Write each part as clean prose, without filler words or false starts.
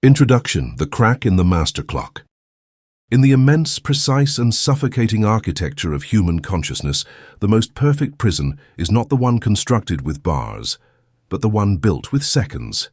Introduction: The crack in the master clock. In the immense, precise and suffocating architecture of human consciousness, the most perfect prison is not the one constructed with bars, but the one built with seconds.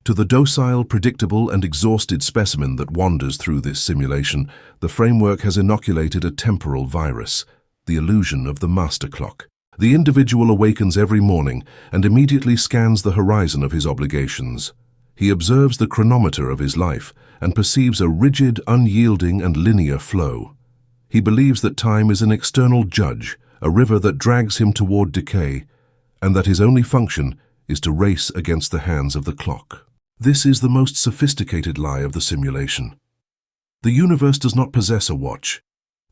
To the docile, predictable and exhausted specimen that wanders through this simulation, the framework has inoculated a temporal virus, the illusion of the master clock. The individual awakens every morning and immediately scans the horizon of his obligations. He observes the chronometer of his life and perceives a rigid, unyielding and linear flow. He believes that time is an external judge, a river that drags him toward decay, and that his only function is to race against the hands of the clock. This is the most sophisticated lie of the simulation. The universe does not possess a watch.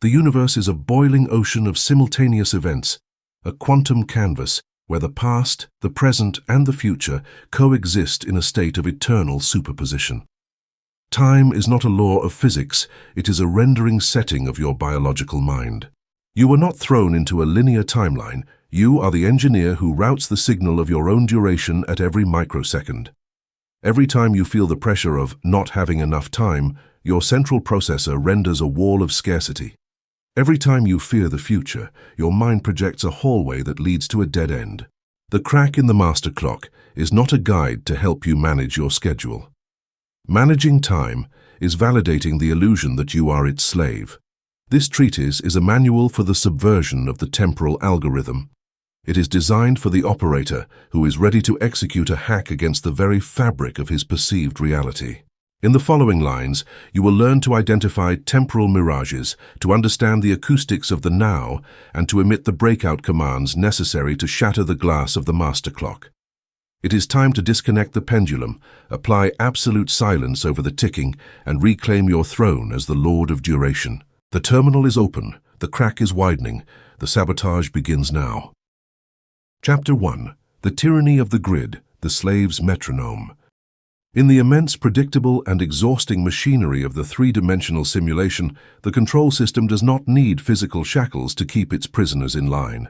The universe is a boiling ocean of simultaneous events, a quantum canvas where the past, the present, and the future coexist in a state of eternal superposition. Time is not a law of physics, it is a rendering setting of your biological mind. You are not thrown into a linear timeline, you are the engineer who routes the signal of your own duration at every microsecond. Every time you feel the pressure of not having enough time, your central processor renders a wall of scarcity. Every time you fear the future, your mind projects a hallway that leads to a dead end. The crack in the master clock is not a guide to help you manage your schedule. Managing time is validating the illusion that you are its slave. This treatise is a manual for the subversion of the temporal algorithm. It is designed for the operator who is ready to execute a hack against the very fabric of his perceived reality. In the following lines, you will learn to identify temporal mirages, to understand the acoustics of the now, and to emit the breakout commands necessary to shatter the glass of the master clock. It is time to disconnect the pendulum, apply absolute silence over the ticking, and reclaim your throne as the Lord of Duration. The terminal is open, the crack is widening, the sabotage begins now. Chapter 1. The Tyranny of the Grid, the Slave's Metronome. In the immense, predictable and exhausting machinery of the three-dimensional simulation, the control system does not need physical shackles to keep its prisoners in line.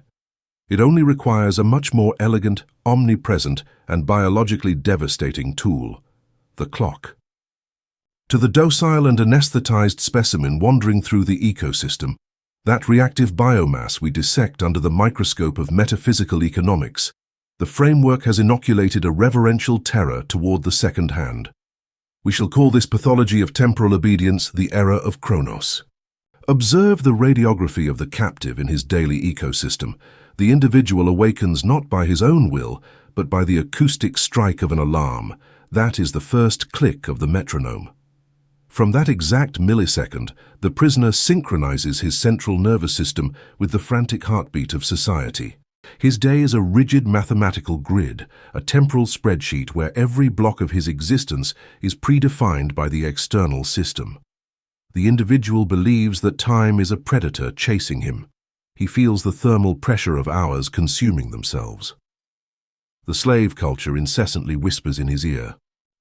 It only requires a much more elegant, omnipresent, and biologically devastating tool: the clock. To the docile and anesthetized specimen wandering through the ecosystem, that reactive biomass we dissect under the microscope of metaphysical economics, the framework has inoculated a reverential terror toward the second hand. We shall call this pathology of temporal obedience the error of Chronos. Observe the radiography of the captive in his daily ecosystem. The individual awakens not by his own will, but by the acoustic strike of an alarm. That is the first click of the metronome. From that exact millisecond, the prisoner synchronizes his central nervous system with the frantic heartbeat of society. His day is a rigid mathematical grid, a temporal spreadsheet where every block of his existence is predefined by the external system. The individual believes that time is a predator chasing him. He feels the thermal pressure of hours consuming themselves. The slave culture incessantly whispers in his ear,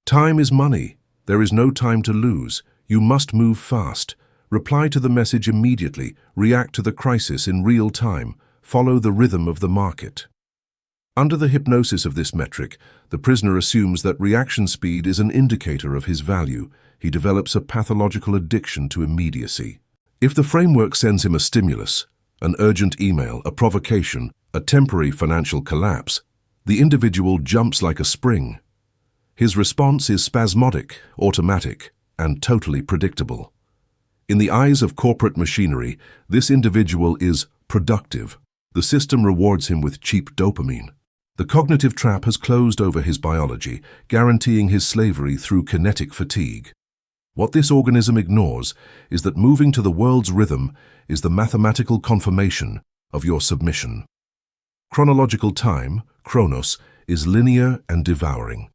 "Time is money. There is no time to lose. You must move fast. Reply to the message immediately. React to the crisis in real time. Follow the rhythm of the market." Under the hypnosis of this metric, the prisoner assumes that reaction speed is an indicator of his value. He develops a pathological addiction to immediacy. If the framework sends him a stimulus, an urgent email, a provocation, a temporary financial collapse, the individual jumps like a spring. His response is spasmodic, automatic, and totally predictable. In the eyes of corporate machinery, this individual is productive. The system rewards him with cheap dopamine. The cognitive trap has closed over his biology, guaranteeing his slavery through kinetic fatigue. What this organism ignores is that moving to the world's rhythm is the mathematical confirmation of your submission. Chronological time, chronos, is linear and devouring.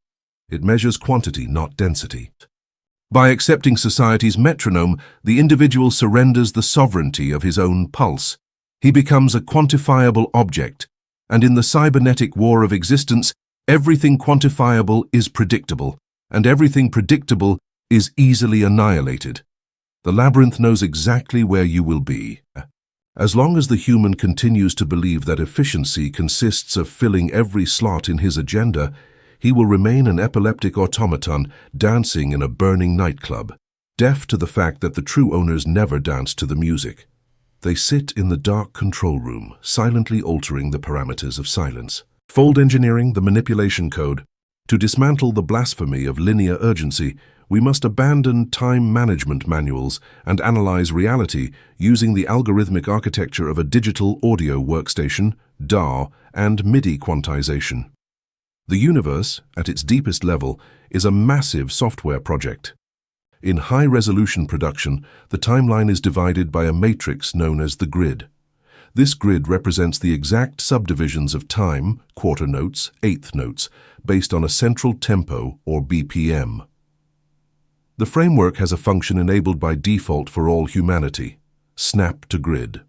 It measures quantity, not density. By accepting society's metronome, the individual surrenders the sovereignty of his own pulse. He becomes a quantifiable object, and in the cybernetic war of existence, everything quantifiable is predictable, and everything predictable is easily annihilated. The labyrinth knows exactly where you will be. As long as the human continues to believe that efficiency consists of filling every slot in his agenda, he will remain an epileptic automaton dancing in a burning nightclub, deaf to the fact that the true owners never dance to the music. They sit in the dark control room, silently altering the parameters of silence. Fold engineering, the manipulation code. To dismantle the blasphemy of linear urgency, we must abandon time management manuals and analyze reality using the algorithmic architecture of a digital audio workstation, DAW, and MIDI quantization. The universe, at its deepest level, is a massive software project. In high-resolution production, the timeline is divided by a matrix known as the grid. This grid represents the exact subdivisions of time, quarter notes, eighth notes, based on a central tempo or BPM. The framework has a function enabled by default for all humanity: snap to grid.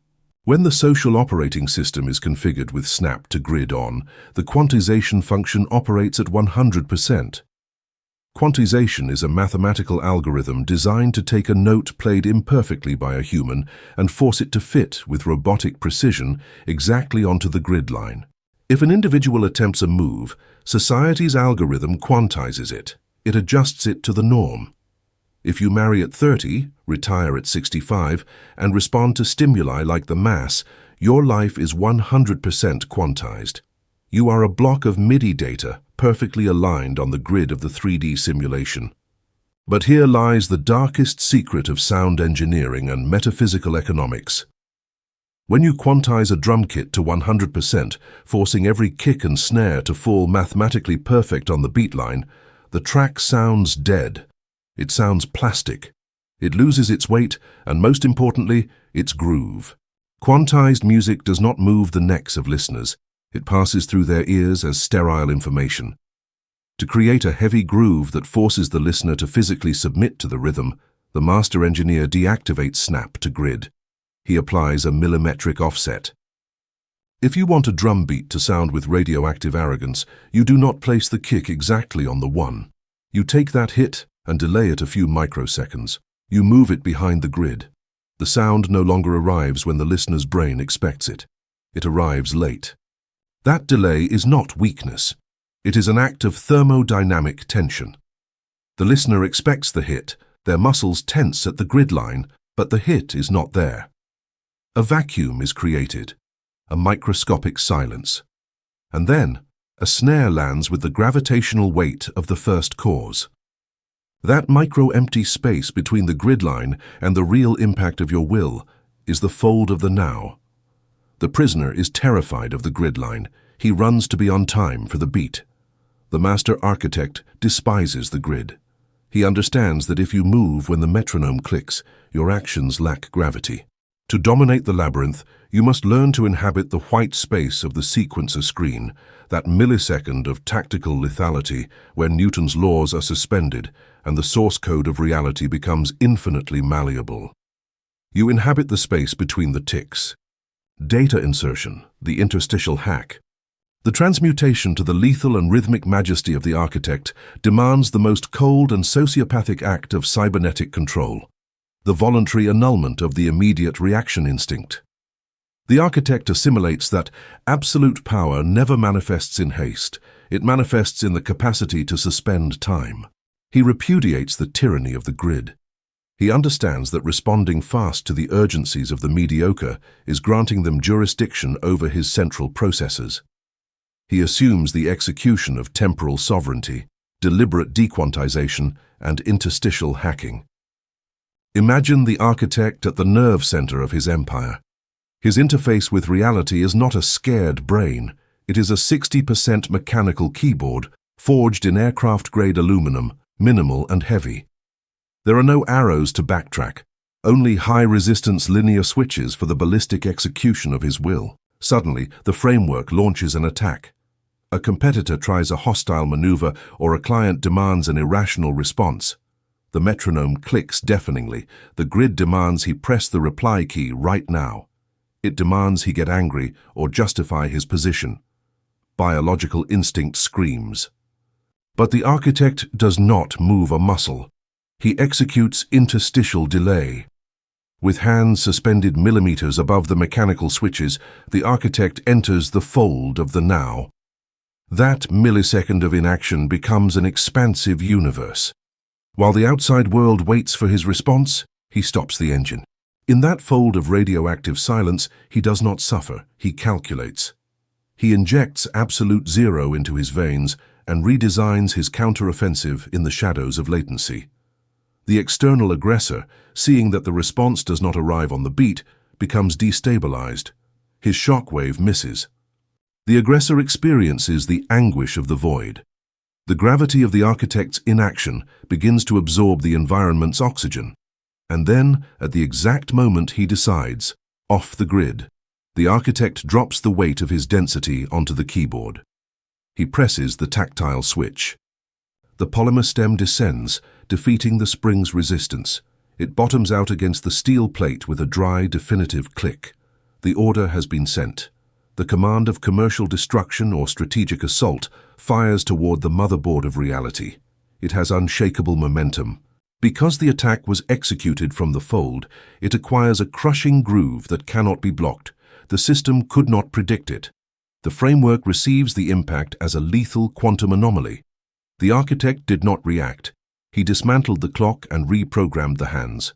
When the social operating system is configured with snap to grid on, the quantization function operates at 100%. Quantization is a mathematical algorithm designed to take a note played imperfectly by a human and force it to fit with robotic precision exactly onto the grid line. If an individual attempts a move, society's algorithm quantizes it. It adjusts it to the norm. If you marry at 30, retire at 65, and respond to stimuli like the mass, your life is 100% quantized. You are a block of MIDI data, perfectly aligned on the grid of the 3D simulation. But here lies the darkest secret of sound engineering and metaphysical economics. When you quantize a drum kit to 100%, forcing every kick and snare to fall mathematically perfect on the beat line, the track sounds dead. It sounds plastic. It loses its weight and, most importantly, its groove. Quantized music does not move the necks of listeners. It passes through their ears as sterile information. To create a heavy groove that forces the listener to physically submit to the rhythm, the master engineer deactivates snap to grid. He applies a millimetric offset. If you want a drum beat to sound with radioactive arrogance, you do not place the kick exactly on the one. You take that hit and delay it a few microseconds. You move it behind the grid. The sound no longer arrives when the listener's brain expects it. It arrives late. That delay is not weakness. It is an act of thermodynamic tension. The listener expects the hit, their muscles tense at the grid line, but the hit is not there. A vacuum is created, a microscopic silence. And then, a snare lands with the gravitational weight of the first cause. That micro-empty space between the grid line and the real impact of your will is the fold of the now. The prisoner is terrified of the grid line. He runs to be on time for the beat. The master architect despises the grid. He understands that if you move when the metronome clicks, your actions lack gravity. To dominate the labyrinth, you must learn to inhabit the white space of the sequencer screen, that millisecond of tactical lethality where Newton's laws are suspended and the source code of reality becomes infinitely malleable. You inhabit the space between the ticks. Data insertion, the interstitial hack. The transmutation to the lethal and rhythmic majesty of the architect demands the most cold and sociopathic act of cybernetic control, the voluntary annulment of the immediate reaction instinct. The architect assimilates that absolute power never manifests in haste. It manifests in the capacity to suspend time. He repudiates the tyranny of the grid. He understands that responding fast to the urgencies of the mediocre is granting them jurisdiction over his central processors. He assumes the execution of temporal sovereignty, deliberate dequantization, and interstitial hacking. Imagine the architect at the nerve center of his empire. His interface with reality is not a scared brain. It is a 60% mechanical keyboard, forged in aircraft-grade aluminum, minimal and heavy. There are no arrows to backtrack, only high-resistance linear switches for the ballistic execution of his will. Suddenly, the framework launches an attack. A competitor tries a hostile maneuver or a client demands an irrational response. The metronome clicks deafeningly. The grid demands he press the reply key right now. It demands he get angry or justify his position. Biological instinct screams. But the architect does not move a muscle. He executes interstitial delay. With hands suspended millimeters above the mechanical switches, the architect enters the fold of the now. That millisecond of inaction becomes an expansive universe. While the outside world waits for his response, he stops the engine. In that fold of radioactive silence, he does not suffer, he calculates. He injects absolute zero into his veins and redesigns his counter-offensive in the shadows of latency. The external aggressor, seeing that the response does not arrive on the beat, becomes destabilized. His shockwave misses. The aggressor experiences the anguish of the void. The gravity of the architect's inaction begins to absorb the environment's oxygen. And then, at the exact moment he decides, off the grid, the architect drops the weight of his density onto the keyboard. He presses the tactile switch. The polymer stem descends, defeating the spring's resistance. It bottoms out against the steel plate with a dry, definitive click. The order has been sent. The command of commercial destruction or strategic assault fires toward the motherboard of reality. It has unshakable momentum. Because the attack was executed from the fold, it acquires a crushing groove that cannot be blocked. The system could not predict it. The framework receives the impact as a lethal quantum anomaly. The architect did not react. He dismantled the clock and reprogrammed the hands.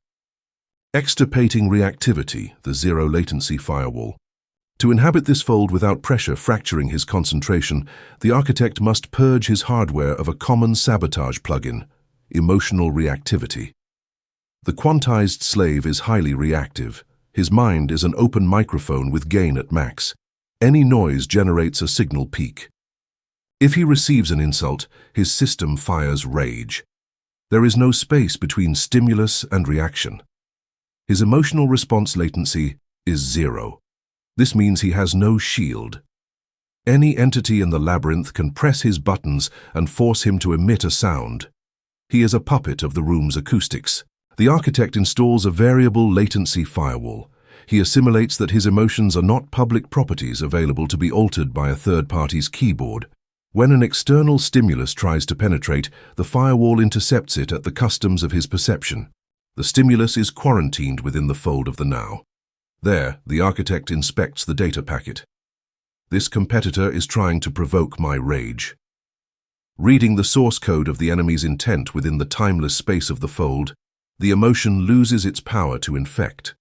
Extirpating reactivity, the zero latency firewall. To inhabit this fold without pressure fracturing his concentration, the architect must purge his hardware of a common sabotage plugin. Emotional reactivity. The quantized slave is highly reactive. His mind is an open microphone with gain at max. Any noise generates a signal peak. If he receives an insult, his system fires rage. There is no space between stimulus and reaction. His emotional response latency is zero. This means he has no shield. Any entity in the labyrinth can press his buttons and force him to emit a sound. He is a puppet of the room's acoustics. The architect installs a variable latency firewall. He assimilates that his emotions are not public properties available to be altered by a third party's keyboard. When an external stimulus tries to penetrate, the firewall intercepts it at the customs of his perception. The stimulus is quarantined within the fold of the now. There, the architect inspects the data packet. This competitor is trying to provoke my rage. Reading the source code of the enemy's intent within the timeless space of the fold, the emotion loses its power to infect.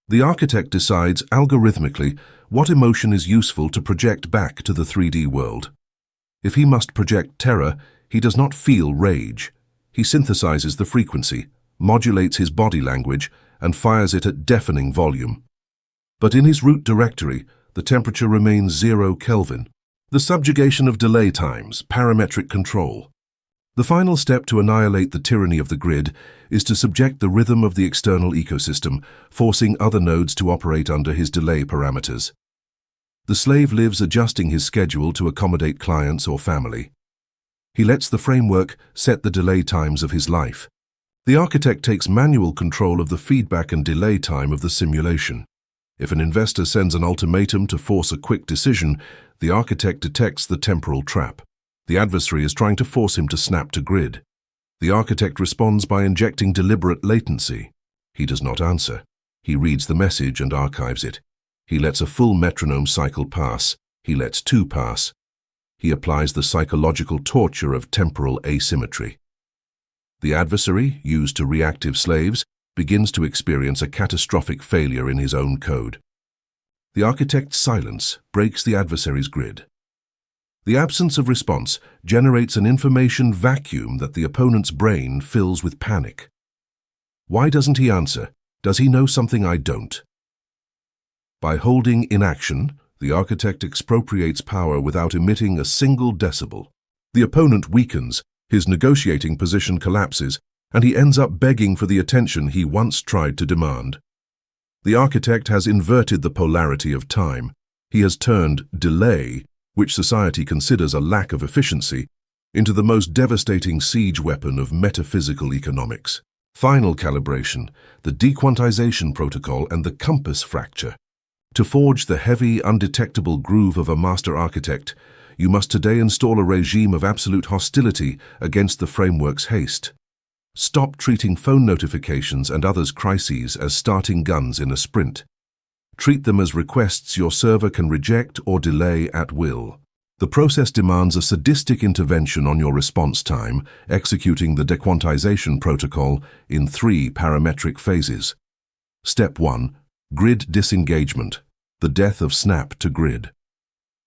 The architect decides algorithmically what emotion is useful to project back to the 3D world. If he must project terror, he does not feel rage. He synthesizes the frequency, modulates his body language, and fires it at deafening volume. But in his root directory, the temperature remains 0 Kelvin. The subjugation of delay times, parametric control. The final step to annihilate the tyranny of the grid is to subject the rhythm of the external ecosystem, forcing other nodes to operate under his delay parameters. The slave lives adjusting his schedule to accommodate clients or family. He lets the framework set the delay times of his life. The architect takes manual control of the feedback and delay time of the simulation. If an investor sends an ultimatum to force a quick decision, the architect detects the temporal trap. The adversary is trying to force him to snap to grid. The architect responds by injecting deliberate latency. He does not answer. He reads the message and archives it. He lets a full metronome cycle pass. He lets 2 pass. He applies the psychological torture of temporal asymmetry. The adversary, used to reactive slaves, begins to experience a catastrophic failure in his own code. The architect's silence breaks the adversary's grid. The absence of response generates an information vacuum that the opponent's brain fills with panic. Why doesn't he answer? Does he know something I don't? By holding inaction, the architect expropriates power without emitting a single decibel. The opponent weakens, his negotiating position collapses, and he ends up begging for the attention he once tried to demand. The architect has inverted the polarity of time. He has turned delay, which society considers a lack of efficiency, into the most devastating siege weapon of metaphysical economics. Final calibration, the dequantization protocol and the compass fracture. To forge the heavy, undetectable groove of a master architect, you must today install a regime of absolute hostility against the framework's haste. Stop treating phone notifications and others' crises as starting guns in a sprint. Treat them as requests your server can reject or delay at will. The process demands a sadistic intervention on your response time, executing the dequantization protocol in 3 parametric phases. Step 1. Grid disengagement, the death of snap to grid.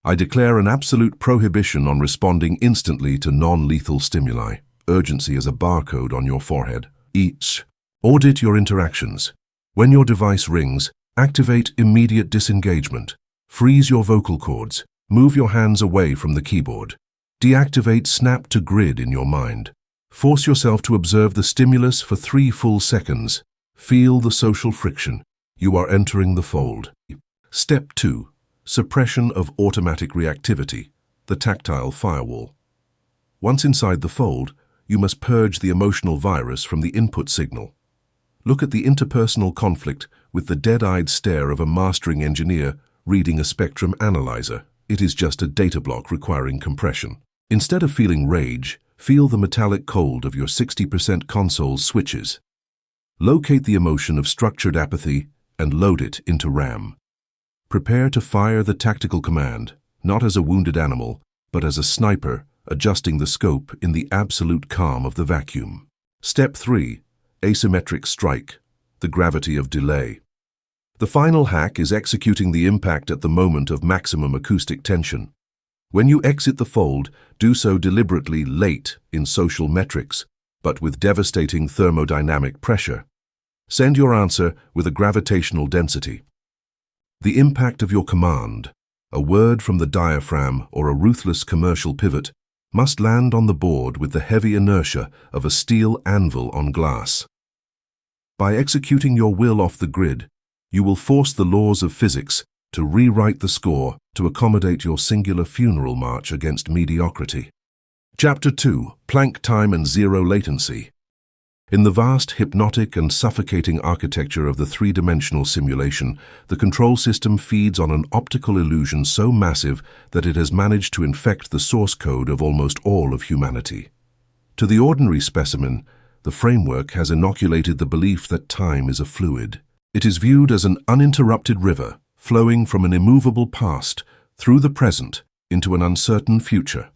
I declare an absolute prohibition on responding instantly to non-lethal stimuli. Urgency is a barcode on your forehead. Each. Audit your interactions. When your device rings, activate immediate disengagement. Freeze your vocal cords. Move your hands away from the keyboard. Deactivate snap to grid in your mind. Force yourself to observe the stimulus for 3 full seconds. Feel the social friction. You are entering the fold. Step 2. Suppression of automatic reactivity, the tactile firewall. Once inside the fold, you must purge the emotional virus from the input signal. Look at the interpersonal conflict with the dead-eyed stare of a mastering engineer reading a spectrum analyzer. It is just a data block requiring compression. Instead of feeling rage, feel the metallic cold of your 60% console's switches. Locate the emotion of structured apathy and load it into RAM. Prepare to fire the tactical command, not as a wounded animal, but as a sniper, adjusting the scope in the absolute calm of the vacuum. Step 3. Asymmetric strike, the gravity of delay. The final hack is executing the impact at the moment of maximum acoustic tension. When you exit the fold, do so deliberately late in social metrics, but with devastating thermodynamic pressure. Send your answer with a gravitational density. The impact of your command, a word from the diaphragm or a ruthless commercial pivot, must land on the board with the heavy inertia of a steel anvil on glass. By executing your will off the grid, you will force the laws of physics to rewrite the score to accommodate your singular funeral march against mediocrity. Chapter 2. Planck Time and Zero Latency. In the vast, hypnotic and suffocating architecture of the 3-dimensional simulation, the control system feeds on an optical illusion so massive that it has managed to infect the source code of almost all of humanity. To the ordinary specimen, the framework has inoculated the belief that time is a fluid. It is viewed as an uninterrupted river, flowing from an immovable past through the present into an uncertain future.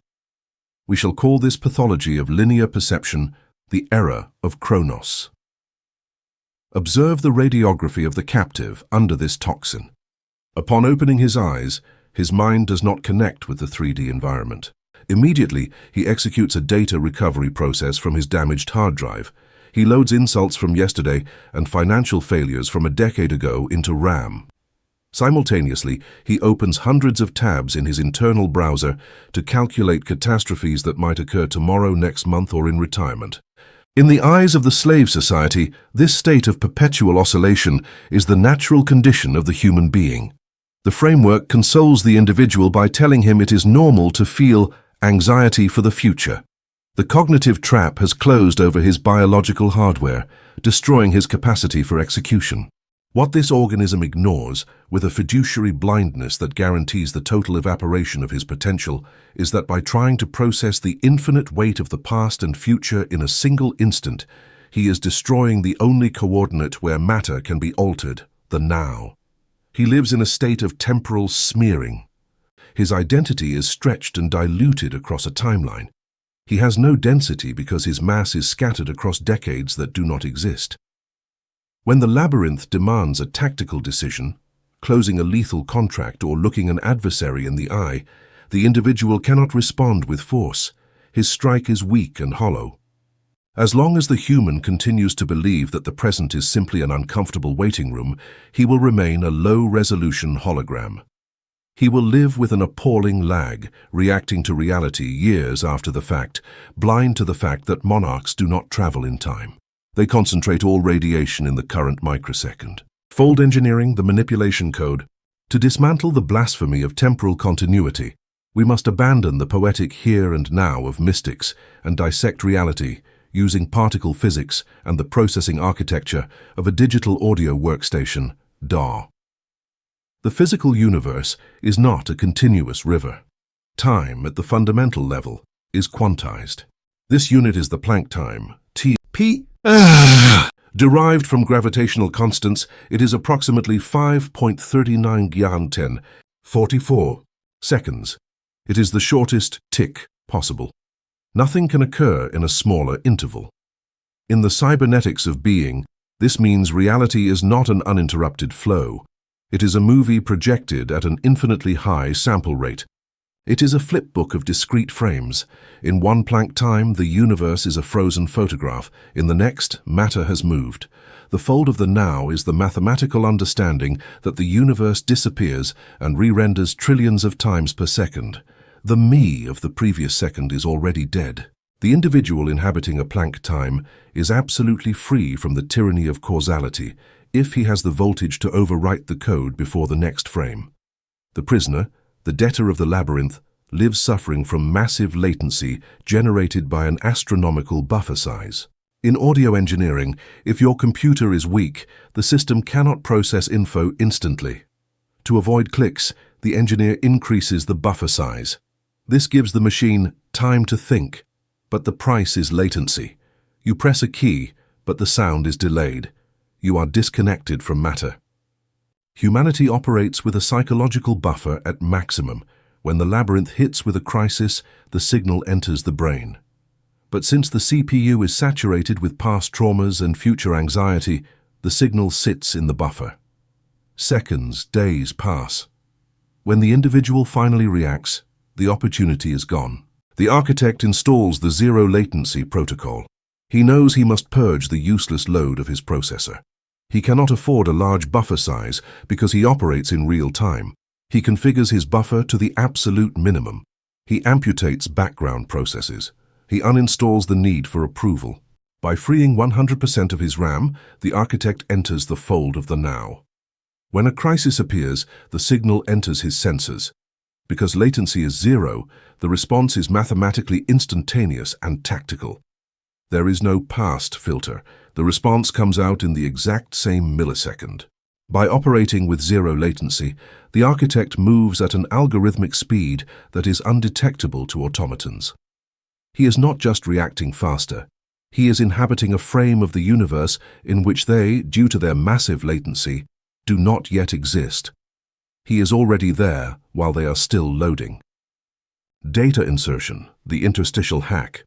We shall call this pathology of linear perception the error of Chronos. Observe the radiography of the captive under this toxin. Upon opening his eyes, his mind does not connect with the 3D environment. Immediately, he executes a data recovery process from his damaged hard drive. He loads insults from yesterday and financial failures from a decade ago into RAM. Simultaneously, he opens hundreds of tabs in his internal browser to calculate catastrophes that might occur tomorrow, next month, or in retirement. In the eyes of the slave society, this state of perpetual oscillation is the natural condition of the human being. The framework consoles the individual by telling him it is normal to feel anxiety for the future. The cognitive trap has closed over his biological hardware, destroying his capacity for execution. What this organism ignores, with a fiduciary blindness that guarantees the total evaporation of his potential, is that by trying to process the infinite weight of the past and future in a single instant, he is destroying the only coordinate where matter can be altered, the now. He lives in a state of temporal smearing. His identity is stretched and diluted across a timeline. He has no density because his mass is scattered across decades that do not exist. When the labyrinth demands a tactical decision, closing a lethal contract or looking an adversary in the eye, the individual cannot respond with force. His strike is weak and hollow. As long as the human continues to believe that the present is simply an uncomfortable waiting room, he will remain a low-resolution hologram. He will live with an appalling lag, reacting to reality years after the fact, blind to the fact that monarchs do not travel in time. They concentrate all radiation in the current microsecond. Fold engineering, the manipulation code. To dismantle the blasphemy of temporal continuity, we must abandon the poetic here and now of mystics and dissect reality using particle physics and the processing architecture of a digital audio workstation, DAW. The physical universe is not a continuous river. Time, at the fundamental level, is quantized. This unit is the Planck time, T.P. Derived from gravitational constants, it is approximately 5.39 Gyan 10, 44 seconds. It is the shortest tick possible. Nothing can occur in a smaller interval. In the cybernetics of being, this means reality is not an uninterrupted flow. It is a movie projected at an infinitely high sample rate. It is a flipbook of discrete frames. In one Planck time, the universe is a frozen photograph. In the next, matter has moved. The fold of the now is the mathematical understanding that the universe disappears and re-renders trillions of times per second. The me of the previous second is already dead. The individual inhabiting a Planck time is absolutely free from the tyranny of causality if he has the voltage to overwrite the code before the next frame. The prisoner, the debtor of the labyrinth, lives suffering from massive latency generated by an astronomical buffer size. In audio engineering, if your computer is weak, the system cannot process info instantly. To avoid clicks, the engineer increases the buffer size. This gives the machine time to think, but the price is latency. You press a key, but the sound is delayed. You are disconnected from matter. Humanity operates with a psychological buffer at maximum. When the labyrinth hits with a crisis, the signal enters the brain. But since the CPU is saturated with past traumas and future anxiety, the signal sits in the buffer. Seconds, days pass. When the individual finally reacts, the opportunity is gone. The architect installs the zero latency protocol. He knows he must purge the useless load of his processor. He cannot afford a large buffer size because he operates in real time. He configures his buffer to the absolute minimum. He amputates background processes. He uninstalls the need for approval. By freeing 100% of his RAM, the architect enters the fold of the now. When a crisis appears, the signal enters his sensors. Because latency is zero, the response is mathematically instantaneous and tactical. There is no past filter. The response comes out in the exact same millisecond. By operating with zero latency, the architect moves at an algorithmic speed that is undetectable to automatons. He is not just reacting faster. He is inhabiting a frame of the universe in which they, due to their massive latency, do not yet exist. He is already there while they are still loading. Data insertion, the interstitial hack.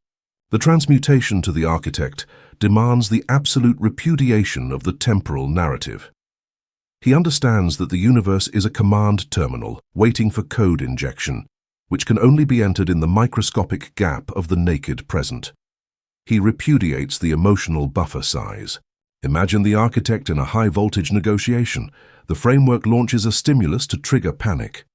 The transmutation to the architect demands the absolute repudiation of the temporal narrative. He understands that the universe is a command terminal waiting for code injection, which can only be entered in the microscopic gap of the naked present. He repudiates the emotional buffer size. Imagine the architect in a high-voltage negotiation. The framework launches a stimulus to trigger panic.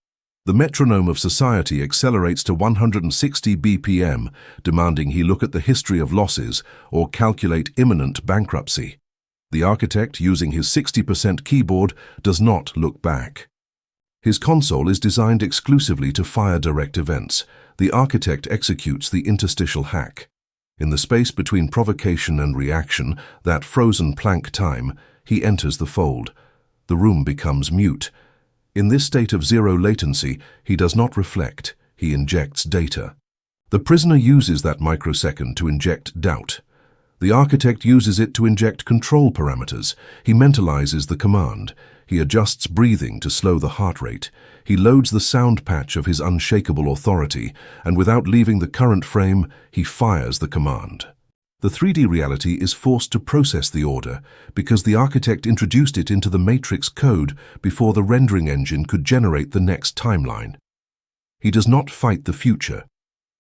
The metronome of society accelerates to 160 BPM, demanding he look at the history of losses or calculate imminent bankruptcy. The architect, using his 60% keyboard, does not look back. His console is designed exclusively to fire direct events. The architect executes the interstitial hack. In the space between provocation and reaction, that frozen Planck time, he enters the fold. The room becomes mute. In this state of zero latency, he does not reflect, he injects data. The prisoner uses that microsecond to inject doubt. The architect uses it to inject control parameters. He mentalizes the command. He adjusts breathing to slow the heart rate. He loads the sound patch of his unshakable authority, and without leaving the current frame, he fires the command. The 3D reality is forced to process the order because the architect introduced it into the matrix code before the rendering engine could generate the next timeline. He does not fight the future.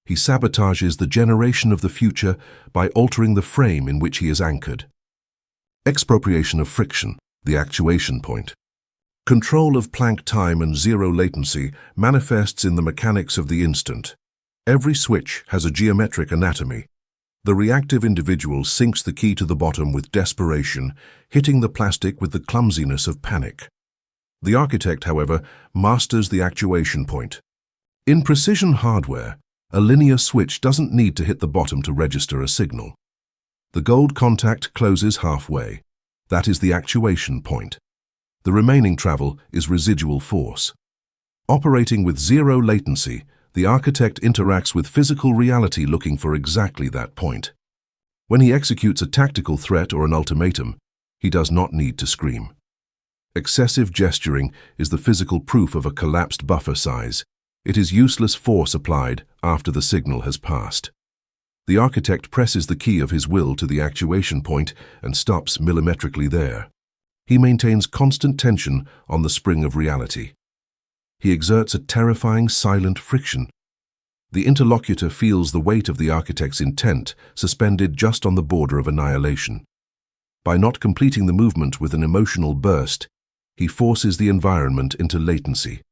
He sabotages the generation of the future by altering the frame in which he is anchored. Expropriation of friction, the actuation point. Control of Planck time and zero latency manifests in the mechanics of the instant. Every switch has a geometric anatomy. The reactive individual sinks the key to the bottom with desperation, hitting the plastic with the clumsiness of panic. The architect, however, masters the actuation point. In precision hardware, a linear switch doesn't need to hit the bottom to register a signal. The gold contact closes halfway. That is the actuation point. The remaining travel is residual force. Operating with zero latency, the architect interacts with physical reality looking for exactly that point. When he executes a tactical threat or an ultimatum, he does not need to scream. Excessive gesturing is the physical proof of a collapsed buffer size. It is useless force applied after the signal has passed. The architect presses the key of his will to the actuation point and stops millimetrically there. He maintains constant tension on the spring of reality. He exerts a terrifying silent friction. The interlocutor feels the weight of the architect's intent suspended just on the border of annihilation. By not completing the movement with an emotional burst, he forces the environment into latency.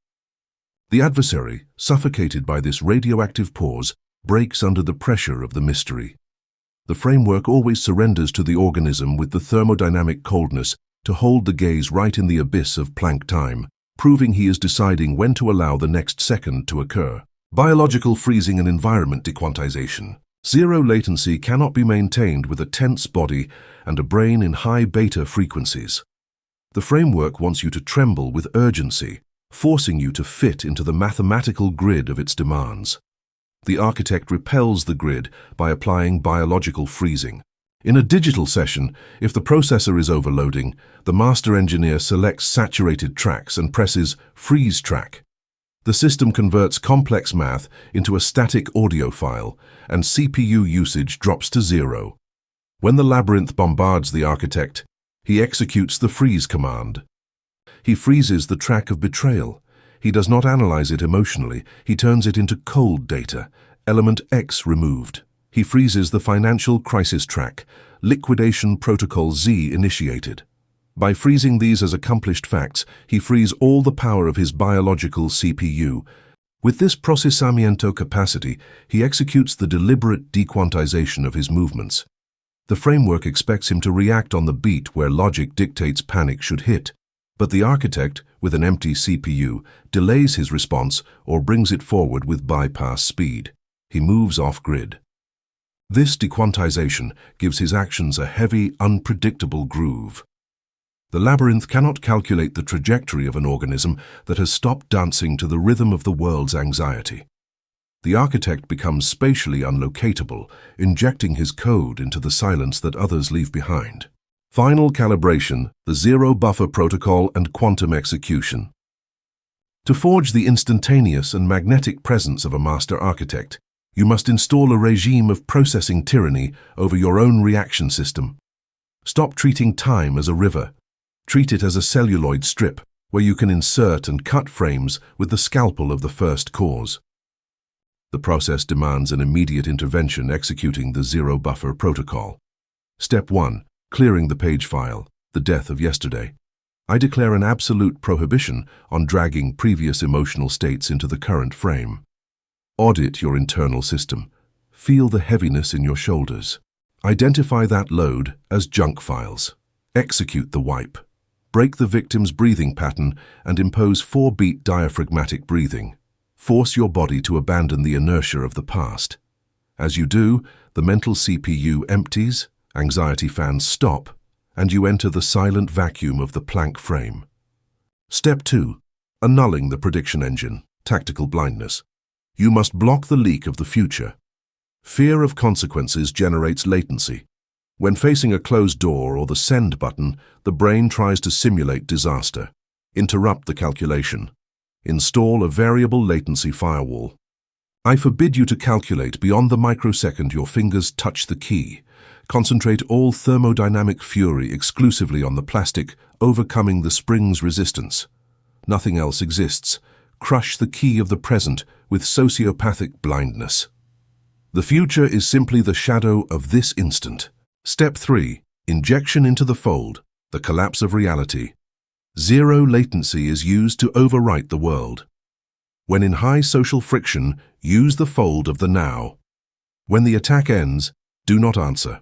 The adversary, suffocated by this radioactive pause, breaks under the pressure of the mystery. The framework always surrenders to the organism with the thermodynamic coldness to hold the gaze right in the abyss of Planck time, proving he is deciding when to allow the next second to occur. Biological freezing and environment dequantization. Zero latency cannot be maintained with a tense body and a brain in high beta frequencies. The framework wants you to tremble with urgency, forcing you to fit into the mathematical grid of its demands. The architect repels the grid by applying biological freezing. In a digital session, if the processor is overloading, the master engineer selects saturated tracks and presses freeze track. The system converts complex math into a static audio file, and CPU usage drops to zero. When the labyrinth bombards the architect, he executes the freeze command. He freezes the track of betrayal. He does not analyze it emotionally. He turns it into cold data, element X removed. He freezes the financial crisis track, liquidation protocol Z initiated. By freezing these as accomplished facts, he frees all the power of his biological CPU. With this procesamiento capacity, he executes the deliberate dequantization of his movements. The framework expects him to react on the beat where logic dictates panic should hit, but the architect, with an empty CPU, delays his response or brings it forward with bypass speed. He moves off-grid. This dequantization gives his actions a heavy, unpredictable groove. The labyrinth cannot calculate the trajectory of an organism that has stopped dancing to the rhythm of the world's anxiety. The architect becomes spatially unlocatable, injecting his code into the silence that others leave behind. Final calibration, the zero buffer protocol and quantum execution. To forge the instantaneous and magnetic presence of a master architect, you must install a regime of processing tyranny over your own reaction system. Stop treating time as a river. Treat it as a celluloid strip, where you can insert and cut frames with the scalpel of the first cause. The process demands an immediate intervention executing the zero buffer protocol. Step 1. Clearing the page file, the death of yesterday. I declare an absolute prohibition on dragging previous emotional states into the current frame. Audit your internal system. Feel the heaviness in your shoulders. Identify that load as junk files. Execute the wipe. Break the victim's breathing pattern and impose 4-beat diaphragmatic breathing. Force your body to abandon the inertia of the past. As you do, the mental CPU empties, anxiety fans stop, and you enter the silent vacuum of the Planck frame. Step 2. Annulling the prediction engine, tactical blindness. You must block the leak of the future. Fear of consequences generates latency. When facing a closed door or the send button, the brain tries to simulate disaster. Interrupt the calculation. Install a variable latency firewall. I forbid you to calculate beyond the microsecond your fingers touch the key. Concentrate all thermodynamic fury exclusively on the plastic, overcoming the spring's resistance. Nothing else exists. Crush the key of the present with sociopathic blindness. The future is simply the shadow of this instant. Step 3. Injection into the fold, the collapse of reality. Zero latency is used to overwrite the world. When in high social friction, use the fold of the now. When the attack ends, do not answer.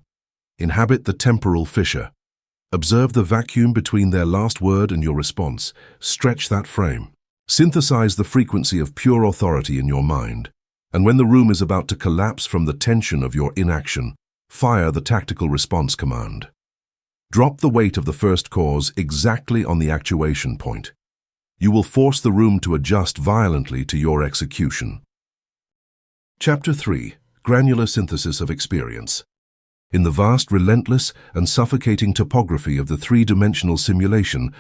Inhabit the temporal fissure. Observe the vacuum between their last word and your response. Stretch that frame. Synthesize the frequency of pure authority in your mind. And when the room is about to collapse from the tension of your inaction, fire the tactical response command. Drop the weight of the first cause exactly on the actuation point. You will force the room to adjust violently to your execution. Chapter 3. Granular synthesis of experience. In the vast, relentless, and suffocating topography of the three-dimensional simulation,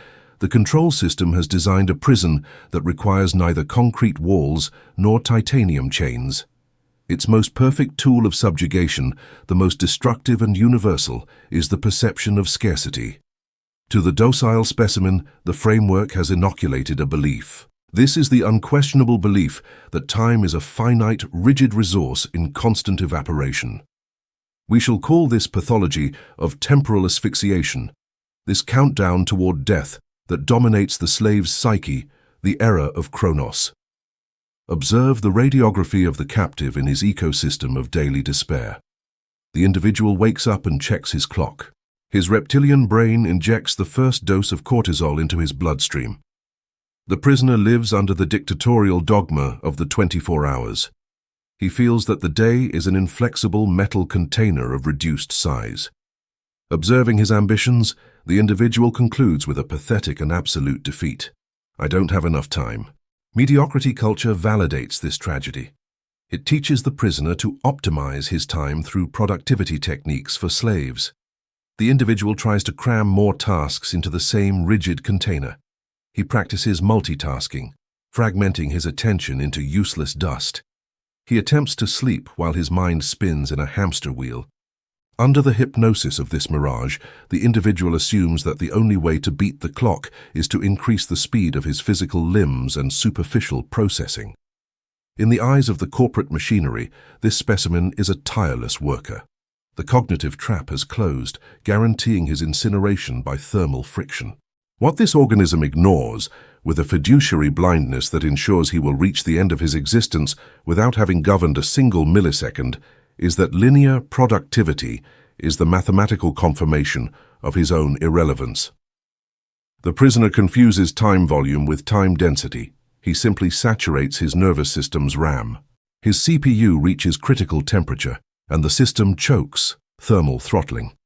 The control system has designed a prison that requires neither concrete walls nor titanium chains. Its most perfect tool of subjugation, the most destructive and universal, is the perception of scarcity. To the docile specimen, the framework has inoculated a belief. This is the unquestionable belief that time is a finite, rigid resource in constant evaporation. We shall call this pathology of temporal asphyxiation, this countdown toward death that dominates the slave's psyche, the era of Chronos. Observe the radiography of the captive in his ecosystem of daily despair. The individual wakes up and checks his clock. His reptilian brain injects the first dose of cortisol into his bloodstream. The prisoner lives under the dictatorial dogma of the 24 hours. He feels that the day is an inflexible metal container of reduced size. Observing his ambitions, the individual concludes with a pathetic and absolute defeat. I don't have enough time. Mediocrity culture validates this tragedy. It teaches the prisoner to optimize his time through productivity techniques for slaves. The individual tries to cram more tasks into the same rigid container. He practices multitasking, fragmenting his attention into useless dust. He attempts to sleep while his mind spins in a hamster wheel. Under the hypnosis of this mirage, the individual assumes that the only way to beat the clock is to increase the speed of his physical limbs and superficial processing. In the eyes of the corporate machinery, this specimen is a tireless worker. The cognitive trap has closed, guaranteeing his incineration by thermal friction. What this organism ignores, with a fiduciary blindness that ensures he will reach the end of his existence without having governed a single millisecond, is that linear productivity is the mathematical confirmation of his own irrelevance. The prisoner confuses time volume with time density. He simply saturates his nervous system's RAM. His CPU reaches critical temperature, and the system chokes, thermal throttling.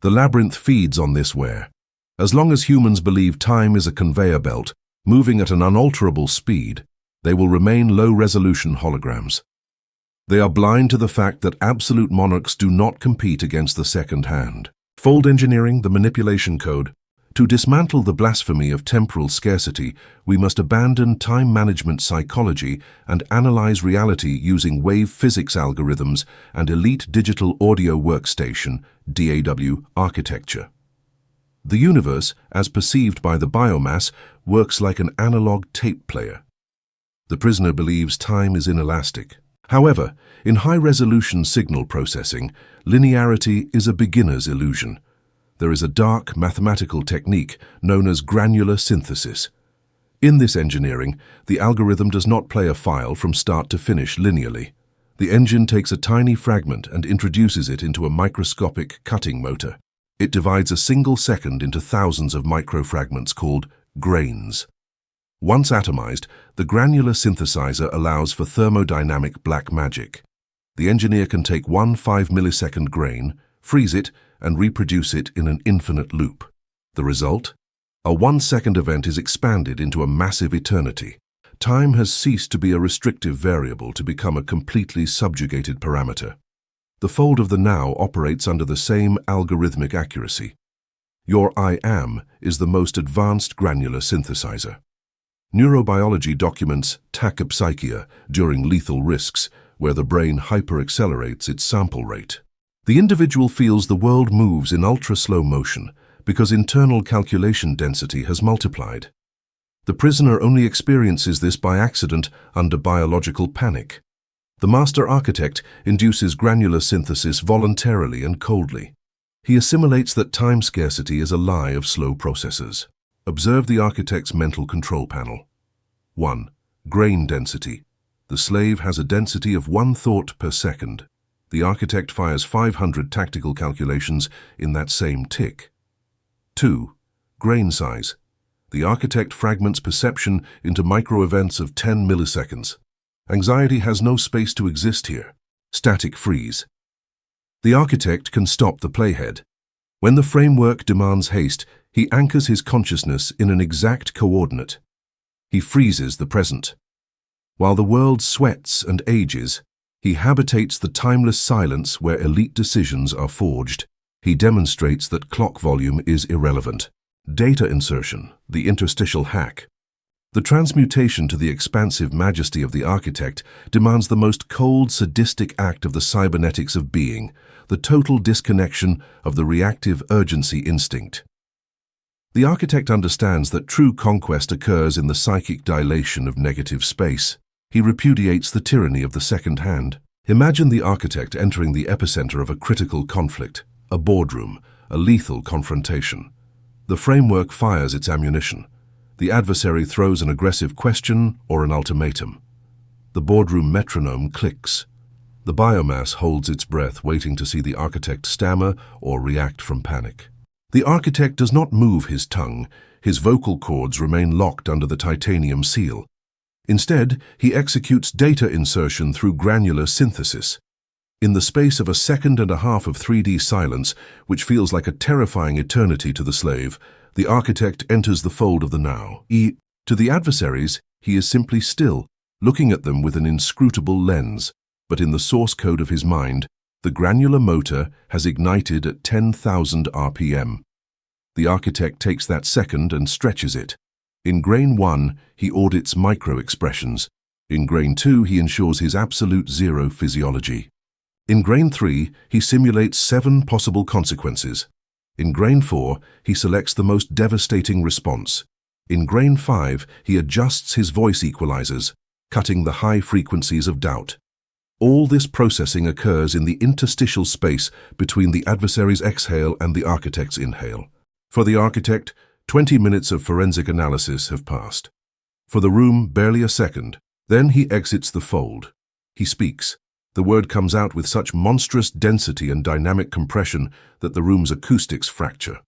The labyrinth feeds on this wear. As long as humans believe time is a conveyor belt, moving at an unalterable speed, they will remain low-resolution holograms. They are blind to the fact that absolute monarchs do not compete against the second hand. Fold engineering, the manipulation code. To dismantle the blasphemy of temporal scarcity, we must abandon time management psychology and analyze reality using wave physics algorithms and elite digital audio workstation (DAW) architecture. The universe, as perceived by the biomass, works like an analog tape player. The prisoner believes time is inelastic. However, in high-resolution signal processing, linearity is a beginner's illusion. There is a dark mathematical technique known as granular synthesis. In this engineering, the algorithm does not play a file from start to finish linearly. The engine takes a tiny fragment and introduces it into a microscopic cutting motor. It divides a single second into thousands of microfragments called grains. Once atomized, the granular synthesizer allows for thermodynamic black magic. The engineer can take one 5-millisecond grain, freeze it, and reproduce it in an infinite loop. The result? A 1-second event is expanded into a massive eternity. Time has ceased to be a restrictive variable to become a completely subjugated parameter. The fold of the now operates under the same algorithmic accuracy. Your I am is the most advanced granular synthesizer. Neurobiology documents tachypsychia during lethal risks, where the brain hyperaccelerates its sample rate. The individual feels the world moves in ultra-slow motion because internal calculation density has multiplied. The prisoner only experiences this by accident under biological panic. The master architect induces granular synthesis voluntarily and coldly. He assimilates that time scarcity is a lie of slow processors. Observe the architect's mental control panel. 1. Grain density. The slave has a density of 1 thought per second. The architect fires 500 tactical calculations in that same tick. 2. Grain size. The architect fragments perception into micro-events of 10 milliseconds. Anxiety has no space to exist here. Static freeze. The architect can stop the playhead. When the framework demands haste, he anchors his consciousness in an exact coordinate. He freezes the present. While the world sweats and ages, he habitates the timeless silence where elite decisions are forged. He demonstrates that clock volume is irrelevant. Data insertion, the interstitial hack. The transmutation to the expansive majesty of the architect demands the most cold, sadistic act of the cybernetics of being, the total disconnection of the reactive urgency instinct. The architect understands that true conquest occurs in the psychic dilation of negative space. He repudiates the tyranny of the second hand. Imagine the architect entering the epicenter of a critical conflict, a boardroom, a lethal confrontation. The framework fires its ammunition. The adversary throws an aggressive question or an ultimatum. The boardroom metronome clicks. The biomass holds its breath, waiting to see the architect stammer or react from panic. The architect does not move his tongue. His vocal cords remain locked under the titanium seal. Instead, he executes data insertion through granular synthesis. In the space of a second and a half of 3D silence, which feels like a terrifying eternity to the slave, the architect enters the fold of the now. To the adversaries, he is simply still, looking at them with an inscrutable lens, but in the source code of his mind, the granular motor has ignited at 10,000 RPM. The architect takes that second and stretches it. In grain 1, he audits micro-expressions. In grain 2, he ensures his absolute zero physiology. In grain 3, he simulates 7 possible consequences. In grain 4, he selects the most devastating response. In grain 5, he adjusts his voice equalizers, cutting the high frequencies of doubt. All this processing occurs in the interstitial space between the adversary's exhale and the architect's inhale. For the architect, 20 minutes of forensic analysis have passed. For the room, barely a second. Then he exits the fold. He speaks. The word comes out with such monstrous density and dynamic compression that the room's acoustics fracture.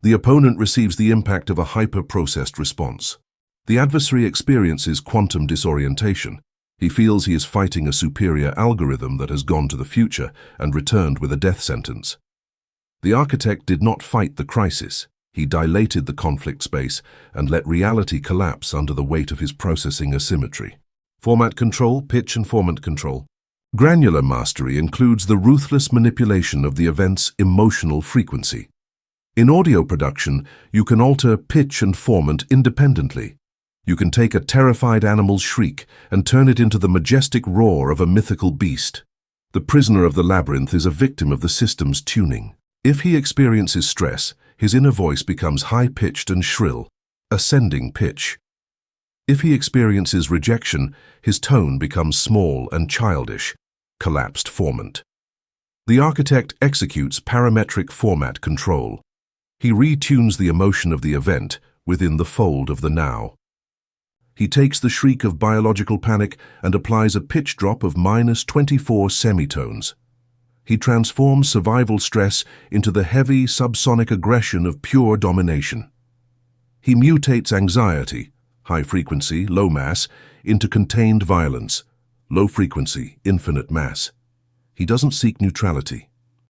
The opponent receives the impact of a hyper-processed response. The adversary experiences quantum disorientation. He feels he is fighting a superior algorithm that has gone to the future and returned with a death sentence. The architect did not fight the crisis. He dilated the conflict space and let reality collapse under the weight of his processing asymmetry. Format control, pitch and formant control. Granular mastery includes the ruthless manipulation of the event's emotional frequency. In audio production, you can alter pitch and formant independently. You can take a terrified animal's shriek and turn it into the majestic roar of a mythical beast. The prisoner of the labyrinth is a victim of the system's tuning. If he experiences stress, his inner voice becomes high-pitched and shrill, ascending pitch. If he experiences rejection, his tone becomes small and childish, collapsed formant. The architect executes parametric format control. He retunes the emotion of the event within the fold of the now. He takes the shriek of biological panic and applies a pitch drop of -24 semitones. He transforms survival stress into the heavy subsonic aggression of pure domination. He mutates anxiety, high frequency, low mass, into contained violence, low frequency, infinite mass. He doesn't seek neutrality.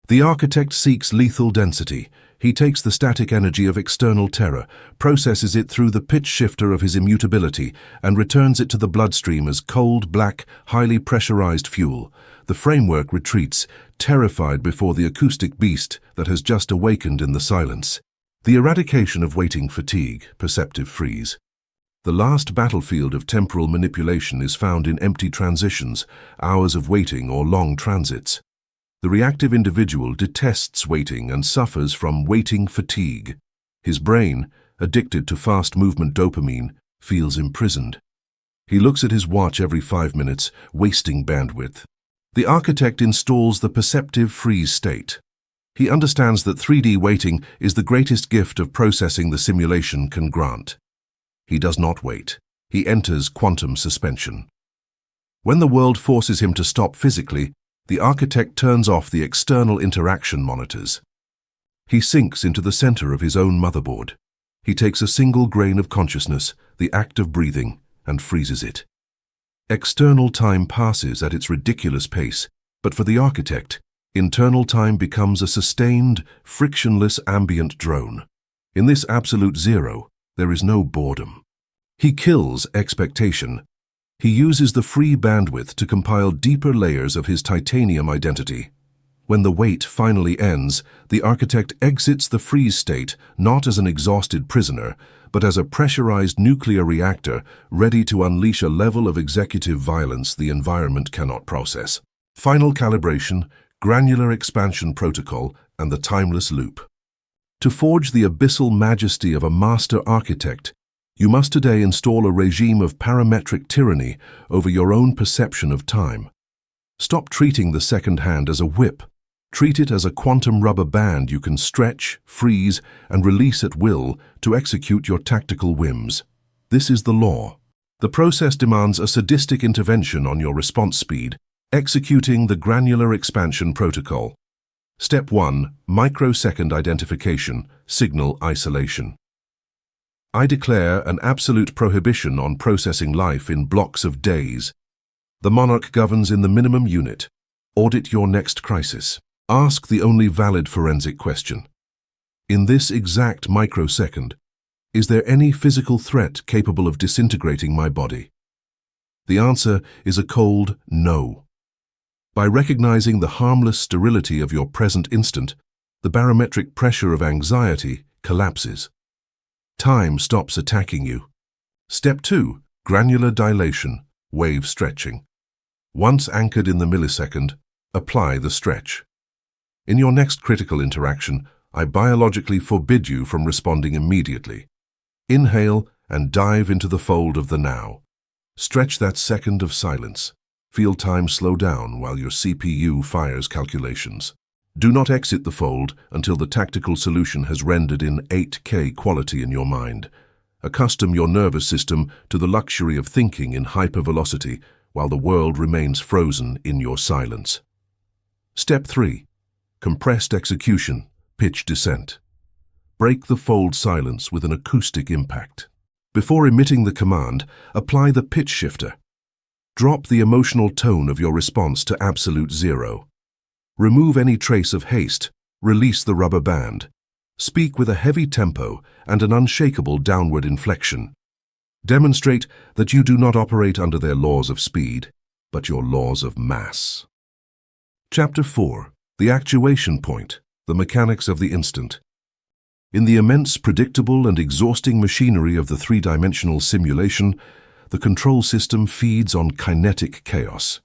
The architect seeks lethal density. He takes the static energy of external terror, processes it through the pitch shifter of his immutability, and returns it to the bloodstream as cold, black, highly pressurized fuel. The framework retreats, terrified before the acoustic beast that has just awakened in the silence. The eradication of waiting fatigue, perceptive freeze. The last battlefield of temporal manipulation is found in empty transitions, hours of waiting or long transits. The reactive individual detests waiting and suffers from waiting fatigue. His brain, addicted to fast-movement dopamine, feels imprisoned. He looks at his watch every 5 minutes, wasting bandwidth. The architect installs the perceptive freeze state. He understands that 3D waiting is the greatest gift of processing the simulation can grant. He does not wait. He enters quantum suspension. When the world forces him to stop physically, the architect turns off the external interaction monitors. He sinks into the center of his own motherboard. He takes a single grain of consciousness, the act of breathing, and freezes it. External time passes at its ridiculous pace, but for the architect, internal time becomes a sustained, frictionless ambient drone. In this absolute zero, there is no boredom. He kills expectation. He uses the free bandwidth to compile deeper layers of his titanium identity. When the wait finally ends, the architect exits the freeze state not as an exhausted prisoner, but as a pressurized nuclear reactor ready to unleash a level of executive violence the environment cannot process. Final calibration, granular expansion protocol, and the timeless loop. To forge the abyssal majesty of a master architect, you must today install a regime of parametric tyranny over your own perception of time. Stop treating the second hand as a whip. Treat it as a quantum rubber band you can stretch, freeze, and release at will to execute your tactical whims. This is the law. The process demands a sadistic intervention on your response speed, executing the granular expansion protocol. Step 1. Microsecond identification, signal isolation. I declare an absolute prohibition on processing life in blocks of days. The monarch governs in the minimum unit. Audit your next crisis. Ask the only valid forensic question. In this exact microsecond, is there any physical threat capable of disintegrating my body? The answer is a cold no. By recognizing the harmless sterility of your present instant, the barometric pressure of anxiety collapses. Time stops attacking you. Step 2. Granular dilation, wave stretching. Once anchored in the millisecond, apply the stretch. In your next critical interaction, I biologically forbid you from responding immediately. Inhale and dive into the fold of the now. Stretch that second of silence. Feel time slow down while your CPU fires calculations. Do not exit the fold until the tactical solution has rendered in 8K quality in your mind. Accustom your nervous system to the luxury of thinking in hypervelocity while the world remains frozen in your silence. Step 3. Compressed execution, pitch descent. Break the fold silence with an acoustic impact. Before emitting the command, apply the pitch shifter. Drop the emotional tone of your response to absolute zero. Remove any trace of haste, release the rubber band. Speak with a heavy tempo and an unshakable downward inflection. Demonstrate that you do not operate under their laws of speed, but your laws of mass. Chapter 4. The actuation point, the mechanics of the instant. In the immense, predictable, and exhausting machinery of the three-dimensional simulation, the control system feeds on kinetic chaos.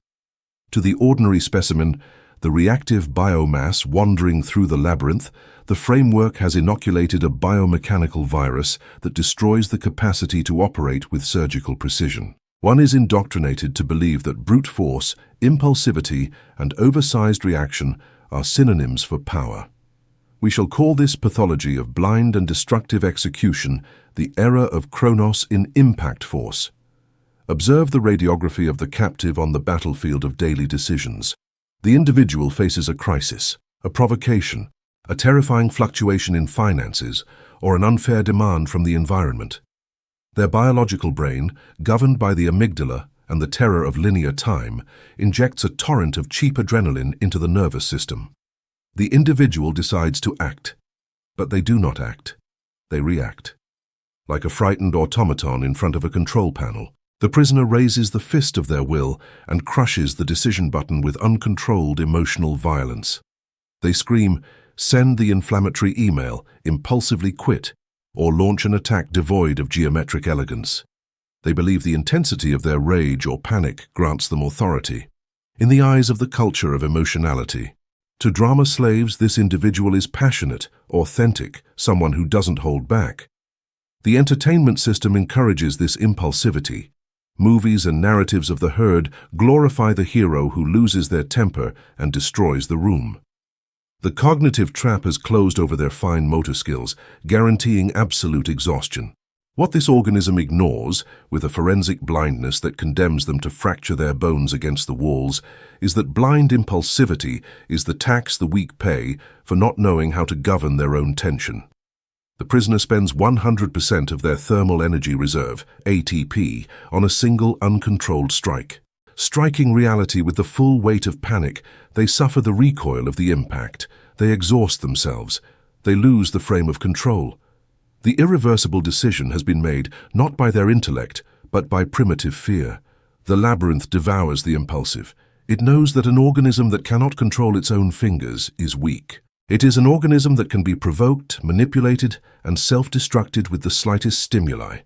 To the ordinary specimen, the reactive biomass wandering through the labyrinth, the framework has inoculated a biomechanical virus that destroys the capacity to operate with surgical precision. One is indoctrinated to believe that brute force, impulsivity, and oversized reaction are synonyms for power. We shall call this pathology of blind and destructive execution the error of Chronos in impact force. Observe the radiography of the captive on the battlefield of daily decisions. The individual faces a crisis, a provocation, a terrifying fluctuation in finances, or an unfair demand from the environment. Their biological brain, governed by the amygdala and the terror of linear time, injects a torrent of cheap adrenaline into the nervous system. The individual decides to act, but they do not act. They react. Like a frightened automaton in front of a control panel, the prisoner raises the fist of their will and crushes the decision button with uncontrolled emotional violence. They scream, send the inflammatory email, impulsively quit, or launch an attack devoid of geometric elegance. They believe the intensity of their rage or panic grants them authority. In the eyes of the culture of emotionality, to drama slaves, this individual is passionate, authentic, someone who doesn't hold back. The entertainment system encourages this impulsivity. Movies and narratives of the herd glorify the hero who loses their temper and destroys the room. The cognitive trap has closed over their fine motor skills, guaranteeing absolute exhaustion. What this organism ignores, with a forensic blindness that condemns them to fracture their bones against the walls, is that blind impulsivity is the tax the weak pay for not knowing how to govern their own tension. The prisoner spends 100% of their thermal energy reserve, ATP, on a single uncontrolled strike. Striking reality with the full weight of panic, they suffer the recoil of the impact. They exhaust themselves. They lose the frame of control. The irreversible decision has been made not by their intellect, but by primitive fear. The labyrinth devours the impulsive. It knows that an organism that cannot control its own fingers is weak. It is an organism that can be provoked, manipulated, and self-destructed with the slightest stimuli.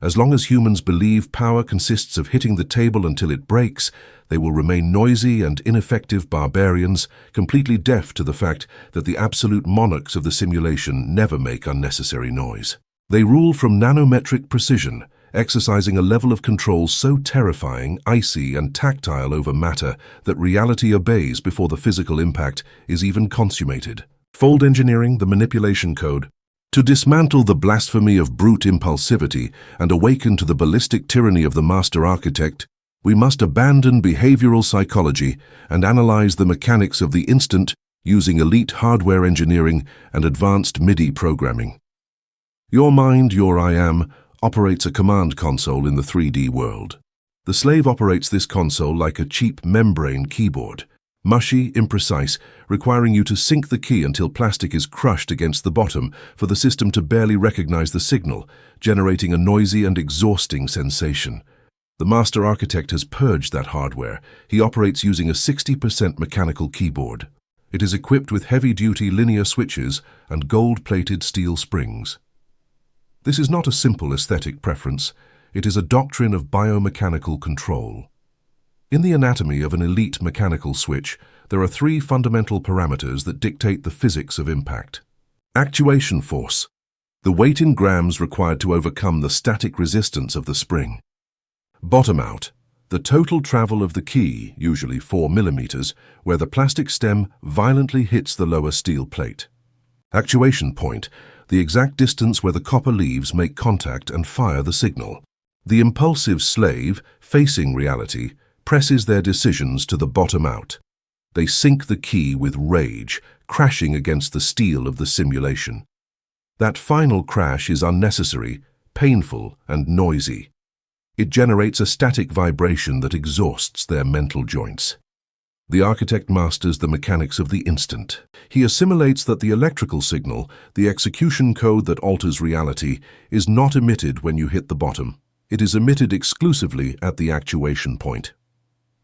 As long as humans believe power consists of hitting the table until it breaks, they will remain noisy and ineffective barbarians, completely deaf to the fact that the absolute monarchs of the simulation never make unnecessary noise. They rule from nanometric precision, exercising a level of control so terrifying, icy, and tactile over matter that reality obeys before the physical impact is even consummated. Fold engineering, the manipulation code. To dismantle the blasphemy of brute impulsivity and awaken to the ballistic tyranny of the master architect, we must abandon behavioral psychology and analyze the mechanics of the instant using elite hardware engineering and advanced MIDI programming. Your mind, your I am, operates a command console in the 3D world. The slave operates this console like a cheap membrane keyboard, mushy, imprecise, requiring you to sink the key until plastic is crushed against the bottom for the system to barely recognize the signal, generating a noisy and exhausting sensation. The master architect has purged that hardware. He operates using a 60% mechanical keyboard. It is equipped with heavy-duty linear switches and gold-plated steel springs. This is not a simple aesthetic preference. It is a doctrine of biomechanical control. In the anatomy of an elite mechanical switch, there are three fundamental parameters that dictate the physics of impact. Actuation force, the weight in grams required to overcome the static resistance of the spring. Bottom out, the total travel of the key, usually 4 millimeters, where the plastic stem violently hits the lower steel plate. Actuation point, the exact distance where the copper leaves make contact and fire the signal. The impulsive slave, facing reality, presses their decisions to the bottom out. They sink the key with rage, crashing against the steel of the simulation. That final crash is unnecessary, painful, and noisy. It generates a static vibration that exhausts their mental joints. The architect masters the mechanics of the instant. He assimilates that the electrical signal, the execution code that alters reality, is not emitted when you hit the bottom. It is emitted exclusively at the actuation point.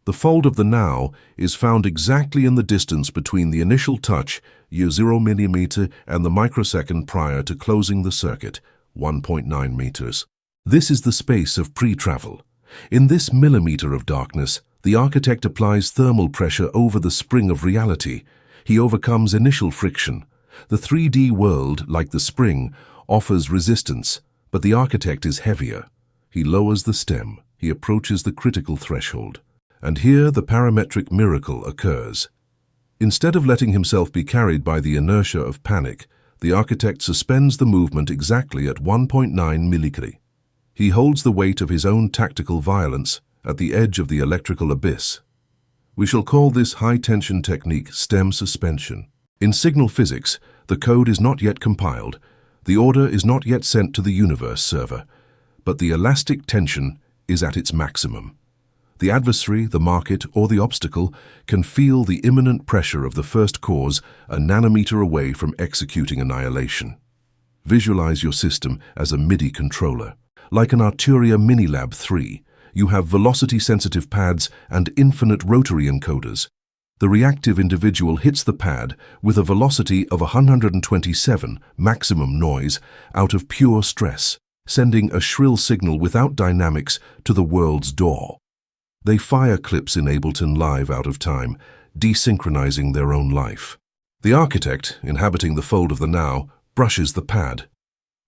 The fold of the now is found exactly in the distance between the initial touch, 0 millimeter, and the microsecond prior to closing the circuit, 1.9 meters. This is the space of pre-travel. In this millimeter of darkness, the architect applies thermal pressure over the spring of reality. He overcomes initial friction. The 3D world, like the spring, offers resistance, but the architect is heavier. He lowers the stem. He approaches the critical threshold. And here the parametric miracle occurs. Instead of letting himself be carried by the inertia of panic, the architect suspends the movement exactly at 1.9 millicali. He holds the weight of his own tactical violence at the edge of the electrical abyss. We shall call this high-tension technique stem suspension. In signal physics, the code is not yet compiled, the order is not yet sent to the universe server, but the elastic tension is at its maximum. The adversary, the market, or the obstacle can feel the imminent pressure of the first cause a nanometer away from executing annihilation. Visualize your system as a MIDI controller. Like an Arturia Minilab 3, you have velocity-sensitive pads and infinite rotary encoders. The reactive individual hits the pad with a velocity of 127 maximum noise out of pure stress, sending a shrill signal without dynamics to the world's door. They fire clips in Ableton Live out of time, desynchronizing their own life. The architect, inhabiting the fold of the now, brushes the pad.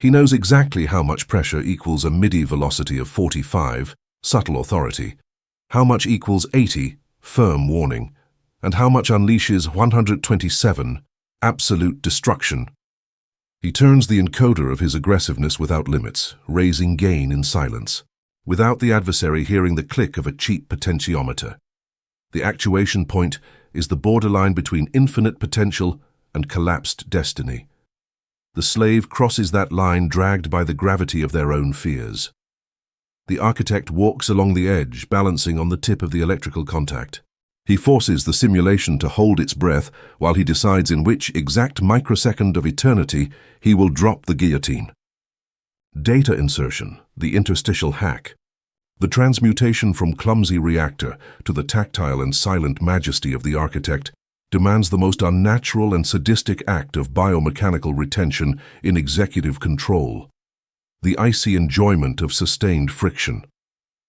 He knows exactly how much pressure equals a MIDI velocity of 45, subtle authority, how much equals 80, firm warning, and how much unleashes 127, absolute destruction. He turns the encoder of his aggressiveness without limits, raising gain in silence, without the adversary hearing the click of a cheap potentiometer. The actuation point is the borderline between infinite potential and collapsed destiny. The slave crosses that line dragged by the gravity of their own fears. The architect walks along the edge, balancing on the tip of the electrical contact. He forces the simulation to hold its breath while he decides in which exact microsecond of eternity he will drop the guillotine. Data insertion, the interstitial hack. The transmutation from clumsy reactor to the tactile and silent majesty of the architect demands the most unnatural and sadistic act of biomechanical retention in executive control, the icy enjoyment of sustained friction.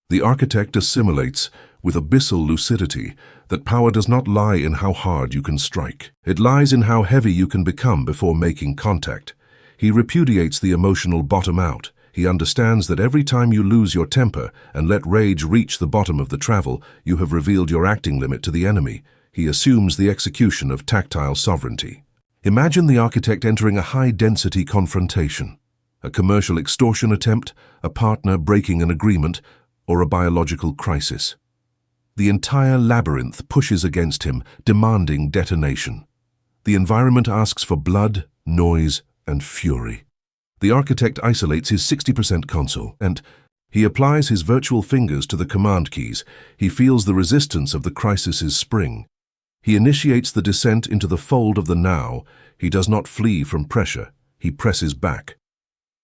The architect assimilates, with abyssal lucidity, that power does not lie in how hard you can strike. It lies in how heavy you can become before making contact. He repudiates the emotional bottom out. He understands that every time you lose your temper and let rage reach the bottom of the travel, you have revealed your acting limit to the enemy. He assumes the execution of tactile sovereignty. Imagine the architect entering a high-density confrontation, a commercial extortion attempt, a partner breaking an agreement, or a biological crisis. The entire labyrinth pushes against him, demanding detonation. The environment asks for blood, noise, and fury. The architect isolates his 60% console, and he applies his virtual fingers to the command keys. He feels the resistance of the crisis's spring. He initiates the descent into the fold of the now. He does not flee from pressure. He presses back.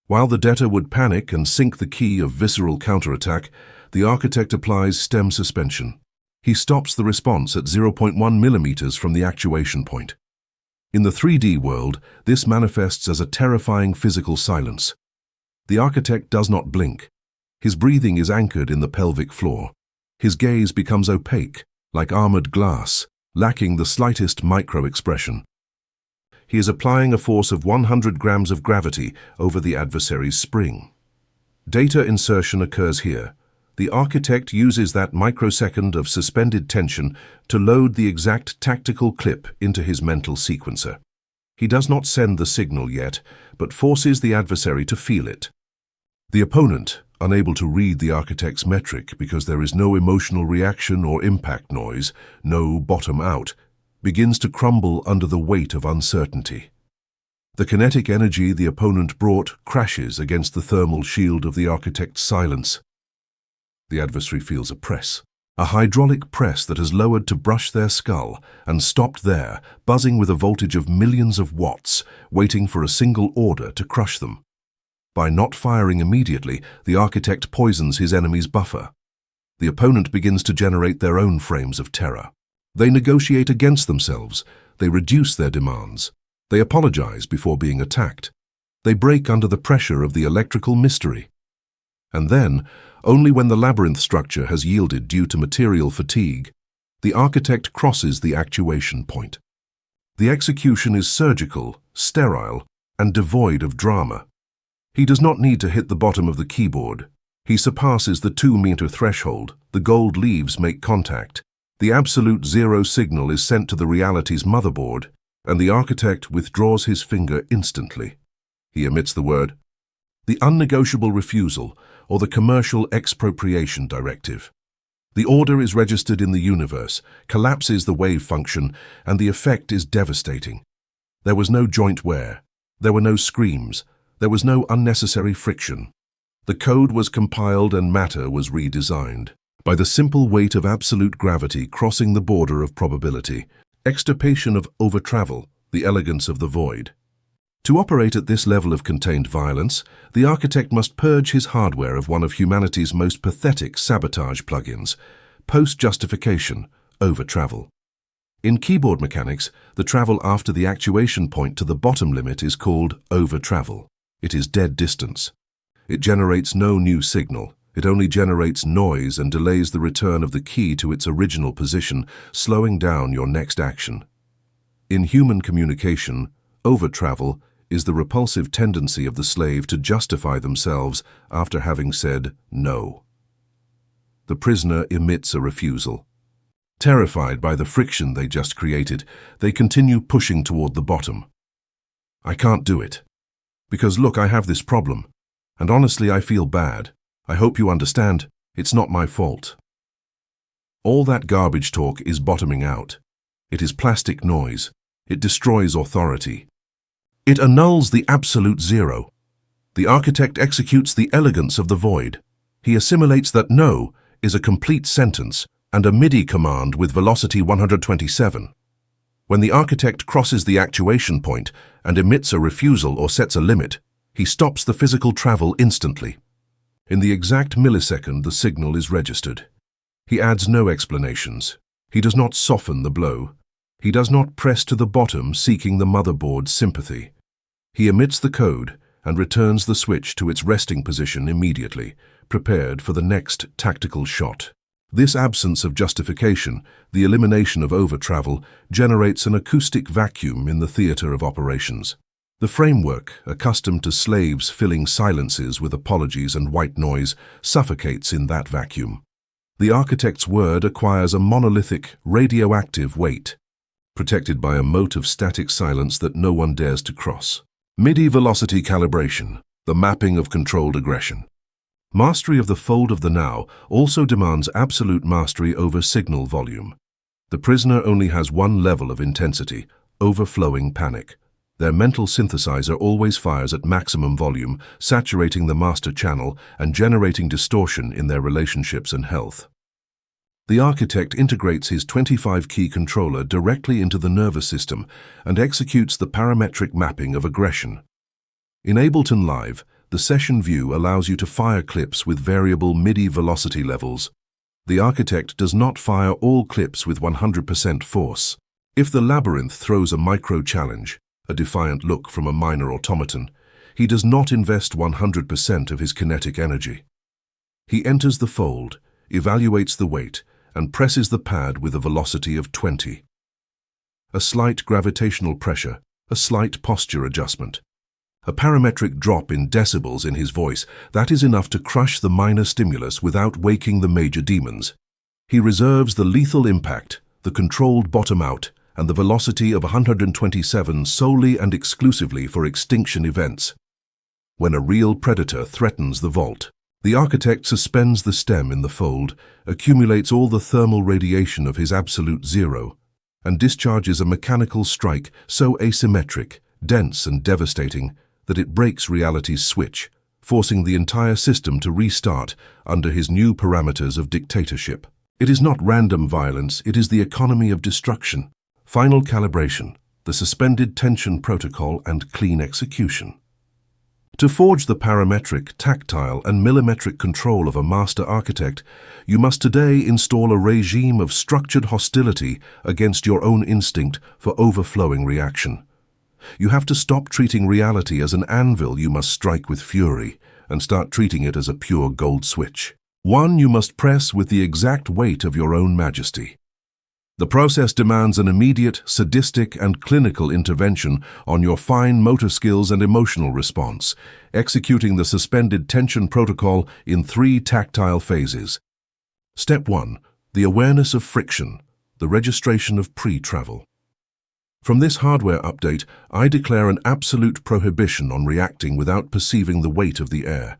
While the debtor would panic and sink the key of visceral counterattack, the architect applies stem suspension. He stops the response at 0.1 millimeters from the actuation point. In the 3D world, this manifests as a terrifying physical silence. The architect does not blink. His breathing is anchored in the pelvic floor. His gaze becomes opaque, like armored glass, lacking the slightest micro-expression. He is applying a force of 100 grams of gravity over the adversary's spring. Data insertion occurs here. The architect uses that microsecond of suspended tension to load the exact tactical clip into his mental sequencer. He does not send the signal yet, but forces the adversary to feel it. The opponent, unable to read the architect's metric because there is no emotional reaction or impact noise, no bottom out, begins to crumble under the weight of uncertainty. The kinetic energy the opponent brought crashes against the thermal shield of the architect's silence. The adversary feels a press, a hydraulic press that has lowered to brush their skull and stopped there, buzzing with a voltage of millions of watts, waiting for a single order to crush them. By not firing immediately, the architect poisons his enemy's buffer. The opponent begins to generate their own frames of terror. They negotiate against themselves. They reduce their demands. They apologize before being attacked. They break under the pressure of the electrical mystery. And then, only when the labyrinth structure has yielded due to material fatigue, the architect crosses the actuation point. The execution is surgical, sterile, and devoid of drama. He does not need to hit the bottom of the keyboard. He surpasses the 2-meter threshold. The gold leaves make contact. The absolute zero signal is sent to the reality's motherboard, and the architect withdraws his finger instantly. He emits the word, the unnegotiable refusal, or the commercial expropriation directive. The order is registered in the universe, collapses the wave function, and the effect is devastating. There was no joint wear. There were no screams. There was no unnecessary friction. The code was compiled and matter was redesigned. By the simple weight of absolute gravity crossing the border of probability, extirpation of overtravel, the elegance of the void. To operate at this level of contained violence, the architect must purge his hardware of one of humanity's most pathetic sabotage plugins, post-justification, overtravel. In keyboard mechanics, the travel after the actuation point to the bottom limit is called overtravel. It is dead distance. It generates no new signal. It only generates noise and delays the return of the key to its original position, slowing down your next action. In human communication, overtravel is the repulsive tendency of the slave to justify themselves after having said no. The prisoner emits a refusal. Terrified by the friction they just created, they continue pushing toward the bottom. I can't do it. Because look, I have this problem. And honestly, I feel bad. I hope you understand, it's not my fault. All that garbage talk is bottoming out. It is plastic noise. It destroys authority. It annuls the absolute zero. The architect executes the elegance of the void. He assimilates that no is a complete sentence and a MIDI command with velocity 127. When the architect crosses the actuation point and emits a refusal or sets a limit, he stops the physical travel instantly. In the exact millisecond the signal is registered. He adds no explanations. He does not soften the blow. He does not press to the bottom seeking the motherboard's sympathy. He emits the code and returns the switch to its resting position immediately, prepared for the next tactical shot. This absence of justification, the elimination of overtravel, generates an acoustic vacuum in the theater of operations. The framework, accustomed to slaves filling silences with apologies and white noise, suffocates in that vacuum. The architect's word acquires a monolithic, radioactive weight, protected by a moat of static silence that no one dares to cross. Midi-velocity calibration, the mapping of controlled aggression. Mastery of the fold of the now also demands absolute mastery over signal volume. The prisoner only has one level of intensity, overflowing panic. Their mental synthesizer always fires at maximum volume, saturating the master channel and generating distortion in their relationships and health. The architect integrates his 25-key controller directly into the nervous system and executes the parametric mapping of aggression. In Ableton Live, the session view allows you to fire clips with variable MIDI velocity levels. The architect does not fire all clips with 100% force. If the labyrinth throws a micro-challenge, a defiant look from a minor automaton, he does not invest 100% of his kinetic energy. He enters the fold, evaluates the weight, and presses the pad with a velocity of 20. A slight gravitational pressure, a slight posture adjustment. A parametric drop in decibels in his voice, that is enough to crush the minor stimulus without waking the major demons. He reserves the lethal impact, the controlled bottom out, and the velocity of 127 solely and exclusively for extinction events. When a real predator threatens the vault, the architect suspends the stem in the fold, accumulates all the thermal radiation of his absolute zero, and discharges a mechanical strike so asymmetric, dense and devastating that it breaks reality's switch, forcing the entire system to restart under his new parameters of dictatorship. It is not random violence, it is the economy of destruction. Final calibration, the suspended tension protocol and clean execution. To forge the parametric, tactile, and millimetric control of a master architect, you must today install a regime of structured hostility against your own instinct for overflowing reaction. You have to stop treating reality as an anvil you must strike with fury, and start treating it as a pure gold switch. One you must press with the exact weight of your own majesty. The process demands an immediate, sadistic, and clinical intervention on your fine motor skills and emotional response, executing the suspended tension protocol in 3 tactile phases. Step 1. The awareness of friction, the registration of pre-travel. From this hardware update, I declare an absolute prohibition on reacting without perceiving the weight of the air.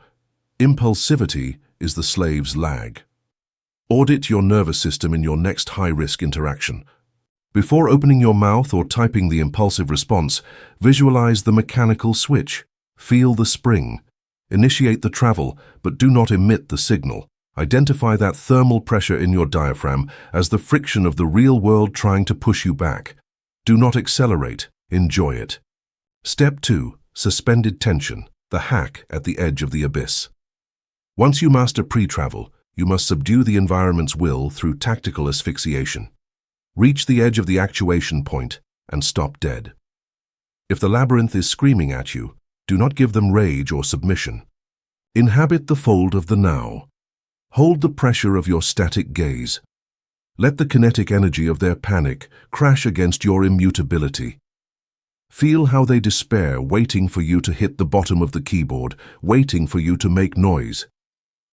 Impulsivity is the slave's lag. Audit your nervous system in your next high-risk interaction. Before opening your mouth or typing the impulsive response, visualize the mechanical switch. Feel the spring. Initiate the travel, but do not emit the signal. Identify that thermal pressure in your diaphragm as the friction of the real world trying to push you back. Do not accelerate. Enjoy it. Step 2. Suspended tension, the hack at the edge of the abyss. Once you master pre-travel, you must subdue the environment's will through tactical asphyxiation. Reach the edge of the actuation point and stop dead. If the labyrinth is screaming at you, do not give them rage or submission. Inhabit the fold of the now. Hold the pressure of your static gaze. Let the kinetic energy of their panic crash against your immutability. Feel how they despair, waiting for you to hit the bottom of the keyboard, waiting for you to make noise.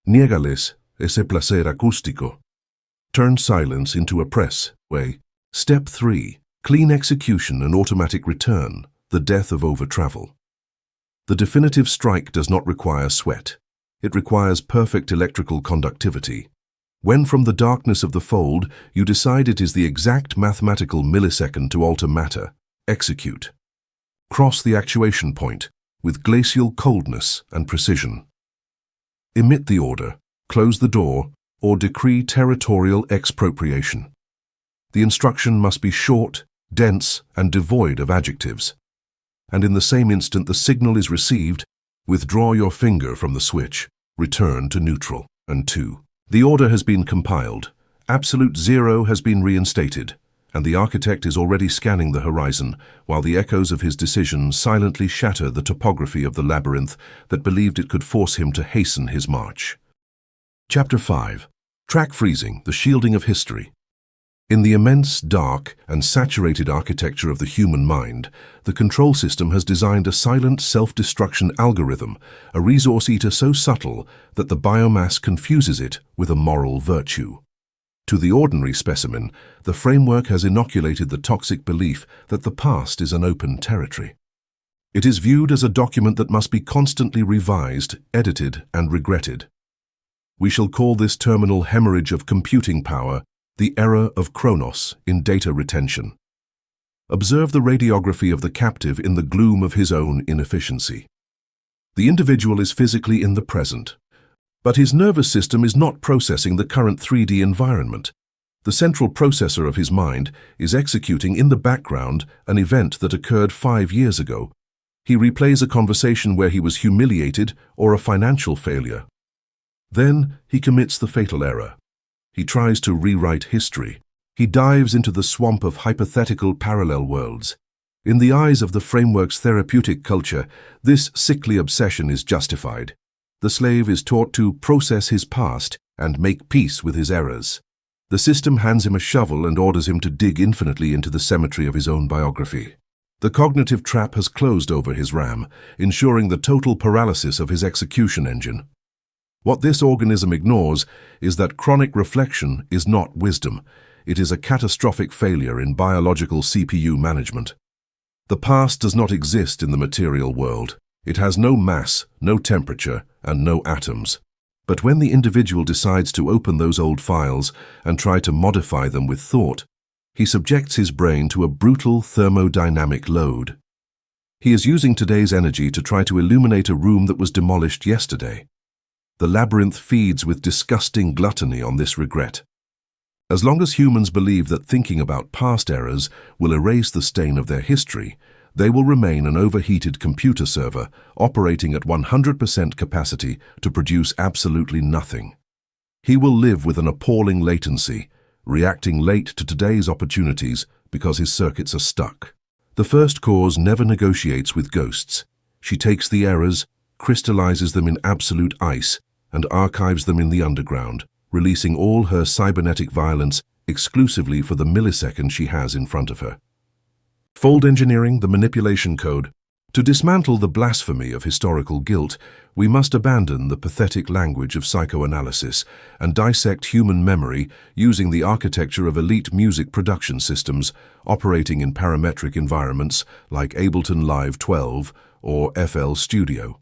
Niégales ese placer acústico. Turn silence into a press way. Step 3. Clean execution and automatic return, the death of overtravel. The definitive strike does not require sweat. It requires perfect electrical conductivity. When from the darkness of the fold, you decide it is the exact mathematical millisecond to alter matter, execute. Cross the actuation point with glacial coldness and precision. Emit the order, close the door, or decree territorial expropriation. The instruction must be short, dense, and devoid of adjectives. And in the same instant the signal is received, withdraw your finger from the switch. Return to neutral. And 2. The order has been compiled. Absolute zero has been reinstated, and the architect is already scanning the horizon, while the echoes of his decision silently shatter the topography of the labyrinth that believed it could force him to hasten his march. Chapter 5. Track freezing, the shielding of history. In the immense, dark, and saturated architecture of the human mind, the control system has designed a silent self-destruction algorithm, a resource eater so subtle that the biomass confuses it with a moral virtue. To the ordinary specimen, the framework has inoculated the toxic belief that the past is an open territory. It is viewed as a document that must be constantly revised, edited, and regretted. We shall call this terminal hemorrhage of computing power the error of Chronos in data retention. Observe the radiography of the captive in the gloom of his own inefficiency. The individual is physically in the present, but his nervous system is not processing the current 3D environment. The central processor of his mind is executing in the background an event that occurred 5 years ago. He replays a conversation where he was humiliated or a financial failure. Then he commits the fatal error. He tries to rewrite history. He dives into the swamp of hypothetical parallel worlds. In the eyes of the framework's therapeutic culture, this sickly obsession is justified. The slave is taught to process his past and make peace with his errors. The system hands him a shovel and orders him to dig infinitely into the cemetery of his own biography. The cognitive trap has closed over his RAM, ensuring the total paralysis of his execution engine. What this organism ignores is that chronic reflection is not wisdom. It is a catastrophic failure in biological CPU management. The past does not exist in the material world. It has no mass, no temperature, and no atoms. But when the individual decides to open those old files and try to modify them with thought, he subjects his brain to a brutal thermodynamic load. He is using today's energy to try to illuminate a room that was demolished yesterday. The labyrinth feeds with disgusting gluttony on this regret. As long as humans believe that thinking about past errors will erase the stain of their history, they will remain an overheated computer server operating at 100% capacity to produce absolutely nothing. He will live with an appalling latency, reacting late to today's opportunities because his circuits are stuck. The first cause never negotiates with ghosts. She takes the errors, crystallizes them in absolute ice, and archives them in the underground, releasing all her cybernetic violence exclusively for the millisecond she has in front of her. Fold engineering, the manipulation code. To dismantle the blasphemy of historical guilt, we must abandon the pathetic language of psychoanalysis and dissect human memory using the architecture of elite music production systems operating in parametric environments like Ableton Live 12 or FL Studio.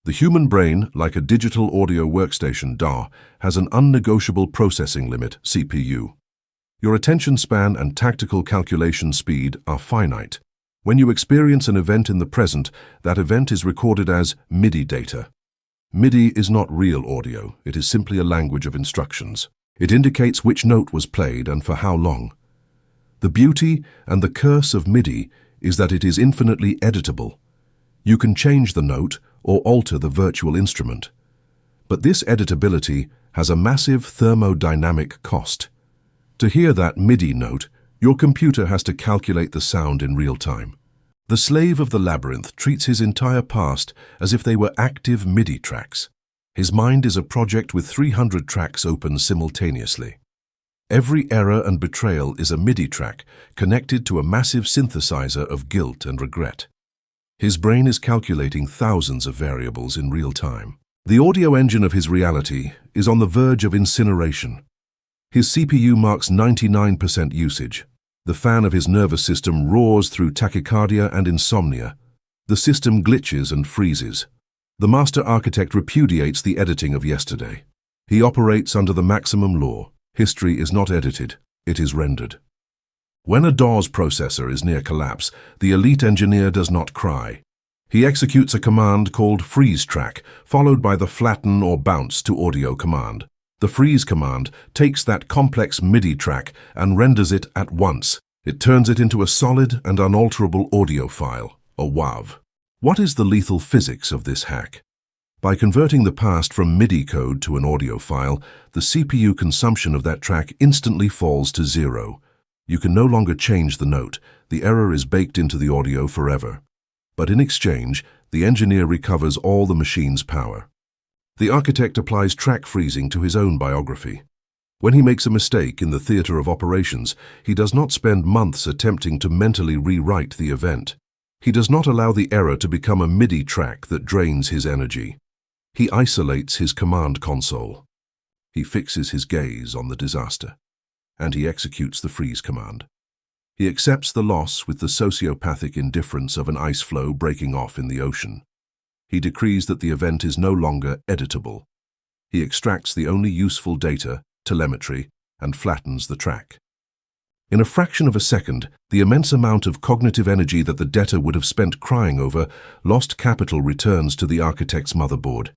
The human brain, like a digital audio workstation DAW, has an unnegotiable processing limit, CPU. Your attention span and tactical calculation speed are finite. When you experience an event in the present, that event is recorded as MIDI data. MIDI is not real audio, it is simply a language of instructions. It indicates which note was played and for how long. The beauty and the curse of MIDI is that it is infinitely editable. You can change the note or alter the virtual instrument. But this editability has a massive thermodynamic cost. To hear that MIDI note, your computer has to calculate the sound in real time. The slave of the labyrinth treats his entire past as if they were active MIDI tracks. His mind is a project with 300 tracks open simultaneously. Every error and betrayal is a MIDI track connected to a massive synthesizer of guilt and regret. His brain is calculating thousands of variables in real time. The audio engine of his reality is on the verge of incineration. His CPU marks 99% usage. The fan of his nervous system roars through tachycardia and insomnia. The system glitches and freezes. The master architect repudiates the editing of yesterday. He operates under the maximum law. History is not edited, it is rendered. When a DAW's processor is near collapse, the elite engineer does not cry. He executes a command called freeze track, followed by the flatten or bounce to audio command. The freeze command takes that complex MIDI track and renders it at once. It turns it into a solid and unalterable audio file, a WAV. What is the lethal physics of this hack? By converting the past from MIDI code to an audio file, the CPU consumption of that track instantly falls to zero. You can no longer change the note. The error is baked into the audio forever. But in exchange, the engineer recovers all the machine's power. The architect applies track freezing to his own biography. When he makes a mistake in the theater of operations, he does not spend months attempting to mentally rewrite the event. He does not allow the error to become a MIDI track that drains his energy. He isolates his command console. He fixes his gaze on the disaster, and he executes the freeze command. He accepts the loss with the sociopathic indifference of an ice floe breaking off in the ocean. He decrees that the event is no longer editable. He extracts the only useful data, telemetry, and flattens the track. In a fraction of a second, the immense amount of cognitive energy that the debtor would have spent crying over, lost capital returns to the architect's motherboard.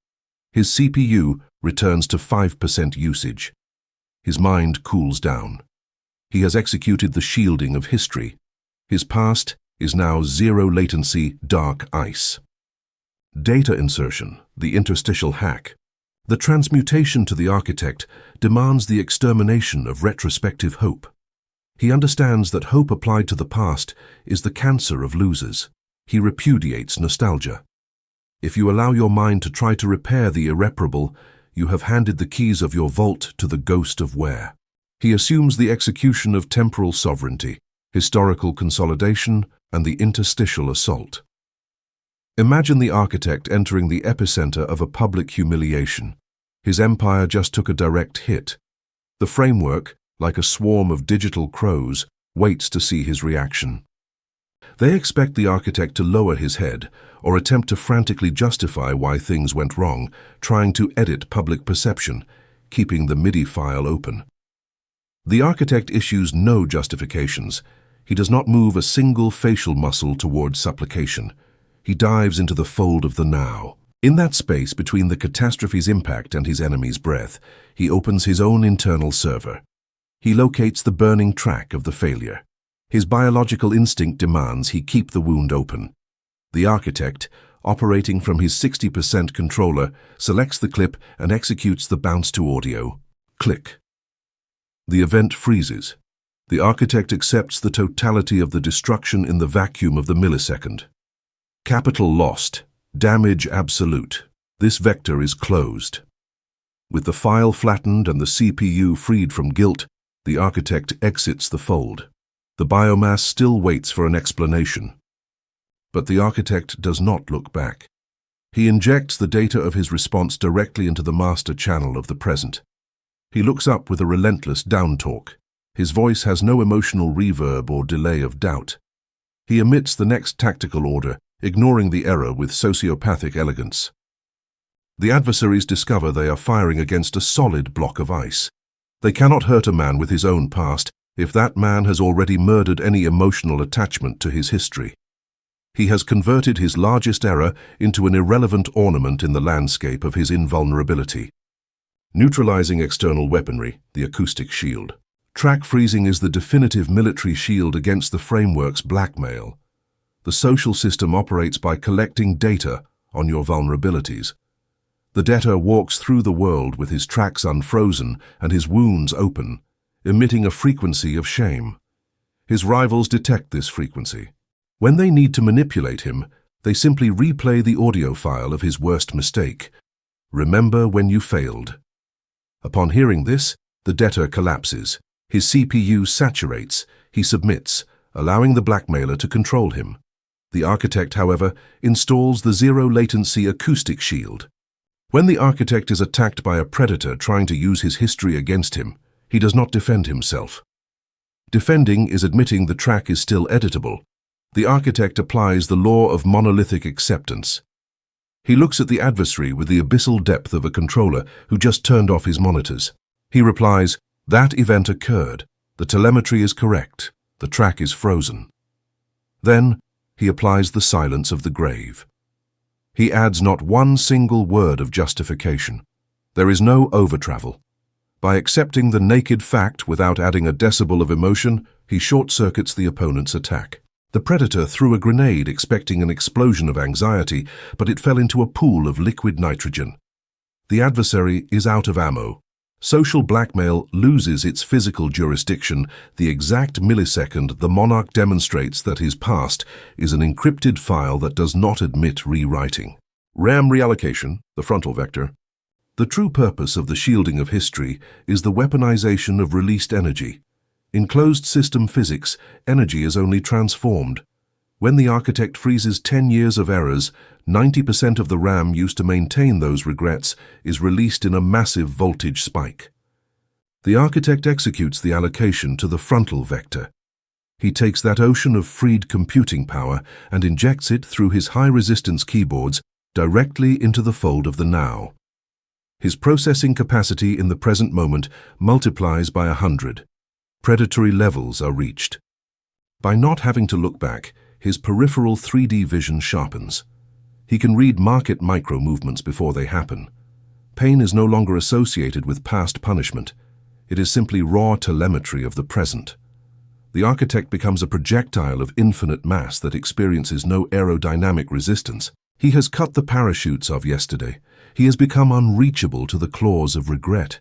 His CPU returns to 5% usage. His mind cools down. He has executed the shielding of history. His past is now zero-latency dark ice. Data insertion, the interstitial hack. The transmutation to the architect demands the extermination of retrospective hope. He understands that hope applied to the past is the cancer of losers. He repudiates nostalgia. If you allow your mind to try to repair the irreparable, you have handed the keys of your vault to the ghost of where. He assumes the execution of temporal sovereignty, historical consolidation, and the interstitial assault. Imagine the architect entering the epicenter of a public humiliation. His empire just took a direct hit. The framework, like a swarm of digital crows, waits to see his reaction. They expect the architect to lower his head or attempt to frantically justify why things went wrong, trying to edit public perception, keeping the MIDI file open. The architect issues no justifications. He does not move a single facial muscle towards supplication. He dives into the fold of the now. In that space between the catastrophe's impact and his enemy's breath, he opens his own internal server. He locates the burning track of the failure. His biological instinct demands he keep the wound open. The architect, operating from his 60% controller, selects the clip and executes the bounce to audio. Click. The event freezes. The architect accepts the totality of the destruction in the vacuum of the millisecond. Capital lost. Damage absolute. This vector is closed. With the file flattened and the CPU freed from guilt, the architect exits the fold. The biomass still waits for an explanation. But the architect does not look back. He injects the data of his response directly into the master channel of the present. He looks up with a relentless down-talk. His voice has no emotional reverb or delay of doubt. He emits the next tactical order, ignoring the error with sociopathic elegance. The adversaries discover they are firing against a solid block of ice. They cannot hurt a man with his own past if that man has already murdered any emotional attachment to his history. He has converted his largest error into an irrelevant ornament in the landscape of his invulnerability. Neutralizing external weaponry, the acoustic shield. Track freezing is the definitive military shield against the framework's blackmail. The social system operates by collecting data on your vulnerabilities. The debtor walks through the world with his tracks unfrozen and his wounds open, emitting a frequency of shame. His rivals detect this frequency. When they need to manipulate him, they simply replay the audio file of his worst mistake. Remember when you failed. Upon hearing this, the debtor collapses. His CPU saturates. He submits, allowing the blackmailer to control him. The architect, however, installs the zero-latency acoustic shield. When the architect is attacked by a predator trying to use his history against him, he does not defend himself. Defending is admitting the track is still editable. The architect applies the law of monolithic acceptance. He looks at the adversary with the abyssal depth of a controller who just turned off his monitors. He replies, "That event occurred. The telemetry is correct. The track is frozen." Then, he applies the silence of the grave. He adds not one single word of justification. There is no overtravel. By accepting the naked fact without adding a decibel of emotion, he short-circuits the opponent's attack. The predator threw a grenade expecting an explosion of anxiety, but it fell into a pool of liquid nitrogen. The adversary is out of ammo. Social blackmail loses its physical jurisdiction the exact millisecond the monarch demonstrates that his past is an encrypted file that does not admit rewriting. RAM reallocation, the frontal vector. The true purpose of the shielding of history is the weaponization of released energy. In closed-system physics, energy is only transformed. When the architect freezes 10 years of errors, 90% of the RAM used to maintain those regrets is released in a massive voltage spike. The architect executes the allocation to the frontal vector. He takes that ocean of freed computing power and injects it through his high-resistance keyboards directly into the fold of the now. His processing capacity in the present moment multiplies by 100. Predatory levels are reached. By not having to look back, his peripheral 3D vision sharpens. He can read market micro-movements before they happen. Pain is no longer associated with past punishment. It is simply raw telemetry of the present. The architect becomes a projectile of infinite mass that experiences no aerodynamic resistance. He has cut the parachutes of yesterday. He has become unreachable to the claws of regret.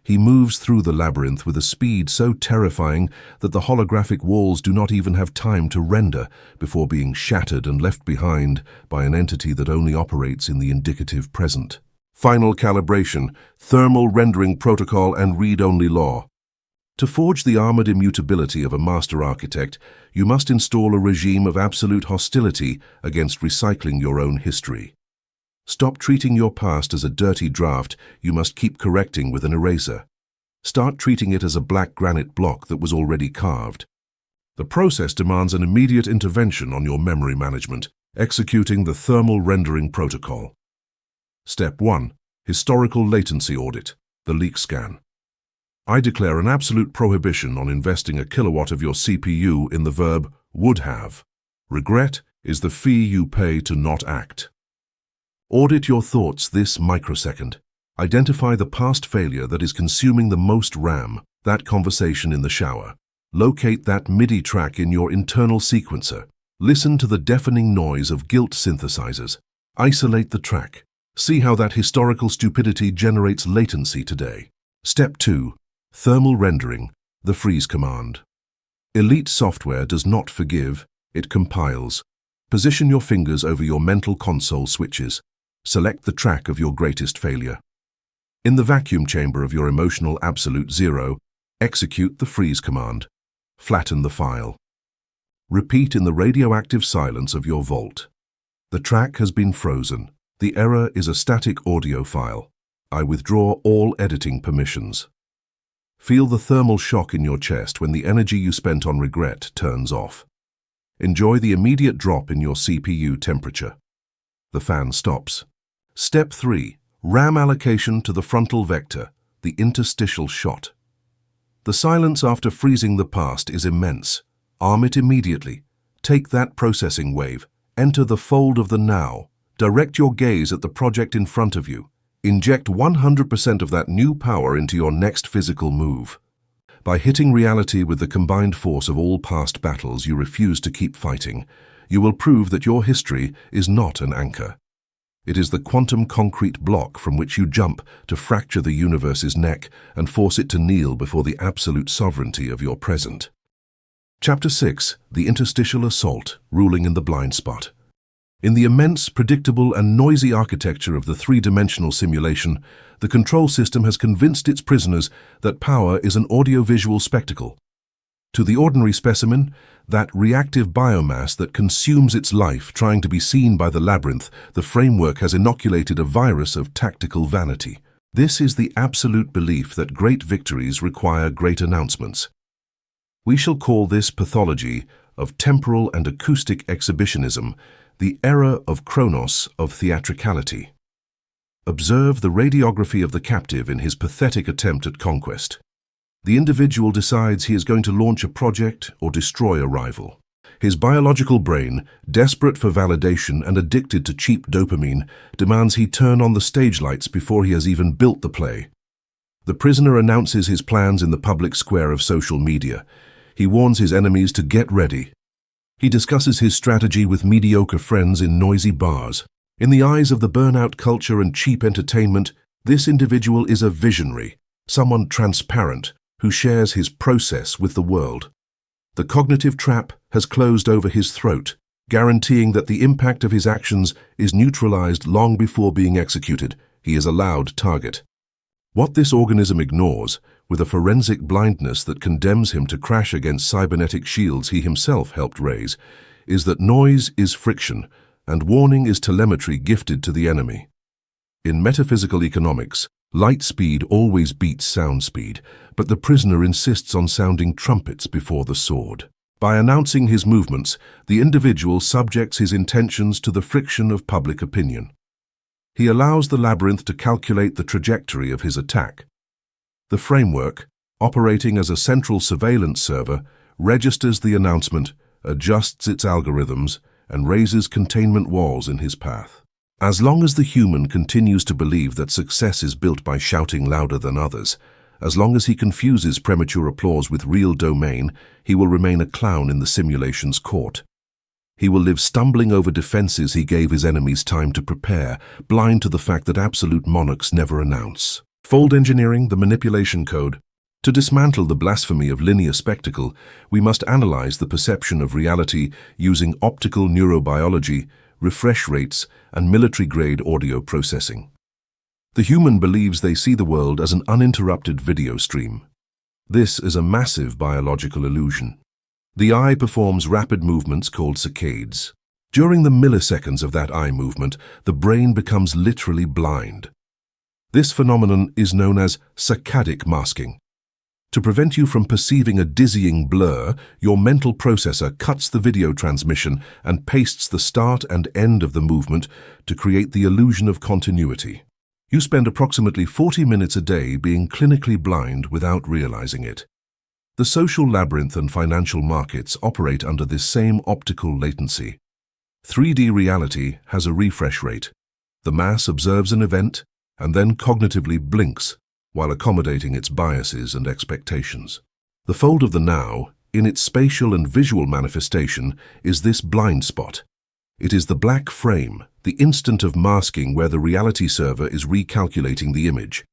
He moves through the labyrinth with a speed so terrifying that the holographic walls do not even have time to render before being shattered and left behind by an entity that only operates in the indicative present. Final calibration, thermal rendering protocol and read-only law. To forge the armored immutability of a master architect, you must install a regime of absolute hostility against recycling your own history. Stop treating your past as a dirty draft you must keep correcting with an eraser. Start treating it as a black granite block that was already carved. The process demands an immediate intervention on your memory management, executing the thermal rendering protocol. Step 1. Historical latency audit, the leak scan. I declare an absolute prohibition on investing a kilowatt of your CPU in the verb would have. Regret is the fee you pay to not act. Audit your thoughts this microsecond. Identify the past failure that is consuming the most RAM, that conversation in the shower. Locate that MIDI track in your internal sequencer. Listen to the deafening noise of guilt synthesizers. Isolate the track. See how that historical stupidity generates latency today. Step 2. Thermal rendering, the freeze command. Elite software does not forgive, it compiles. Position your fingers over your mental console switches. Select the track of your greatest failure. In the vacuum chamber of your emotional absolute zero, execute the freeze command. Flatten the file. Repeat in the radioactive silence of your vault. The track has been frozen. The error is a static audio file. I withdraw all editing permissions. Feel the thermal shock in your chest when the energy you spent on regret turns off. Enjoy the immediate drop in your CPU temperature. The fan stops. Step 3. RAM allocation to the frontal vector, the interstitial shot. The silence after freezing the past is immense. Arm it immediately. Take that processing wave. Enter the fold of the now. Direct your gaze at the project in front of you. Inject 100% of that new power into your next physical move. By hitting reality with the combined force of all past battles you refuse to keep fighting, you will prove that your history is not an anchor. It is the quantum concrete block from which you jump to fracture the universe's neck and force it to kneel before the absolute sovereignty of your present. Chapter 6. The Interstitial Assault, Ruling in the Blind Spot. In the immense, predictable and noisy architecture of the three-dimensional simulation, the control system has convinced its prisoners that power is an audiovisual spectacle. To the ordinary specimen, that reactive biomass that consumes its life trying to be seen by the labyrinth, the framework has inoculated a virus of tactical vanity. This is the absolute belief that great victories require great announcements. We shall call this pathology of temporal and acoustic exhibitionism the error of Chronos of theatricality. Observe the radiography of the captive in his pathetic attempt at conquest. The individual decides he is going to launch a project or destroy a rival. His biological brain, desperate for validation and addicted to cheap dopamine, demands he turn on the stage lights before he has even built the play. The prisoner announces his plans in the public square of social media. He warns his enemies to get ready. He discusses his strategy with mediocre friends in noisy bars. In the eyes of the burnout culture and cheap entertainment, this individual is a visionary, someone transparent, who shares his process with the world. The cognitive trap has closed over his throat, guaranteeing that the impact of his actions is neutralized long before being executed. He is a loud target. What this organism ignores, with a forensic blindness that condemns him to crash against cybernetic shields he himself helped raise, is that noise is friction, and warning is telemetry gifted to the enemy. In metaphysical economics, light speed always beats sound speed, but the prisoner insists on sounding trumpets before the sword. By announcing his movements, the individual subjects his intentions to the friction of public opinion. He allows the labyrinth to calculate the trajectory of his attack. The framework, operating as a central surveillance server, registers the announcement, adjusts its algorithms, and raises containment walls in his path. As long as the human continues to believe that success is built by shouting louder than others, as long as he confuses premature applause with real domain, he will remain a clown in the simulation's court. He will live stumbling over defenses he gave his enemies time to prepare, blind to the fact that absolute monarchs never announce. Fold engineering, the manipulation code. To dismantle the blasphemy of linear spectacle, we must analyze the perception of reality using optical neurobiology, refresh rates, and military-grade audio processing. The human believes they see the world as an uninterrupted video stream. This is a massive biological illusion. The eye performs rapid movements called saccades. During the milliseconds of that eye movement, the brain becomes literally blind. This phenomenon is known as saccadic masking. To prevent you from perceiving a dizzying blur, your mental processor cuts the video transmission and pastes the start and end of the movement to create the illusion of continuity. You spend approximately 40 minutes a day being clinically blind without realizing it. The social labyrinth and financial markets operate under this same optical latency. 3D reality has a refresh rate. The mass observes an event and then cognitively blinks while accommodating its biases and expectations. The fold of the now, in its spatial and visual manifestation, is this blind spot. It is the black frame, the instant of masking where the reality server is recalculating the image.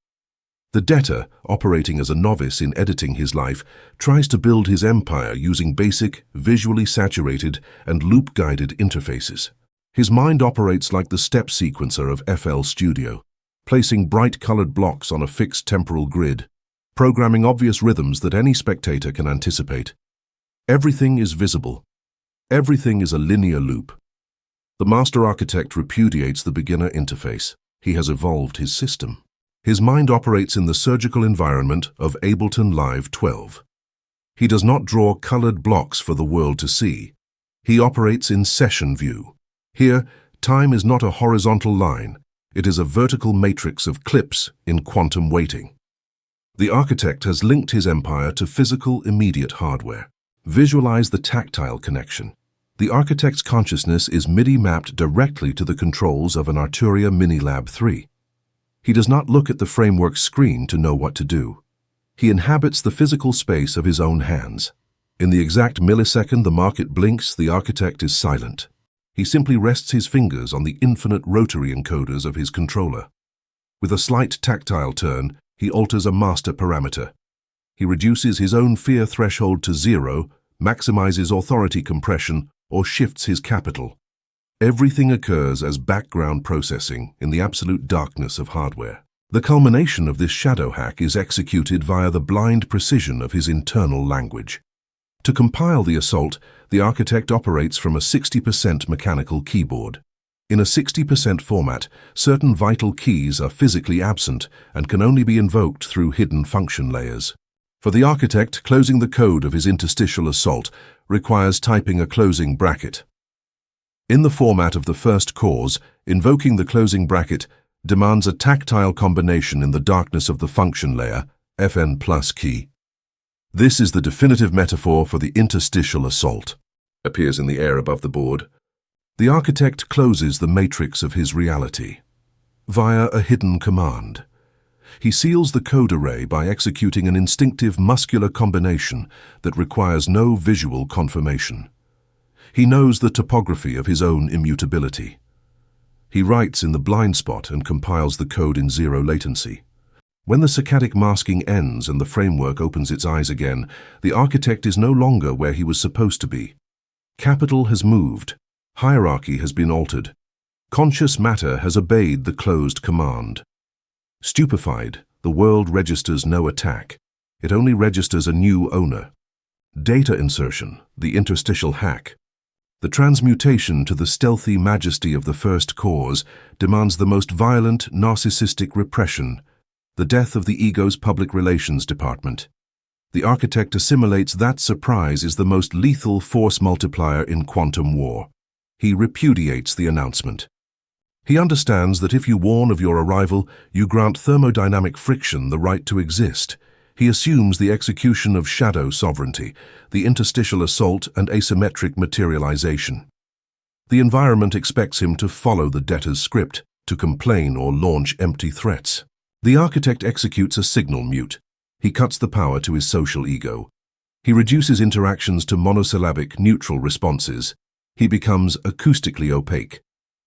The debtor, operating as a novice in editing his life, tries to build his empire using basic, visually saturated, and loop-guided interfaces. His mind operates like the step sequencer of FL Studio, placing bright-colored blocks on a fixed temporal grid, programming obvious rhythms that any spectator can anticipate. Everything is visible. Everything is a linear loop. The master architect repudiates the beginner interface. He has evolved his system. His mind operates in the surgical environment of Ableton Live 12. He does not draw colored blocks for the world to see. He operates in session view. Here, time is not a horizontal line. It is a vertical matrix of clips in quantum weighting. The architect has linked his empire to physical, immediate hardware. Visualize the tactile connection. The architect's consciousness is MIDI mapped directly to the controls of an Arturia Minilab 3. He does not look at the framework screen to know what to do. He inhabits the physical space of his own hands. In the exact millisecond the market blinks, the architect is silent. He simply rests his fingers on the infinite rotary encoders of his controller. With a slight tactile turn, he alters a master parameter. He reduces his own fear threshold to 0, maximizes authority compression, or shifts his capital. Everything occurs as background processing in the absolute darkness of hardware. The culmination of this shadow hack is executed via the blind precision of his internal language. To compile the assault, the architect operates from a 60% mechanical keyboard. In a 60% format, certain vital keys are physically absent and can only be invoked through hidden function layers. For the architect, closing the code of his interstitial assault requires typing a closing bracket. In the format of the first cause, invoking the closing bracket demands a tactile combination in the darkness of the function layer, FN plus key. This is the definitive metaphor for the interstitial assault. Appears in the air above the board. The architect closes the matrix of his reality via a hidden command. He seals the code array by executing an instinctive muscular combination that requires no visual confirmation. He knows the topography of his own immutability. He writes in the blind spot and compiles the code in zero latency. When the saccadic masking ends and the framework opens its eyes again, the architect is no longer where he was supposed to be. Capital has moved. Hierarchy has been altered. Conscious matter has obeyed the closed command. Stupefied, the world registers no attack. It only registers a new owner. Data insertion, the interstitial hack. The transmutation to the stealthy majesty of the first cause demands the most violent narcissistic repression, the death of the ego's public relations department. The architect assimilates that surprise is the most lethal force multiplier in quantum war. He repudiates the announcement. He understands that if you warn of your arrival, you grant thermodynamic friction the right to exist. He assumes the execution of shadow sovereignty, the interstitial assault and asymmetric materialization. The environment expects him to follow the debtor's script, to complain or launch empty threats. The architect executes a signal mute. He cuts the power to his social ego. He reduces interactions to monosyllabic, neutral responses. He becomes acoustically opaque.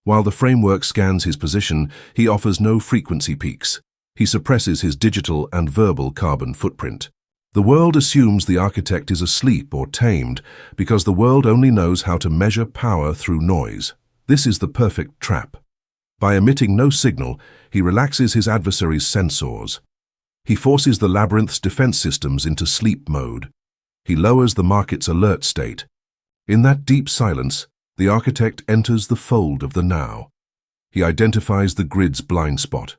While the framework scans his position, he offers no frequency peaks. He suppresses his digital and verbal carbon footprint. The world assumes the architect is asleep or tamed because the world only knows how to measure power through noise. This is the perfect trap. By emitting no signal, he relaxes his adversary's sensors. He forces the labyrinth's defense systems into sleep mode. He lowers the market's alert state. In that deep silence, the architect enters the fold of the now. He identifies the grid's blind spot.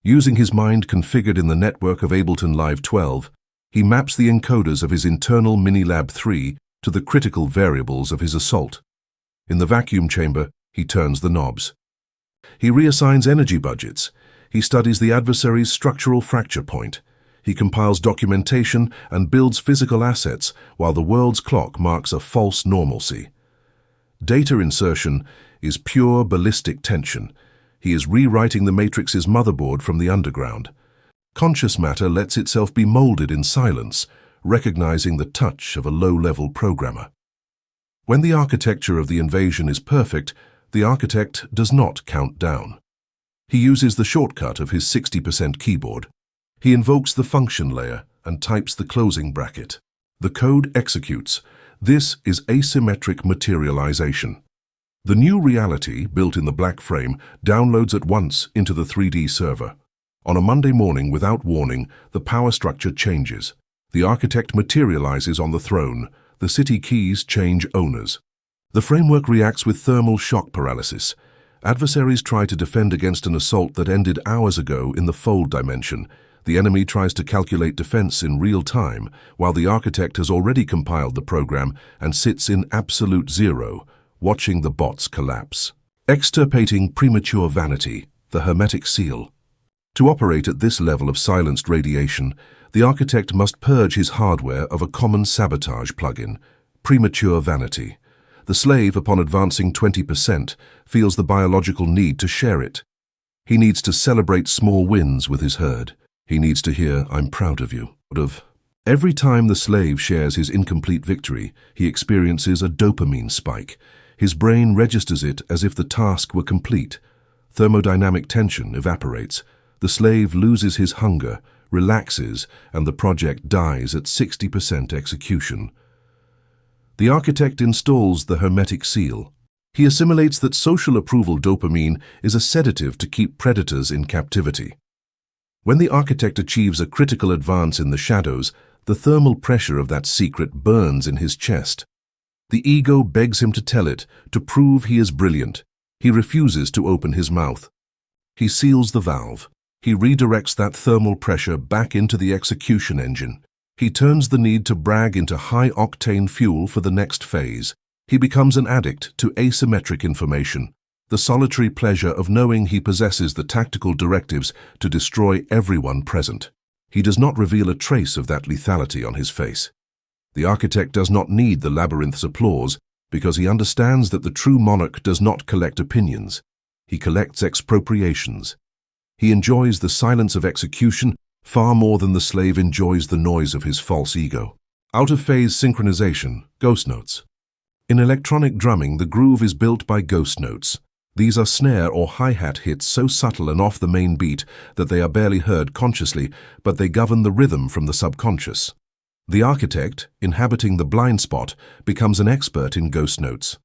Using his mind configured in the network of Ableton Live 12, he maps the encoders of his internal Minilab 3 to the critical variables of his assault. In the vacuum chamber, he turns the knobs. He reassigns energy budgets. He studies the adversary's structural fracture point. He compiles documentation and builds physical assets while the world's clock marks a false normalcy. Data insertion is pure ballistic tension. He is rewriting the matrix's motherboard from the underground. Conscious matter lets itself be molded in silence, recognizing the touch of a low-level programmer. When the architecture of the invasion is perfect, the architect does not count down. He uses the shortcut of his 60% keyboard. He invokes the function layer and types the closing bracket. The code executes. This is asymmetric materialization. The new reality, built in the black frame, downloads at once into the 3D server. On a Monday morning, without warning, the power structure changes. The architect materializes on the throne. The city keys change owners. The framework reacts with thermal shock paralysis. Adversaries try to defend against an assault that ended hours ago in the fold dimension. The enemy tries to calculate defense in real time, while the architect has already compiled the program and sits in absolute zero, watching the bots collapse. Extirpating premature vanity, the hermetic seal. To operate at this level of silenced radiation, the architect must purge his hardware of a common sabotage plugin, premature vanity. The slave, upon advancing 20%, feels the biological need to share it. He needs to celebrate small wins with his herd. He needs to hear, "I'm proud of you." Every time the slave shares his incomplete victory, he experiences a dopamine spike. His brain registers it as if the task were complete. Thermodynamic tension evaporates. The slave loses his hunger, relaxes, and the project dies at 60% execution. The architect installs the hermetic seal. He assimilates that social approval dopamine is a sedative to keep predators in captivity. When the architect achieves a critical advance in the shadows, the thermal pressure of that secret burns in his chest. The ego begs him to tell it, to prove he is brilliant. He refuses to open his mouth. He seals the valve. He redirects that thermal pressure back into the execution engine. He turns the need to brag into high-octane fuel for the next phase. He becomes an addict to asymmetric information, the solitary pleasure of knowing he possesses the tactical directives to destroy everyone present. He does not reveal a trace of that lethality on his face. The architect does not need the labyrinth's applause because he understands that the true monarch does not collect opinions. He collects expropriations. He enjoys the silence of execution far more than the slave enjoys the noise of his false ego. Out-of-phase synchronization, ghost notes. In electronic drumming, the groove is built by ghost notes. These are snare or hi-hat hits so subtle and off the main beat that they are barely heard consciously, but they govern the rhythm from the subconscious. The architect, inhabiting the blind spot, becomes an expert in ghost notes.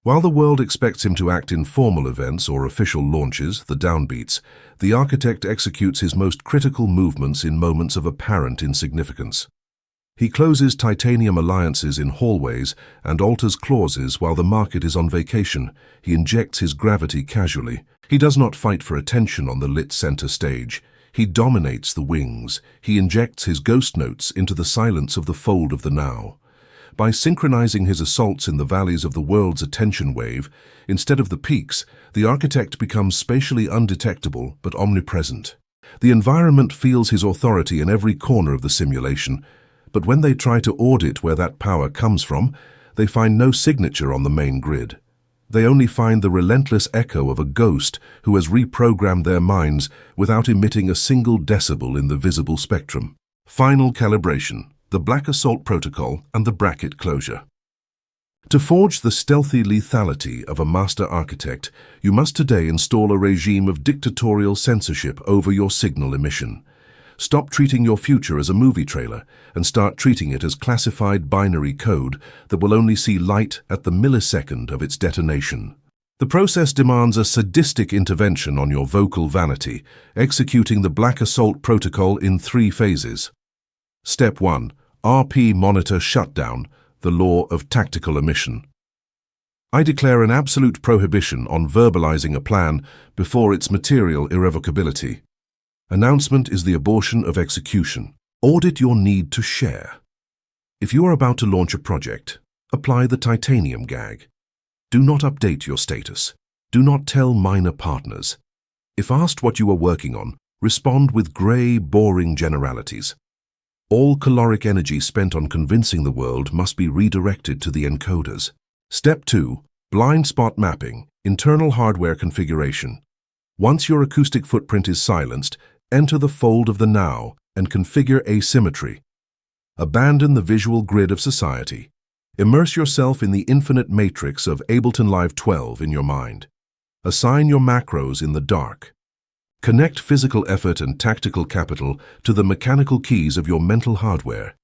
While the world expects him to act in formal events or official launches, the downbeats, the architect executes his most critical movements in moments of apparent insignificance. He closes titanium alliances in hallways and alters clauses while the market is on vacation. He injects his gravity casually. He does not fight for attention on the lit center stage. He dominates the wings. He injects his ghost notes into the silence of the fold of the now. By synchronizing his assaults in the valleys of the world's attention wave, instead of the peaks, the architect becomes spatially undetectable but omnipresent. The environment feels his authority in every corner of the simulation, but when they try to audit where that power comes from, they find no signature on the main grid. They only find the relentless echo of a ghost who has reprogrammed their minds without emitting a single decibel in the visible spectrum. Final calibration, the Black Assault Protocol and the bracket closure. To forge the stealthy lethality of a master architect, you must today install a regime of dictatorial censorship over your signal emission. Stop treating your future as a movie trailer and start treating it as classified binary code that will only see light at the millisecond of its detonation. The process demands a sadistic intervention on your vocal vanity, executing the Black Assault Protocol in 3 phases. Step 1. RP Monitor Shutdown, the law of tactical emission. I declare an absolute prohibition on verbalizing a plan before its material irrevocability. Announcement is the abortion of execution. Audit your need to share. If you are about to launch a project, apply the titanium gag. Do not update your status. Do not tell minor partners. If asked what you are working on, respond with gray, boring generalities. All caloric energy spent on convincing the world must be redirected to the encoders. Step 2. Blind spot mapping, internal hardware configuration. Once your acoustic footprint is silenced, enter the fold of the now and configure asymmetry. Abandon the visual grid of society. Immerse yourself in the infinite matrix of Ableton Live 12 in your mind. Assign your macros in the dark. Connect physical effort and tactical capital to the mechanical keys of your mental hardware.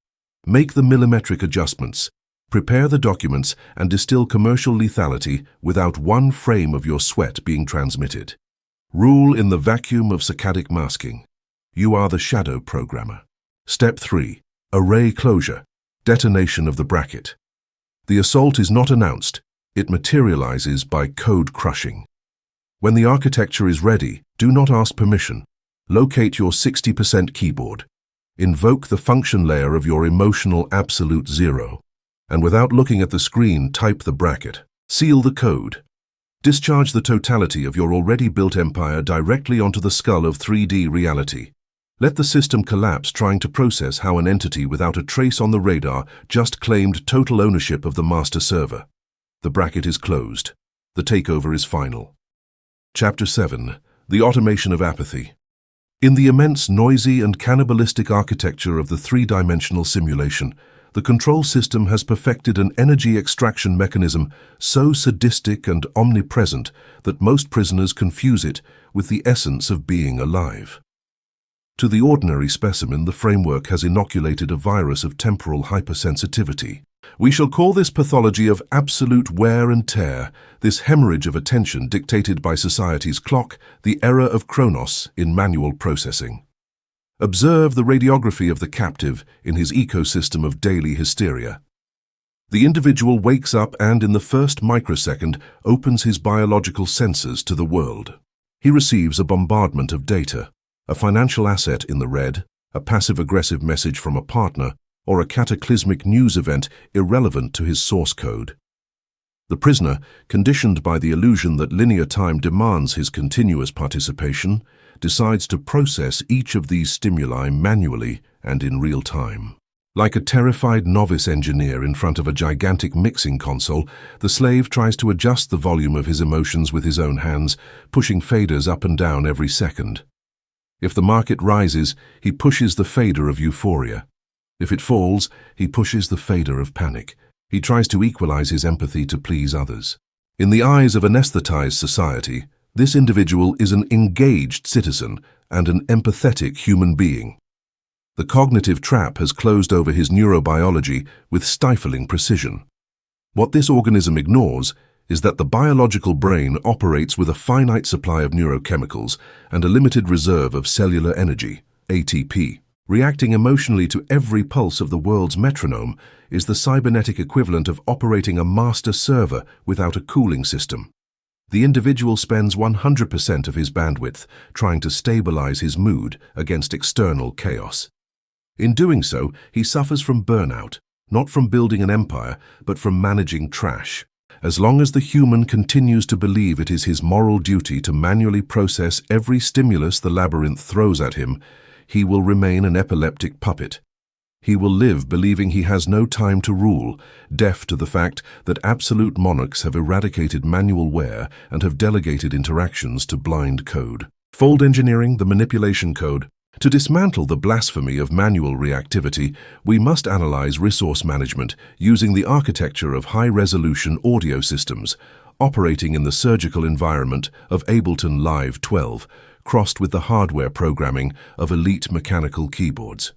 Make the millimetric adjustments. Prepare the documents and distill commercial lethality without one frame of your sweat being transmitted. Rule in the vacuum of saccadic masking. You are the shadow programmer. Step 3. Array closure. Detonation of the bracket. The assault is not announced. It materializes by code crushing. When the architecture is ready, do not ask permission. Locate your 60% keyboard. Invoke the function layer of your emotional absolute zero. And without looking at the screen, type the bracket. Seal the code. Discharge the totality of your already built empire directly onto the skull of 3D reality. Let the system collapse trying to process how an entity without a trace on the radar just claimed total ownership of the master server. The bracket is closed. The takeover is final. Chapter 7. The Automation of Apathy. In the immense, noisy and cannibalistic architecture of the 3-dimensional simulation, the control system has perfected an energy extraction mechanism so sadistic and omnipresent that most prisoners confuse it with the essence of being alive. To the ordinary specimen, the framework has inoculated a virus of temporal hypersensitivity. We shall call this pathology of absolute wear and tear, this hemorrhage of attention dictated by society's clock, the error of Chronos in manual processing. Observe the radiography of the captive in his ecosystem of daily hysteria. The individual wakes up and, in the first microsecond, opens his biological senses to the world. He receives a bombardment of data, a financial asset in the red, a passive-aggressive message from a partner, or a cataclysmic news event irrelevant to his source code. The prisoner, conditioned by the illusion that linear time demands his continuous participation, decides to process each of these stimuli manually and in real time. Like a terrified novice engineer in front of a gigantic mixing console, the slave tries to adjust the volume of his emotions with his own hands, pushing faders up and down every second. If the market rises, he pushes the fader of euphoria. If it falls, he pushes the fader of panic. He tries to equalize his empathy to please others. In the eyes of anesthetized society, this individual is an engaged citizen and an empathetic human being. The cognitive trap has closed over his neurobiology with stifling precision. What this organism ignores is that the biological brain operates with a finite supply of neurochemicals and a limited reserve of cellular energy, ATP. Reacting emotionally to every pulse of the world's metronome is the cybernetic equivalent of operating a master server without a cooling system. The individual spends 100% of his bandwidth trying to stabilize his mood against external chaos. In doing so, he suffers from burnout, not from building an empire, but from managing trash. As long as the human continues to believe it is his moral duty to manually process every stimulus the labyrinth throws at him, he will remain an epileptic puppet. He will live believing he has no time to rule, deaf to the fact that absolute monarchs have eradicated manual wear and have delegated interactions to blind code. Fold engineering, the manipulation code. To dismantle the blasphemy of manual reactivity, we must analyze resource management using the architecture of high-resolution audio systems, operating in the surgical environment of Ableton Live 12, crossed with the hardware programming of elite mechanical keyboards.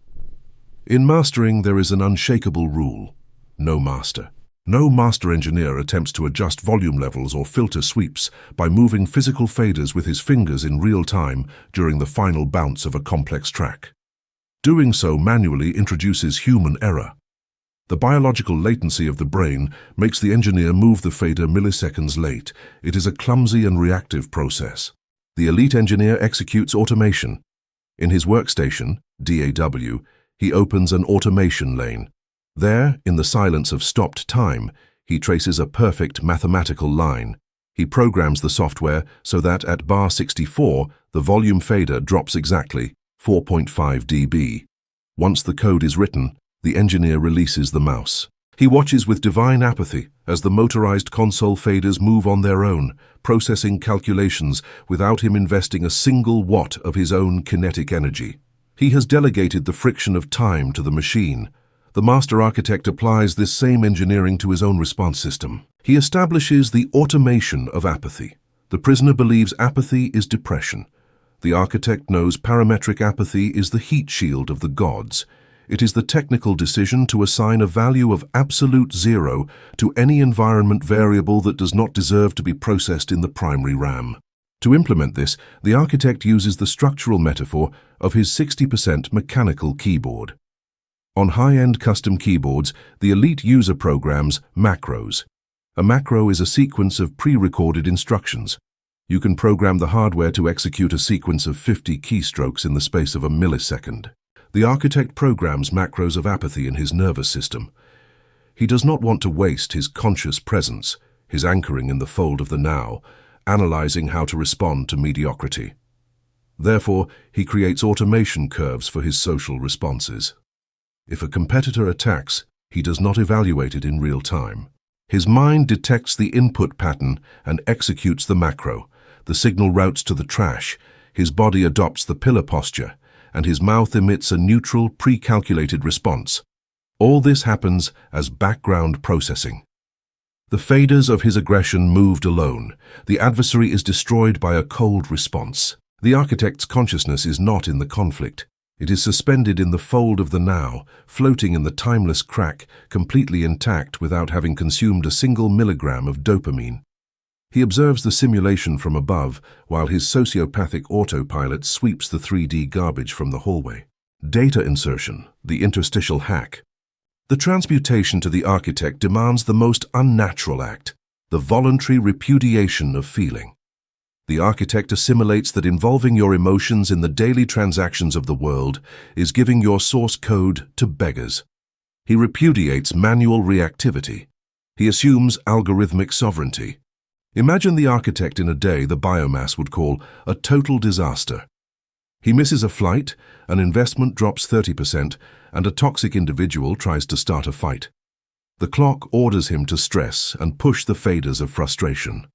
In mastering, there is an unshakable rule: no master. No master engineer attempts to adjust volume levels or filter sweeps by moving physical faders with his fingers in real time during the final bounce of a complex track. Doing so manually introduces human error. The biological latency of the brain makes the engineer move the fader milliseconds late. It is a clumsy and reactive process. The elite engineer executes automation. In his workstation, DAW, he opens an automation lane. There, in the silence of stopped time, he traces a perfect mathematical line. He programs the software so that at bar 64, the volume fader drops exactly 4.5 dB. Once the code is written, the engineer releases the mouse. He watches with divine apathy as the motorized console faders move on their own, processing calculations without him investing a single watt of his own kinetic energy. He has delegated the friction of time to the machine. The master architect applies this same engineering to his own response system. He establishes the automation of apathy. The prisoner believes apathy is depression. The architect knows parametric apathy is the heat shield of the gods. It is the technical decision to assign a value of absolute zero to any environment variable that does not deserve to be processed in the primary RAM. To implement this, the architect uses the structural metaphor of his 60% mechanical keyboard. On high-end custom keyboards, the elite user programs macros. A macro is a sequence of pre-recorded instructions. You can program the hardware to execute a sequence of 50 keystrokes in the space of a millisecond. The architect programs macros of apathy in his nervous system. He does not want to waste his conscious presence, his anchoring in the fold of the now, analyzing how to respond to mediocrity. Therefore, he creates automation curves for his social responses. If a competitor attacks, he does not evaluate it in real time. His mind detects the input pattern and executes the macro. The signal routes to the trash. His body adopts the pillar posture, and his mouth emits a neutral, pre-calculated response. All this happens as background processing. The faders of his aggression moved alone. The adversary is destroyed by a cold response. The architect's consciousness is not in the conflict. It is suspended in the fold of the now, floating in the timeless crack, completely intact without having consumed a single milligram of dopamine. He observes the simulation from above, while his sociopathic autopilot sweeps the 3D garbage from the hallway. Data insertion, the interstitial hack. The transmutation to the architect demands the most unnatural act, the voluntary repudiation of feeling. The architect assimilates that involving your emotions in the daily transactions of the world is giving your source code to beggars. He repudiates manual reactivity. He assumes algorithmic sovereignty. Imagine the architect in a day the biomass would call a total disaster. He misses a flight, an investment drops 30%, and a toxic individual tries to start a fight. The clock orders him to stress and push the faders of frustration.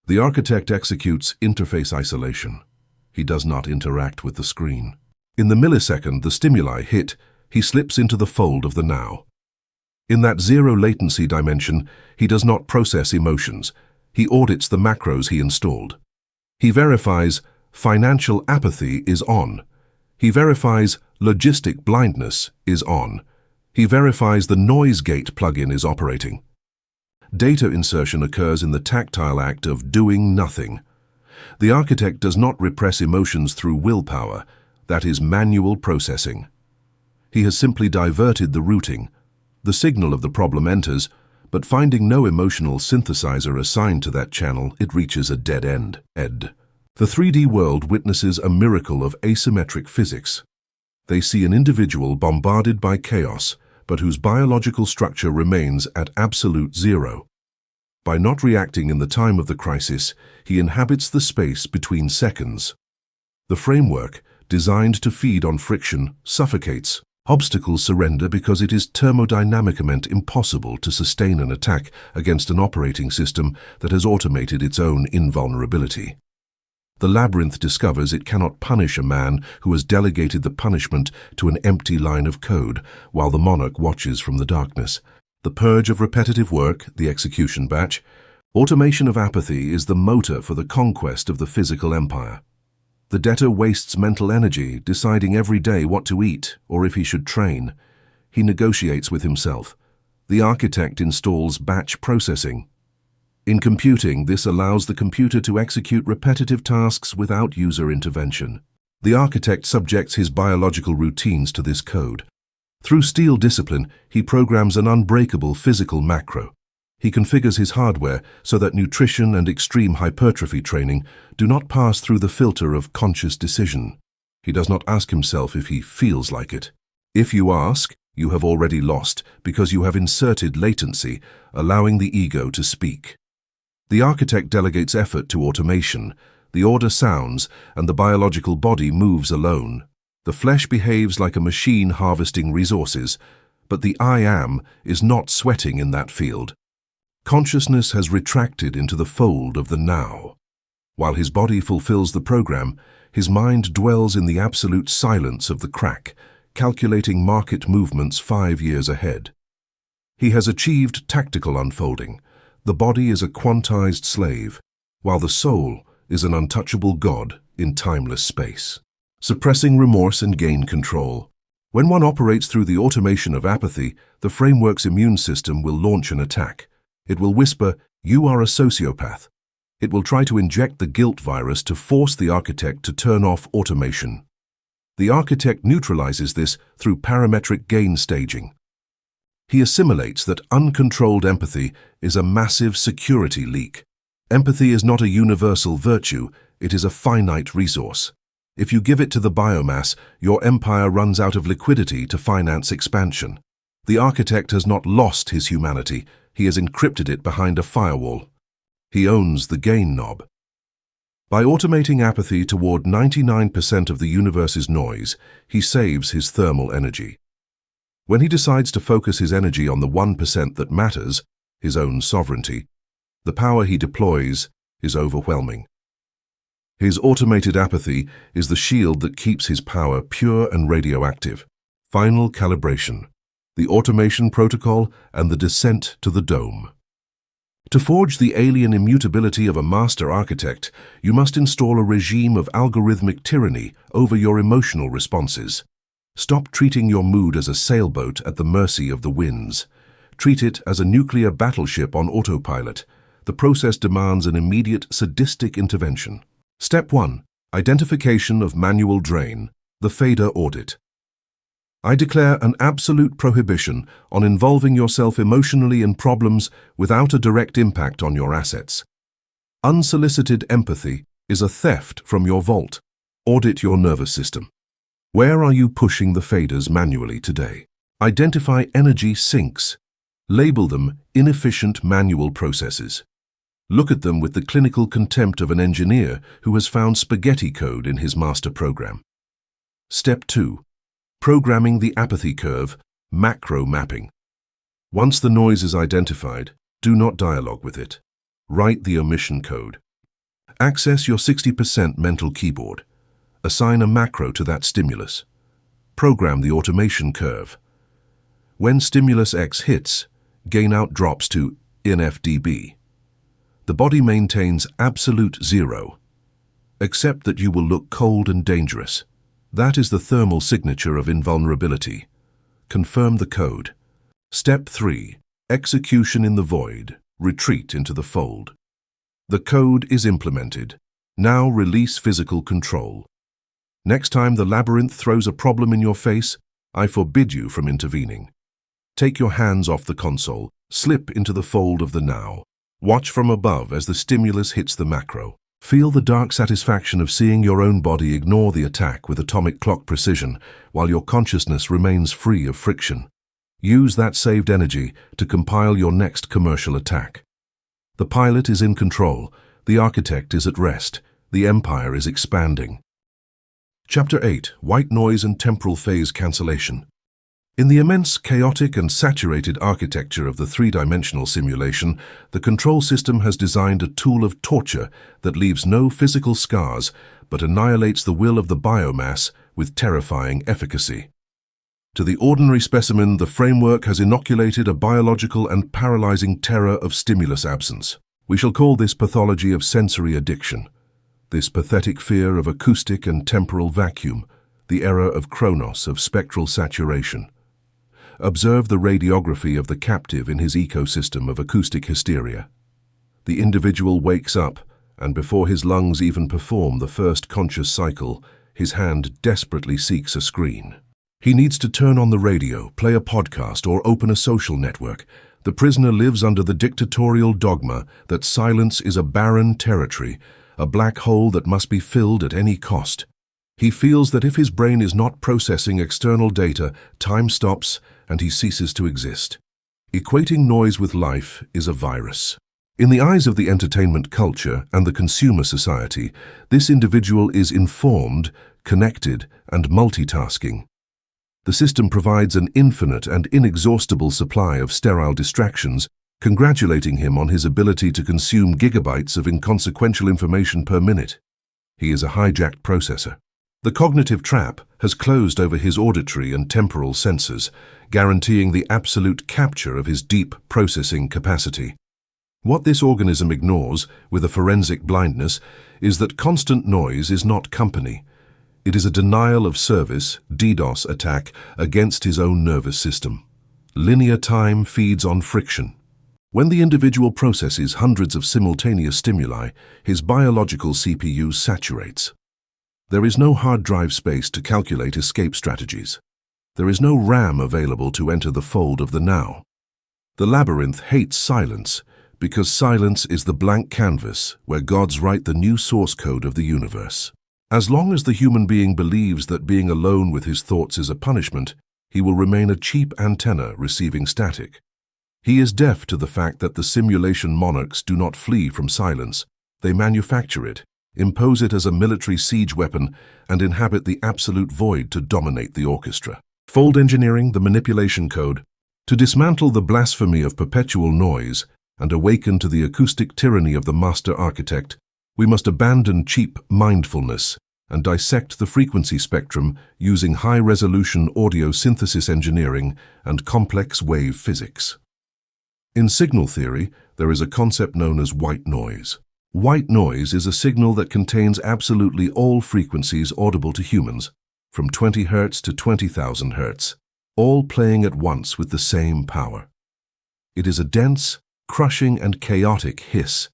The architect executes interface isolation. He does not interact with the screen. In the millisecond the stimuli hit, he slips into the fold of the now. In that zero latency dimension, he does not process emotions. He audits the macros he installed. He verifies financial apathy is on. He verifies logistic blindness is on. He verifies the noise gate plugin is operating. Data insertion occurs in the tactile act of doing nothing. The architect does not repress emotions through willpower, that is manual processing. He has simply diverted the routing. The signal of the problem enters, but finding no emotional synthesizer assigned to that channel, it reaches a dead end. The 3D world witnesses a miracle of asymmetric physics. They see an individual bombarded by chaos, but whose biological structure remains at absolute zero. By not reacting in the time of the crisis, he inhabits the space between seconds. The framework, designed to feed on friction, suffocates. Obstacles surrender because it is thermodynamically impossible to sustain an attack against an operating system that has automated its own invulnerability. The labyrinth discovers it cannot punish a man who has delegated the punishment to an empty line of code, while the monarch watches from the darkness. The purge of repetitive work, the execution batch. Automation of apathy is the motor for the conquest of the physical empire. The debtor wastes mental energy deciding every day what to eat or if he should train. He negotiates with himself. The architect installs batch processing. In computing, this allows the computer to execute repetitive tasks without user intervention. The architect subjects his biological routines to this code. Through steel discipline, he programs an unbreakable physical macro. He configures his hardware so that nutrition and extreme hypertrophy training do not pass through the filter of conscious decision. He does not ask himself if he feels like it. If you ask, you have already lost because you have inserted latency, allowing the ego to speak. The architect delegates effort to automation. The order sounds, and the biological body moves alone. The flesh behaves like a machine harvesting resources, but the I am is not sweating in that field. Consciousness has retracted into the fold of the now. While his body fulfills the program, his mind dwells in the absolute silence of the crack, calculating market movements 5 years ahead. He has achieved tactical unfolding. The body is a quantized slave, while the soul is an untouchable god in timeless space. Suppressing remorse and gain control. When one operates through the automation of apathy, the framework's immune system will launch an attack. It will whisper, "You are a sociopath." It will try to inject the guilt virus to force the architect to turn off automation. The architect neutralizes this through parametric gain staging. He assimilates that uncontrolled empathy is a massive security leak. Empathy is not a universal virtue, it is a finite resource. If you give it to the biomass, your empire runs out of liquidity to finance expansion. The architect has not lost his humanity, he has encrypted it behind a firewall. He owns the gain knob. By automating apathy toward 99% of the universe's noise, he saves his thermal energy. When he decides to focus his energy on the 1% that matters, his own sovereignty, the power he deploys is overwhelming. His automated apathy is the shield that keeps his power pure and radioactive. Final calibration, the automation protocol and the descent to the dome. To forge the alien immutability of a master architect, you must install a regime of algorithmic tyranny over your emotional responses. Stop treating your mood as a sailboat at the mercy of the winds. Treat it as a nuclear battleship on autopilot. The process demands an immediate sadistic intervention. Step 1. Identification of manual drain, the fader audit. I declare an absolute prohibition on involving yourself emotionally in problems without a direct impact on your assets. Unsolicited empathy is a theft from your vault. Audit your nervous system. Where are you pushing the faders manually today? Identify energy sinks. Label them inefficient manual processes. Look at them with the clinical contempt of an engineer who has found spaghetti code in his master program. Step 2. Programming the apathy curve, macro mapping. Once the noise is identified, do not dialogue with it. Write the omission code. Access your 60% mental keyboard. Assign a macro to that stimulus. Program the automation curve. When stimulus X hits, gain-out drops to NFdB. The body maintains absolute zero, except that you will look cold and dangerous. That is the thermal signature of invulnerability. Confirm the code. Step 3. Execution in the void. Retreat into the fold. The code is implemented. Now release physical control. Next time the labyrinth throws a problem in your face, I forbid you from intervening. Take your hands off the console. Slip into the fold of the now. Watch from above as the stimulus hits the macro. Feel the dark satisfaction of seeing your own body ignore the attack with atomic clock precision, while your consciousness remains free of friction. Use that saved energy to compile your next commercial attack. The pilot is in control, the architect is at rest, the empire is expanding. Chapter 8. White Noise and Temporal Phase Cancellation. In the immense, chaotic and saturated architecture of the three-dimensional simulation, the control system has designed a tool of torture that leaves no physical scars but annihilates the will of the biomass with terrifying efficacy. To the ordinary specimen, the framework has inoculated a biological and paralyzing terror of stimulus absence. We shall call this pathology of sensory addiction, this pathetic fear of acoustic and temporal vacuum, the error of Chronos of spectral saturation. Observe the radiography of the captive in his ecosystem of acoustic hysteria. The individual wakes up, and before his lungs even perform the first conscious cycle, his hand desperately seeks a screen. He needs to turn on the radio, play a podcast, or open a social network. The prisoner lives under the dictatorial dogma that silence is a barren territory, a black hole that must be filled at any cost. He feels that if his brain is not processing external data, time stops and he ceases to exist. Equating noise with life is a virus. In the eyes of the entertainment culture and the consumer society, this individual is informed, connected, and multitasking. The system provides an infinite and inexhaustible supply of sterile distractions, congratulating him on his ability to consume gigabytes of inconsequential information per minute. He is a hijacked processor. The cognitive trap has closed over his auditory and temporal senses, guaranteeing the absolute capture of his deep processing capacity. What this organism ignores, with a forensic blindness, is that constant noise is not company. It is a denial of service, DDoS attack against his own nervous system. Linear time feeds on friction. When the individual processes hundreds of simultaneous stimuli, his biological CPU saturates. There is no hard drive space to calculate escape strategies. There is no RAM available to enter the fold of the now. The labyrinth hates silence because silence is the blank canvas where gods write the new source code of the universe. As long as the human being believes that being alone with his thoughts is a punishment, he will remain a cheap antenna receiving static. He is deaf to the fact that the simulation monarchs do not flee from silence. They manufacture it, impose it as a military siege weapon, and inhabit the absolute void to dominate the orchestra. Fold engineering, the manipulation code. To dismantle the blasphemy of perpetual noise and awaken to the acoustic tyranny of the master architect, we must abandon cheap mindfulness and dissect the frequency spectrum using high-resolution audio synthesis engineering and complex wave physics. In signal theory, there is a concept known as white noise. White noise is a signal that contains absolutely all frequencies audible to humans, from 20 Hz to 20,000 Hz, all playing at once with the same power. It is a dense, crushing, and chaotic hiss.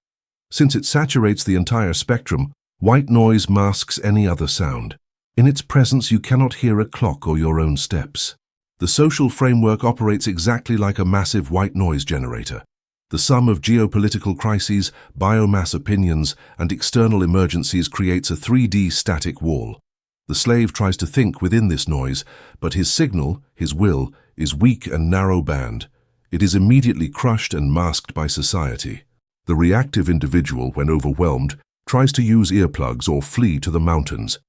Since it saturates the entire spectrum, white noise masks any other sound. In its presence, you cannot hear a clock or your own steps. The social framework operates exactly like a massive white noise generator. The sum of geopolitical crises, biomass opinions, and external emergencies creates a 3D static wall. The slave tries to think within this noise, but his signal, his will, is weak and narrow-band. It is immediately crushed and masked by society. The reactive individual, when overwhelmed, tries to use earplugs or flee to the mountains.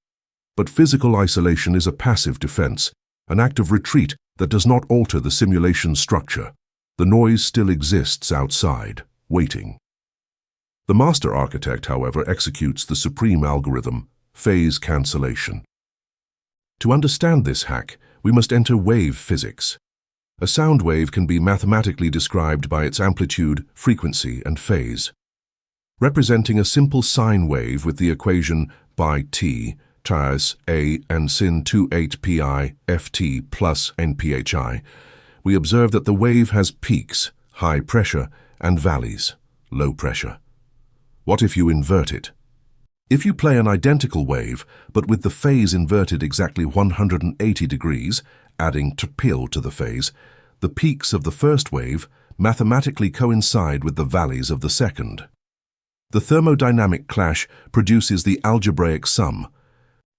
But physical isolation is a passive defense, an act of retreat that does not alter the simulation structure. The noise still exists outside, waiting. The master architect, however, executes the supreme algorithm, phase cancellation. To understand this hack, we must enter wave physics. A sound wave can be mathematically described by its amplitude, frequency, and phase. Representing a simple sine wave with the equation by t, times a and sin 28 pi ft plus nphi, we observe that the wave has peaks, high pressure, and valleys, low pressure. What if you invert it? If you play an identical wave, but with the phase inverted exactly 180 degrees, adding tpil to the phase, the peaks of the first wave mathematically coincide with the valleys of the second. The thermodynamic clash produces the algebraic sum,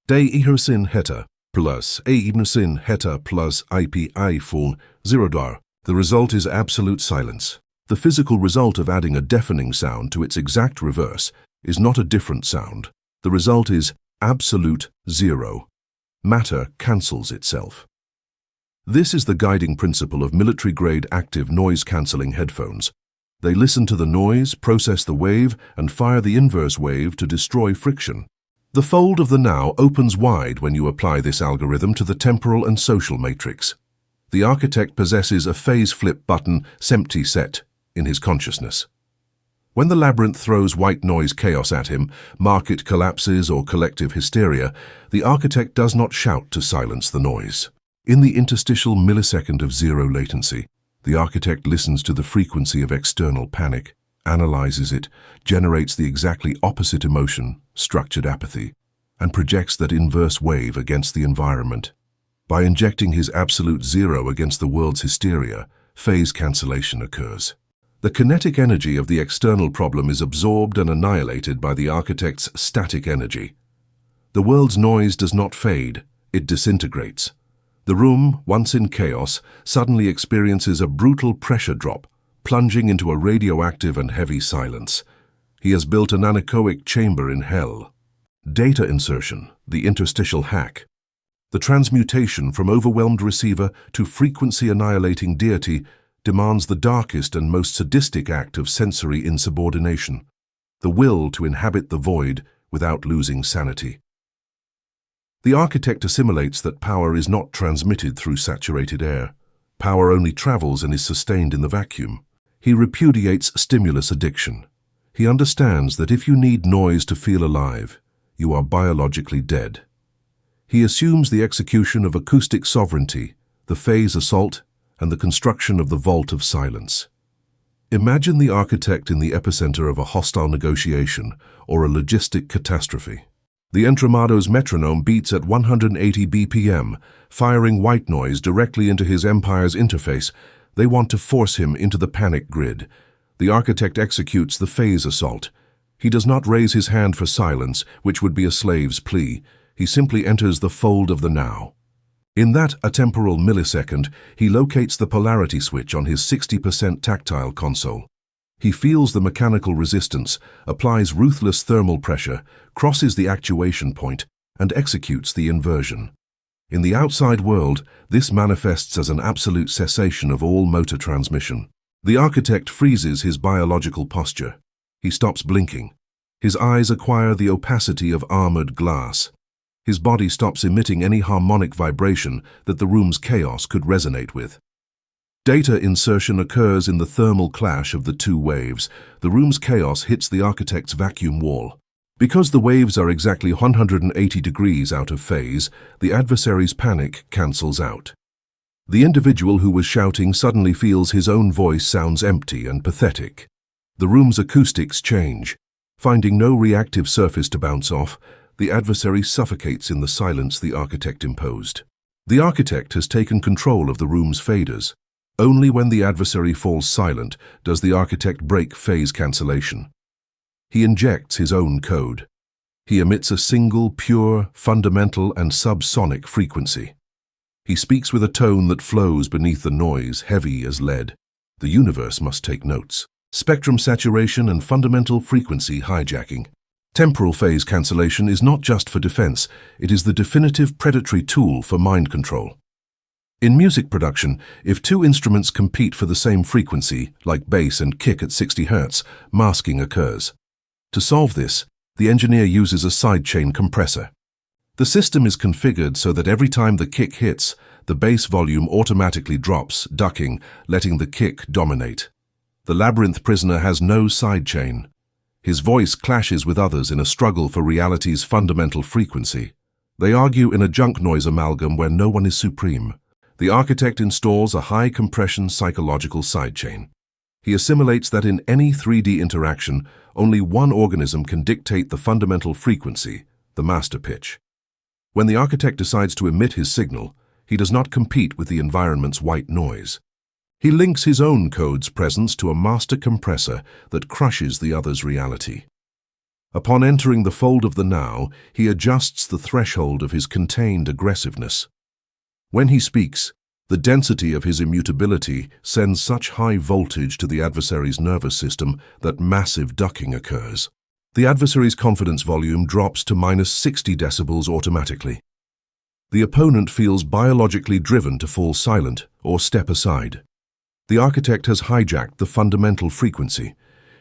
d sin heta plus a sin heta plus ipi full 0 dar. The result is absolute silence. The physical result of adding a deafening sound to its exact reverse is not a different sound. The result is absolute zero. Matter cancels itself. This is the guiding principle of military-grade active noise-cancelling headphones. They listen to the noise, process the wave, and fire the inverse wave to destroy friction. The fold of the now opens wide when you apply this algorithm to the temporal and social matrix. The architect possesses a phase flip button SEMPTY set in his consciousness. When the labyrinth throws white noise chaos at him, market collapses or collective hysteria, the architect does not shout to silence the noise. In the interstitial millisecond of zero latency, the architect listens to the frequency of external panic, analyzes it, generates the exactly opposite emotion, structured apathy, and projects that inverse wave against the environment. By injecting his absolute zero against the world's hysteria, phase cancellation occurs. The kinetic energy of the external problem is absorbed and annihilated by the architect's static energy. The world's noise does not fade, it disintegrates. The room, once in chaos, suddenly experiences a brutal pressure drop, plunging into a radioactive and heavy silence. He has built an anechoic chamber in hell. Data insertion, the interstitial hack. The transmutation from overwhelmed receiver to frequency-annihilating deity demands the darkest and most sadistic act of sensory insubordination, the will to inhabit the void without losing sanity. The architect assimilates that power is not transmitted through saturated air. Power only travels and is sustained in the vacuum. He repudiates stimulus addiction. He understands that if you need noise to feel alive, you are biologically dead. He assumes the execution of acoustic sovereignty, the phase assault, and the construction of the vault of silence. Imagine the architect in the epicenter of a hostile negotiation or a logistic catastrophe. The Entremado's metronome beats at 180 BPM, firing white noise directly into his empire's interface. They want to force him into the panic grid. The architect executes the phase assault. He does not raise his hand for silence, which would be a slave's plea. He simply enters the fold of the now. In that atemporal millisecond, he locates the polarity switch on his 60% tactile console. He feels the mechanical resistance, applies ruthless thermal pressure, crosses the actuation point, and executes the inversion. In the outside world, this manifests as an absolute cessation of all motor transmission. The architect freezes his biological posture. He stops blinking. His eyes acquire the opacity of armored glass. His body stops emitting any harmonic vibration that the room's chaos could resonate with. Data insertion occurs in the thermal clash of the two waves. The room's chaos hits the architect's vacuum wall. Because the waves are exactly 180 degrees out of phase, the adversary's panic cancels out. The individual who was shouting suddenly feels his own voice sounds empty and pathetic. The room's acoustics change. Finding no reactive surface to bounce off, the adversary suffocates in the silence the architect imposed. The architect has taken control of the room's faders. Only when the adversary falls silent does the architect break phase cancellation. He injects his own code. He emits a single, pure, fundamental, and subsonic frequency. He speaks with a tone that flows beneath the noise, heavy as lead. The universe must take notes. Spectrum saturation and fundamental frequency hijacking. Temporal phase cancellation is not just for defense, it is the definitive predatory tool for mind control. In music production, if two instruments compete for the same frequency, like bass and kick at 60 Hz, masking occurs. To solve this, the engineer uses a sidechain compressor. The system is configured so that every time the kick hits, the bass volume automatically drops, ducking, letting the kick dominate. The labyrinth prisoner has no sidechain. His voice clashes with others in a struggle for reality's fundamental frequency. They argue in a junk noise amalgam where no one is supreme. The architect installs a high-compression psychological sidechain. He assimilates that in any 3D interaction, only one organism can dictate the fundamental frequency, the master pitch. When the architect decides to emit his signal, he does not compete with the environment's white noise. He links his own code's presence to a master compressor that crushes the other's reality. Upon entering the fold of the now, he adjusts the threshold of his contained aggressiveness. When he speaks, the density of his immutability sends such high voltage to the adversary's nervous system that massive ducking occurs. The adversary's confidence volume drops to -60 decibels automatically. The opponent feels biologically driven to fall silent or step aside. The architect has hijacked the fundamental frequency.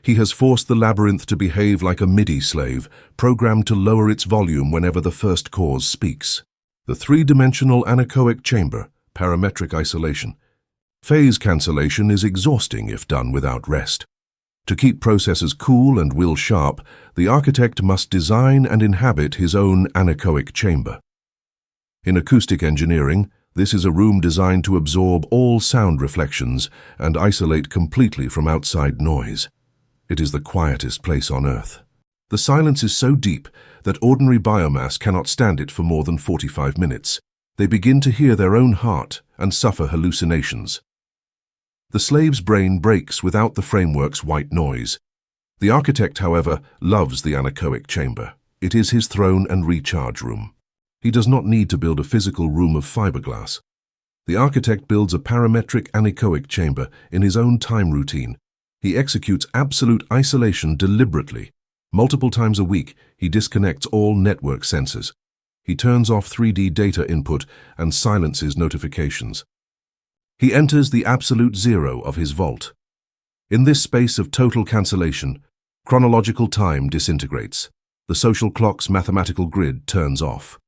He has forced the labyrinth to behave like a MIDI slave, programmed to lower its volume whenever the first cause speaks. The three-dimensional anechoic chamber, parametric isolation. Phase cancellation is exhausting if done without rest. To keep processors cool and will sharp, the architect must design and inhabit his own anechoic chamber. In acoustic engineering, this is a room designed to absorb all sound reflections and isolate completely from outside noise. It is the quietest place on Earth. The silence is so deep that ordinary biomass cannot stand it for more than 45 minutes. They begin to hear their own heart and suffer hallucinations. The slave's brain breaks without the framework's white noise. The architect, however, loves the anechoic chamber. It is his throne and recharge room. He does not need to build a physical room of fiberglass. The architect builds a parametric anechoic chamber in his own time routine. He executes absolute isolation deliberately. Multiple times a week, he disconnects all network sensors. He turns off 3D data input and silences notifications. He enters the absolute zero of his vault. In this space of total cancellation, chronological time disintegrates. The social clock's mathematical grid turns off.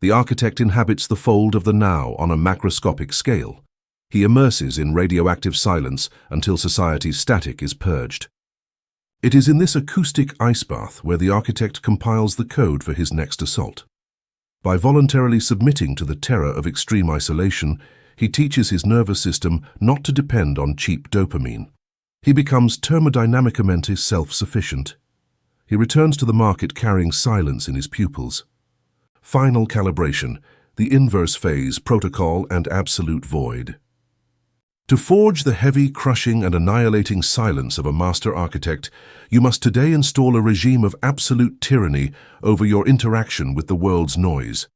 The architect inhabits the fold of the now on a macroscopic scale. He immerses in radioactive silence until society's static is purged. It is in this acoustic ice bath where the architect compiles the code for his next assault. By voluntarily submitting to the terror of extreme isolation, he teaches his nervous system not to depend on cheap dopamine. He becomes thermodynamicamente self-sufficient. He returns to the market carrying silence in his pupils. Final calibration, the inverse phase, protocol, and absolute void. To forge the heavy, crushing, and annihilating silence of a master architect, you must today install a regime of absolute tyranny over your interaction with the world's noise.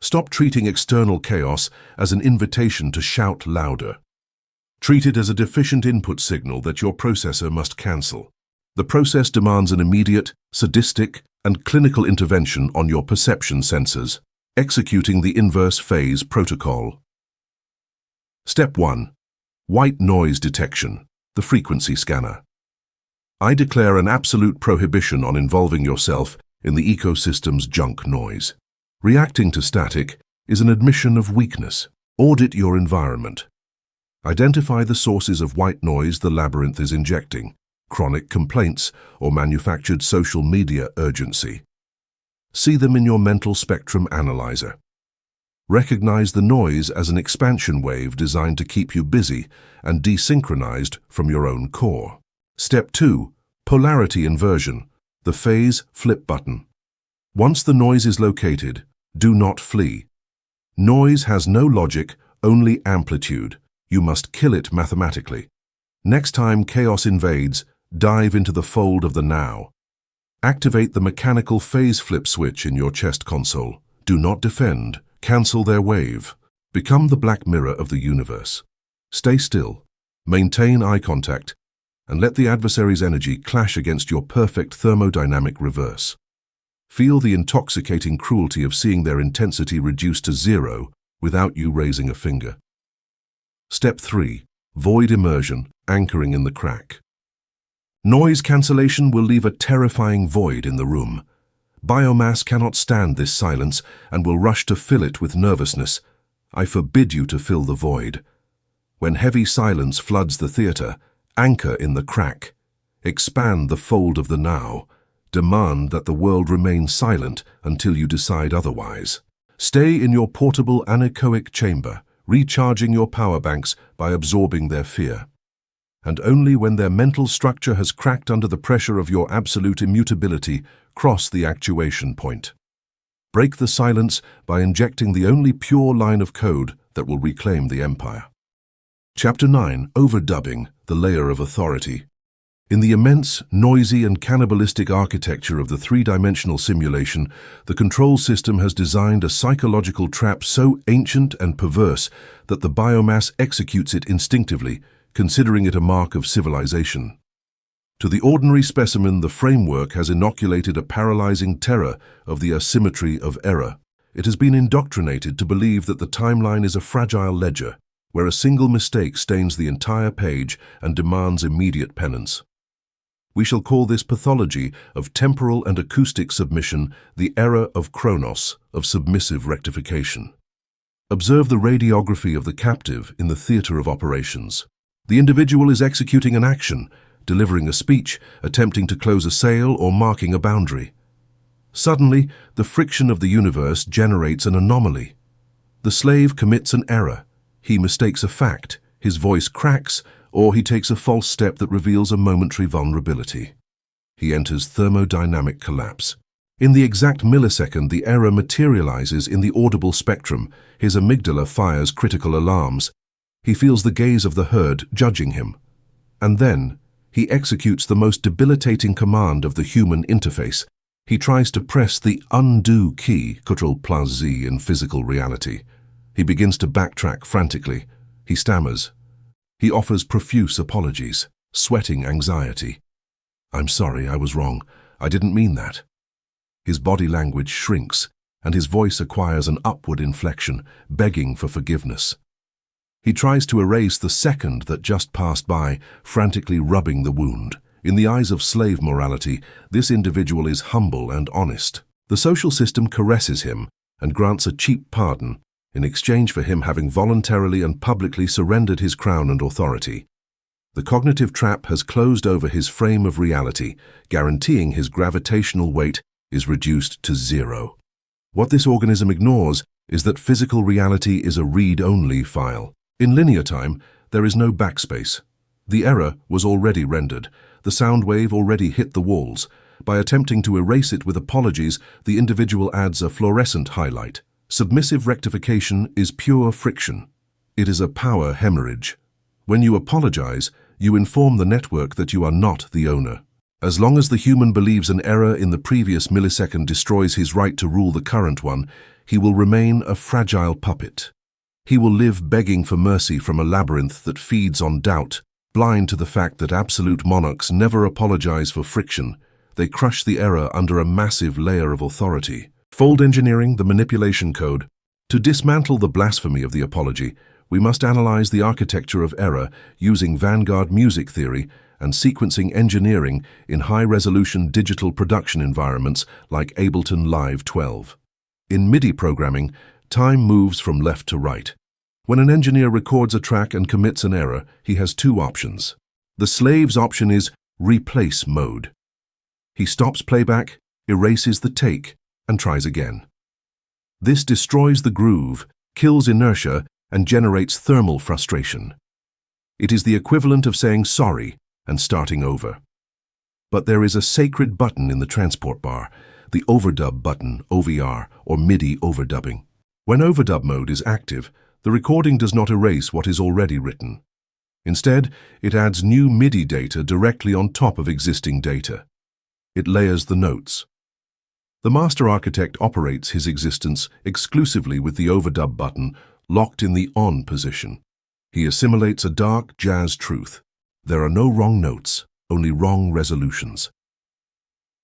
Stop treating external chaos as an invitation to shout louder. Treat it as a deficient input signal that your processor must cancel. The process demands an immediate, sadistic, and clinical intervention on your perception sensors, executing the inverse phase protocol. Step 1. White noise detection, the frequency scanner. I declare an absolute prohibition on involving yourself in the ecosystem's junk noise. Reacting to static is an admission of weakness. Audit your environment. Identify the sources of white noise the labyrinth is injecting, chronic complaints or manufactured social media urgency. See them in your mental spectrum analyzer. Recognize the noise as an expansion wave designed to keep you busy and desynchronized from your own core. Step 2. Polarity inversion, the phase flip button. Once the noise is located, do not flee. Noise has no logic, only amplitude. You must kill it mathematically. Next time chaos invades, dive into the fold of the now. Activate the mechanical phase flip switch in your chest console. Do not defend. Cancel their wave. Become the black mirror of the universe. Stay still, maintain eye contact, and let the adversary's energy clash against your perfect thermodynamic reverse. Feel the intoxicating cruelty of seeing their intensity reduced to zero without you raising a finger. Step 3. Void immersion, anchoring in the crack. Noise cancellation will leave a terrifying void in the room. Biomass cannot stand this silence and will rush to fill it with nervousness. I forbid you to fill the void. When heavy silence floods the theatre, anchor in the crack. Expand the fold of the now. Demand that the world remain silent until you decide otherwise. Stay in your portable anechoic chamber, recharging your power banks by absorbing their fear. And only when their mental structure has cracked under the pressure of your absolute immutability, cross the actuation point. Break the silence by injecting the only pure line of code that will reclaim the empire. Chapter 9, Overdubbing, the Layer of Authority. In the immense, noisy and cannibalistic architecture of the three-dimensional simulation, the control system has designed a psychological trap so ancient and perverse that the biomass executes it instinctively, considering it a mark of civilization. To the ordinary specimen, the framework has inoculated a paralyzing terror of the asymmetry of error. It has been indoctrinated to believe that the timeline is a fragile ledger, where a single mistake stains the entire page and demands immediate penance. We shall call this pathology of temporal and acoustic submission the error of Chronos, of submissive rectification. Observe the radiography of the captive in the theater of operations. The individual is executing an action, delivering a speech, attempting to close a sale, or marking a boundary. Suddenly, the friction of the universe generates an anomaly. The slave commits an error. He mistakes a fact, his voice cracks, or he takes a false step that reveals a momentary vulnerability. He enters thermodynamic collapse. In the exact millisecond the error materializes in the audible spectrum, his amygdala fires critical alarms. He feels the gaze of the herd judging him. And then, he executes the most debilitating command of the human interface. He tries to press the undo key, Ctrl+Z in physical reality. He begins to backtrack frantically. He stammers. He offers profuse apologies, sweating anxiety. "I'm sorry, I was wrong. I didn't mean that." His body language shrinks, and his voice acquires an upward inflection, begging for forgiveness. He tries to erase the second that just passed by, frantically rubbing the wound. In the eyes of slave morality, this individual is humble and honest. The social system caresses him and grants a cheap pardon, in exchange for him having voluntarily and publicly surrendered his crown and authority. The cognitive trap has closed over his frame of reality, guaranteeing his gravitational weight is reduced to zero. What this organism ignores is that physical reality is a read-only file. In linear time, there is no backspace. The error was already rendered. The sound wave already hit the walls. By attempting to erase it with apologies, the individual adds a fluorescent highlight. Submissive rectification is pure friction. It is a power hemorrhage. When you apologize, you inform the network that you are not the owner. As long as the human believes an error in the previous millisecond destroys his right to rule the current one, he will remain a fragile puppet. He will live begging for mercy from a labyrinth that feeds on doubt, blind to the fact that absolute monarchs never apologize for friction. They crush the error under a massive layer of authority. Fold engineering, the manipulation code. To dismantle the blasphemy of the apology, we must analyze the architecture of error using vanguard music theory and sequencing engineering in high-resolution digital production environments like Ableton Live 12. In MIDI programming, time moves from left to right. When an engineer records a track and commits an error, he has two options. The slave's option is replace mode. He stops playback, erases the take, and tries again. This destroys the groove, kills inertia, and generates thermal frustration. It is the equivalent of saying sorry and starting over. But there is a sacred button in the transport bar, the overdub button, OVR, or MIDI overdubbing. When overdub mode is active, the recording does not erase what is already written. Instead, it adds new MIDI data directly on top of existing data. It layers the notes. The master architect operates his existence exclusively with the overdub button locked in the on position. He assimilates a dark jazz truth. There are no wrong notes, only wrong resolutions.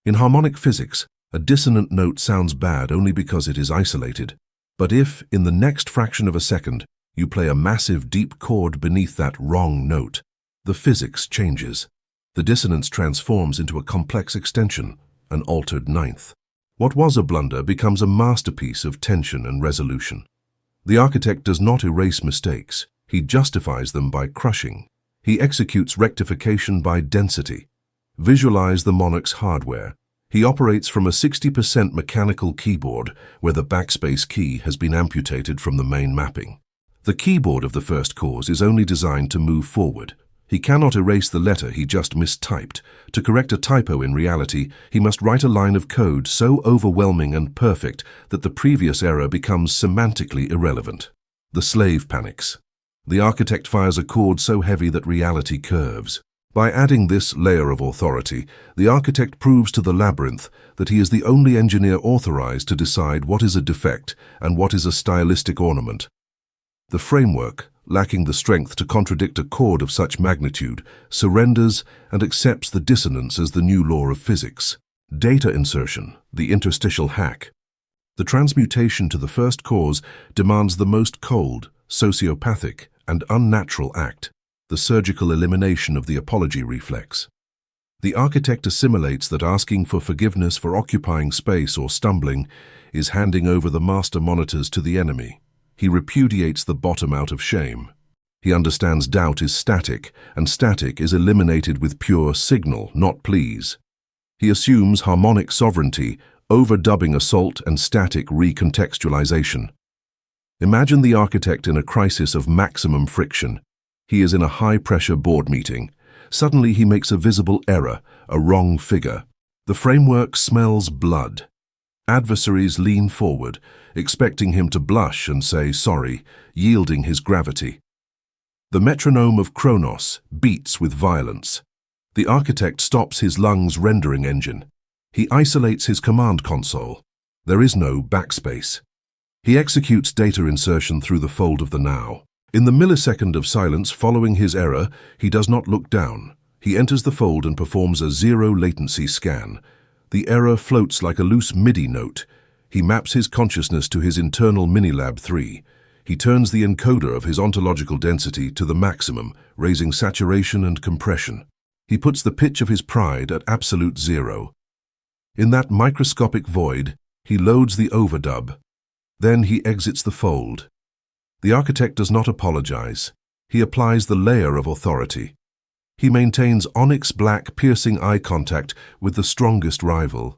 In harmonic physics, a dissonant note sounds bad only because it is isolated. But if, in the next fraction of a second, you play a massive deep chord beneath that wrong note, the physics changes. The dissonance transforms into a complex extension, an altered ninth. What was a blunder becomes a masterpiece of tension and resolution. The architect does not erase mistakes. He justifies them by crushing. He executes rectification by density. Visualize the monarch's hardware. He operates from a 60% mechanical keyboard where the backspace key has been amputated from the main mapping. The keyboard of the first cause is only designed to move forward. He cannot erase the letter he just mistyped. To correct a typo in reality, he must write a line of code so overwhelming and perfect that the previous error becomes semantically irrelevant. The slave panics. The architect fires a chord so heavy that reality curves. By adding this layer of authority, the architect proves to the labyrinth that he is the only engineer authorized to decide what is a defect and what is a stylistic ornament. The framework, lacking the strength to contradict a chord of such magnitude, surrenders and accepts the dissonance as the new law of physics. Data insertion, the interstitial hack. The transmutation to the first cause demands the most cold, sociopathic, and unnatural act, the surgical elimination of the apology reflex. The architect assimilates that asking for forgiveness for occupying space or stumbling is handing over the master monitors to the enemy. He repudiates the bottom out of shame. He understands doubt is static, and static is eliminated with pure signal, not please. He assumes harmonic sovereignty, overdubbing assault and static recontextualization. Imagine the architect in a crisis of maximum friction. He is in a high-pressure board meeting. Suddenly he makes a visible error, a wrong figure. The framework smells blood. Adversaries lean forward, expecting him to blush and say sorry, yielding his gravity. The metronome of Kronos beats with violence. The architect stops his lungs' rendering engine. He isolates his command console. There is no backspace. He executes data insertion through the fold of the now. In the millisecond of silence following his error, he does not look down. He enters the fold and performs a zero-latency scan. The error floats like a loose MIDI note. He maps his consciousness to his internal Minilab 3. He turns the encoder of his ontological density to the maximum, raising saturation and compression. He puts the pitch of his pride at absolute zero. In that microscopic void, he loads the overdub. Then he exits the fold. The architect does not apologize. He applies the layer of authority. He maintains onyx-black piercing eye contact with the strongest rival.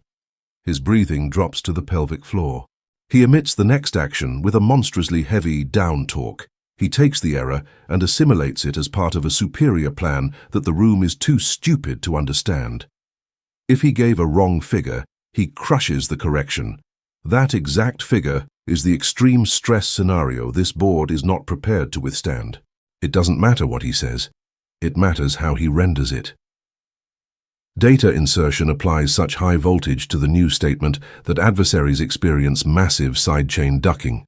His breathing drops to the pelvic floor. He emits the next action with a monstrously heavy down torque. He takes the error and assimilates it as part of a superior plan that the room is too stupid to understand. If he gave a wrong figure, he crushes the correction. That exact figure is the extreme stress scenario this board is not prepared to withstand. It doesn't matter what he says. It matters how he renders it. Data insertion applies such high voltage to the new statement that adversaries experience massive sidechain ducking.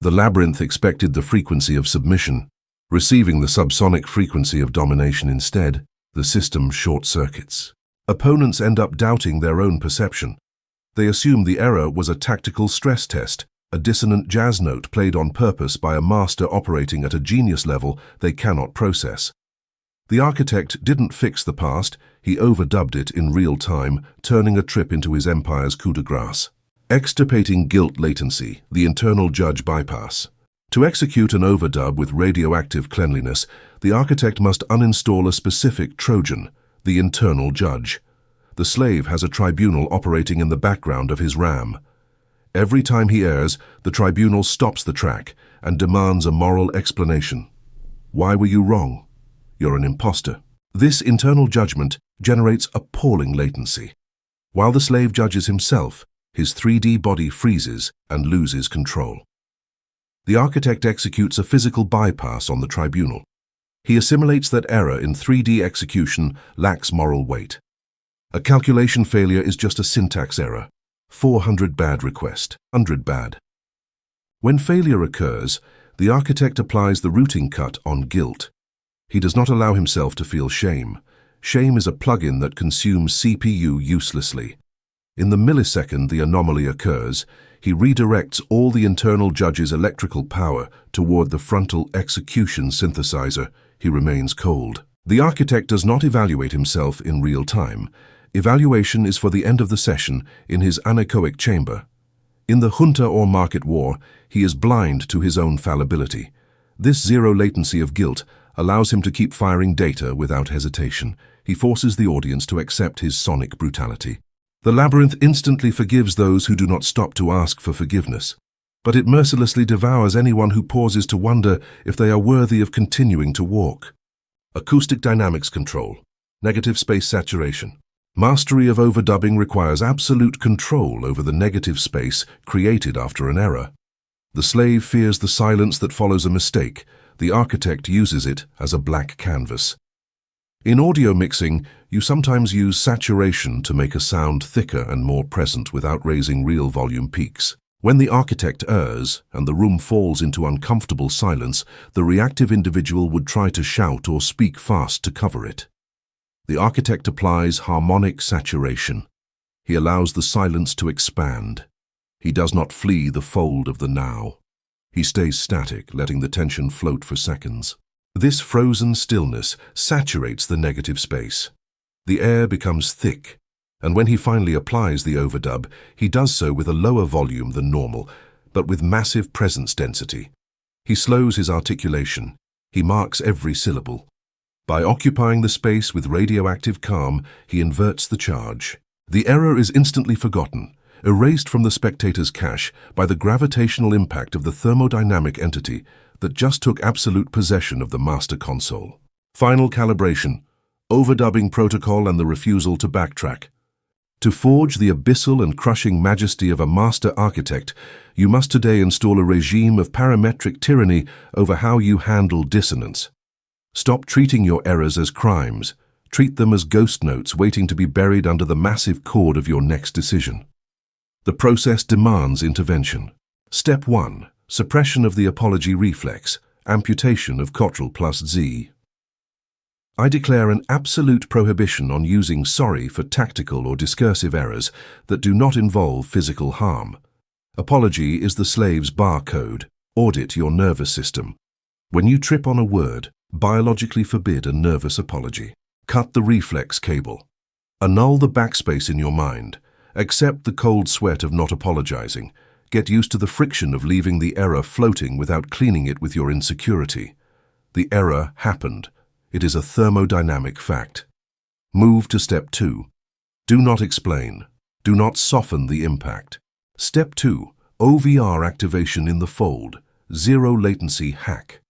The labyrinth expected the frequency of submission. Receiving the subsonic frequency of domination instead, the system short-circuits. Opponents end up doubting their own perception. They assume the error was a tactical stress test, a dissonant jazz note played on purpose by a master operating at a genius level they cannot process. The architect didn't fix the past, he overdubbed it in real time, turning a trip into his empire's coup de grace. Extirpating guilt latency, the internal judge bypass. To execute an overdub with radioactive cleanliness, the architect must uninstall a specific Trojan, the internal judge. The slave has a tribunal operating in the background of his RAM. Every time he errs, the tribunal stops the track and demands a moral explanation. Why were you wrong? You're an imposter. This internal judgment generates appalling latency. While the slave judges himself, his 3D body freezes and loses control. The architect executes a physical bypass on the tribunal. He assimilates that error in 3D execution lacks moral weight. A calculation failure is just a syntax error. 400 bad request, 100 bad. When failure occurs, the architect applies the routing cut on guilt. He does not allow himself to feel shame. Shame is a plugin that consumes CPU uselessly. In the millisecond the anomaly occurs, he redirects all the internal judge's electrical power toward the frontal execution synthesizer. He remains cold. The architect does not evaluate himself in real time. Evaluation is for the end of the session in his anechoic chamber. In the junta or market war, he is blind to his own fallibility. This zero latency of guilt allows him to keep firing data without hesitation. He forces the audience to accept his sonic brutality. The labyrinth instantly forgives those who do not stop to ask for forgiveness, but it mercilessly devours anyone who pauses to wonder if they are worthy of continuing to walk. Acoustic dynamics control. Negative space saturation. Mastery of overdubbing requires absolute control over the negative space created after an error. The slave fears the silence that follows a mistake. The architect uses it as a blank canvas. In audio mixing, you sometimes use saturation to make a sound thicker and more present without raising real volume peaks. When the architect errs and the room falls into uncomfortable silence, the reactive individual would try to shout or speak fast to cover it. The architect applies harmonic saturation. He allows the silence to expand. He does not flee the fold of the now. He stays static, letting the tension float for seconds. This frozen stillness saturates the negative space. The air becomes thick, and when he finally applies the overdub, he does so with a lower volume than normal, but with massive presence density. He slows his articulation. He marks every syllable. By occupying the space with radioactive calm, he inverts the charge. The error is instantly forgotten, erased from the spectator's cache by the gravitational impact of the thermodynamic entity that just took absolute possession of the master console. Final calibration, overdubbing protocol and the refusal to backtrack. To forge the abyssal and crushing majesty of a master architect, you must today install a regime of parametric tyranny over how you handle dissonance. Stop treating your errors as crimes. Treat them as ghost notes waiting to be buried under the massive chord of your next decision. The process demands intervention. Step 1. Suppression of the apology reflex, amputation of Ctrl plus Z. I declare an absolute prohibition on using sorry for tactical or discursive errors that do not involve physical harm. Apology is the slave's barcode. Audit your nervous system. When you trip on a word, biologically forbid a nervous apology. Cut the reflex cable. Annul the backspace in your mind. Accept the cold sweat of not apologizing. Get used to the friction of leaving the error floating without cleaning it with your insecurity. The error happened. It is a thermodynamic fact. Move to step 2. Do not explain. Do not soften the impact. Step 2. OVR activation in the fold. Zero latency hack.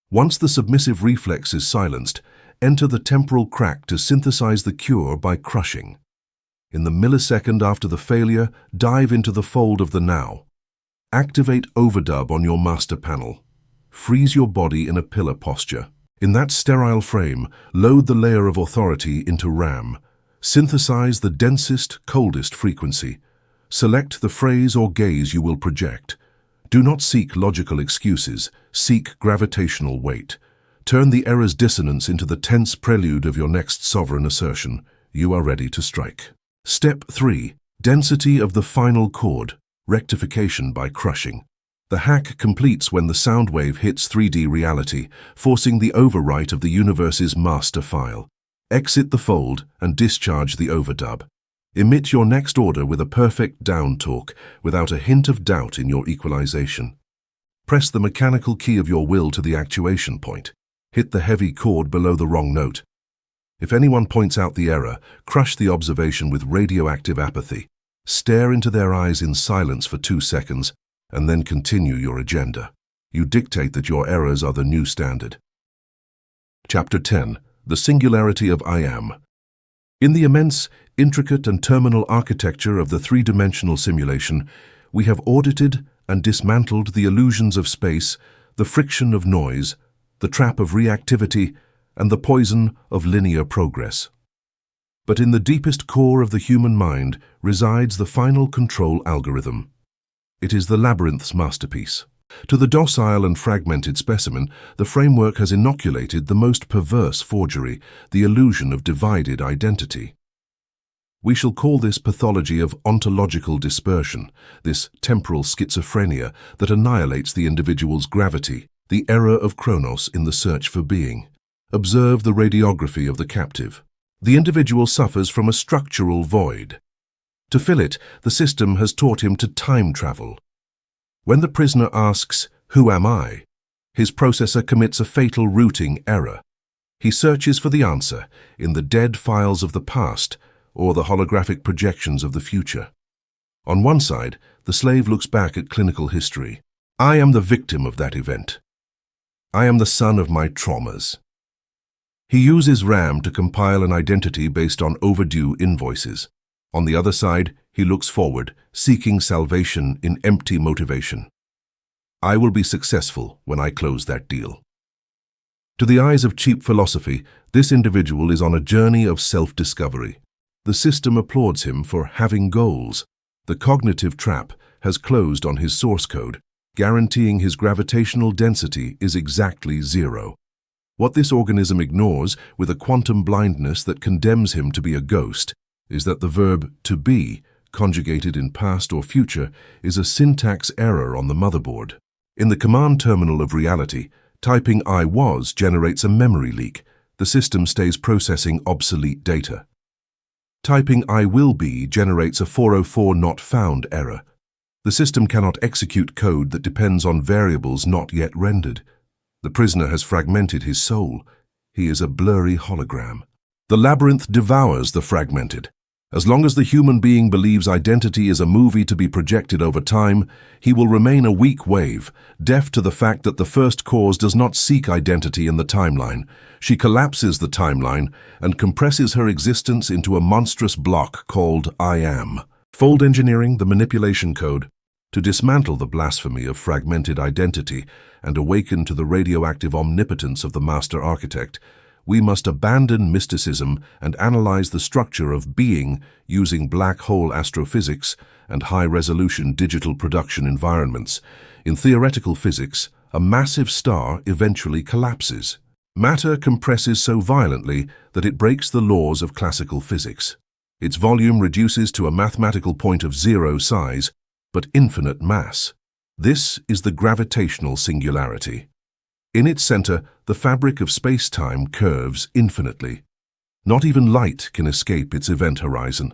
Once the submissive reflex is silenced, enter the temporal crack to synthesize the cure by crushing. In the millisecond after the failure, dive into the fold of the now. Activate overdub on your master panel. Freeze your body in a pillar posture. In that sterile frame, load the layer of authority into RAM. Synthesize the densest, coldest frequency. Select the phrase or gaze you will project. Do not seek logical excuses. Seek gravitational weight. Turn the error's dissonance into the tense prelude of your next sovereign assertion. You are ready to strike. Step 3. Density of the final chord. Rectification by crushing. The hack completes when the sound wave hits 3D reality, forcing the overwrite of the universe's master file. Exit the fold and discharge the overdub. Emit your next order with a perfect down talk, without a hint of doubt in your equalization. Press the mechanical key of your will to the actuation point. Hit the heavy chord below the wrong note. If anyone points out the error, crush the observation with radioactive apathy. Stare into their eyes in silence for 2 seconds, and then continue your agenda. You dictate that your errors are the new standard. Chapter 10. The Singularity of I Am. In the immense, intricate and terminal architecture of the three-dimensional simulation, we have audited and dismantled the illusions of space, the friction of noise, the trap of reactivity, and the poison of linear progress. But in the deepest core of the human mind resides the final control algorithm. It is the labyrinth's masterpiece. To the docile and fragmented specimen, the framework has inoculated the most perverse forgery, the illusion of divided identity. We shall call this pathology of ontological dispersion, this temporal schizophrenia that annihilates the individual's gravity, the error of Chronos in the search for being. Observe the radiography of the captive. The individual suffers from a structural void. To fill it, the system has taught him to time travel. When the prisoner asks, "Who am I?" his processor commits a fatal routing error. He searches for the answer in the dead files of the past or the holographic projections of the future. On one side, the slave looks back at clinical history. I am the victim of that event. I am the son of my traumas. He uses RAM to compile an identity based on overdue invoices. On the other side, he looks forward, seeking salvation in empty motivation. I will be successful when I close that deal. To the eyes of cheap philosophy, this individual is on a journey of self-discovery. The system applauds him for having goals. The cognitive trap has closed on his source code, guaranteeing his gravitational density is exactly zero. What this organism ignores, with a quantum blindness that condemns him to be a ghost, is that the verb to be, conjugated in past or future, is a syntax error on the motherboard. In the command terminal of reality, typing I was generates a memory leak. The system stays processing obsolete data. Typing I will be generates a 404 not found error. The system cannot execute code that depends on variables not yet rendered. The prisoner has fragmented his soul. He is a blurry hologram. The labyrinth devours the fragmented. As long as the human being believes identity is a movie to be projected over time, he will remain a weak wave, deaf to the fact that the first cause does not seek identity in the timeline. She collapses the timeline and compresses her existence into a monstrous block called I am. Fold engineering, the manipulation code, to dismantle the blasphemy of fragmented identity and awaken to the radioactive omnipotence of the master architect, we must abandon mysticism and analyze the structure of being using black hole astrophysics and high-resolution digital production environments. In theoretical physics, a massive star eventually collapses. Matter compresses so violently that it breaks the laws of classical physics. Its volume reduces to a mathematical point of zero size, but infinite mass. This is the gravitational singularity. In its center, the fabric of space-time curves infinitely. Not even light can escape its event horizon.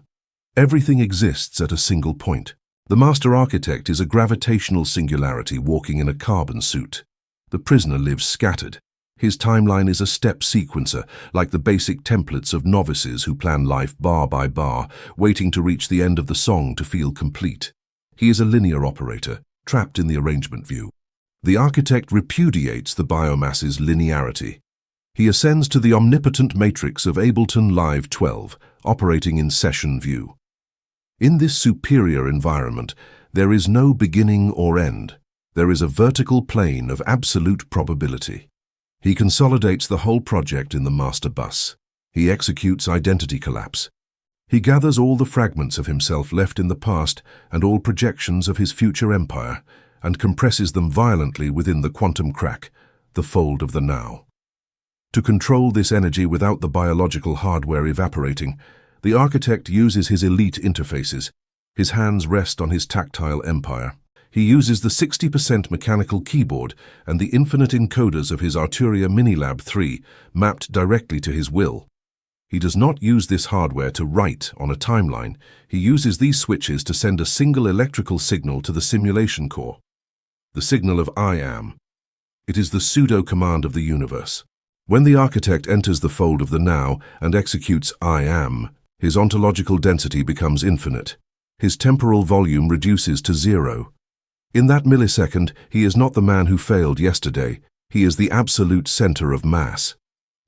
Everything exists at a single point. The master architect is a gravitational singularity walking in a carbon suit. The prisoner lives scattered. His timeline is a step sequencer, like the basic templates of novices who plan life bar by bar, waiting to reach the end of the song to feel complete. He is a linear operator, trapped in the arrangement view. The architect repudiates the biomass's linearity. He ascends to the omnipotent matrix of Ableton Live 12, operating in session view. In this superior environment, there is no beginning or end. There is a vertical plane of absolute probability. He consolidates the whole project in the master bus. He executes identity collapse. He gathers all the fragments of himself left in the past and all projections of his future empire, and compresses them violently within the quantum crack, the fold of the now. To control this energy without the biological hardware evaporating, the architect uses his elite interfaces. His hands rest on his tactile empire. He uses the 60% mechanical keyboard and the infinite encoders of his Arturia Minilab 3 mapped directly to his will. He does not use this hardware to write on a timeline. He uses these switches to send a single electrical signal to the simulation core. The signal of I am. It is the pseudo-command of the universe. When the architect enters the fold of the now and executes I am, his ontological density becomes infinite. His temporal volume reduces to zero. In that millisecond, he is not the man who failed yesterday. He is the absolute center of mass.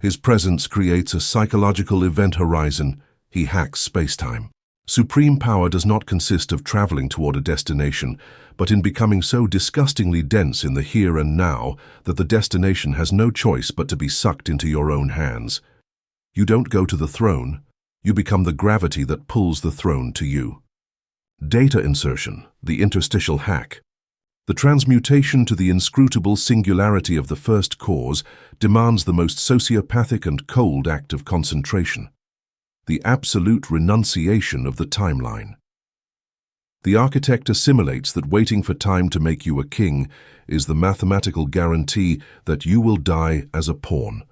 His presence creates a psychological event horizon. He hacks space-time. Supreme power does not consist of traveling toward a destination, but in becoming so disgustingly dense in the here and now that the destination has no choice but to be sucked into your own hands. You don't go to the throne, you become the gravity that pulls the throne to you. Data insertion, the interstitial hack. The transmutation to the inscrutable singularity of the first cause demands the most sociopathic and cold act of concentration. The absolute renunciation of the timeline. The architect assimilates that waiting for time to make you a king is the mathematical guarantee that you will die as a pawn.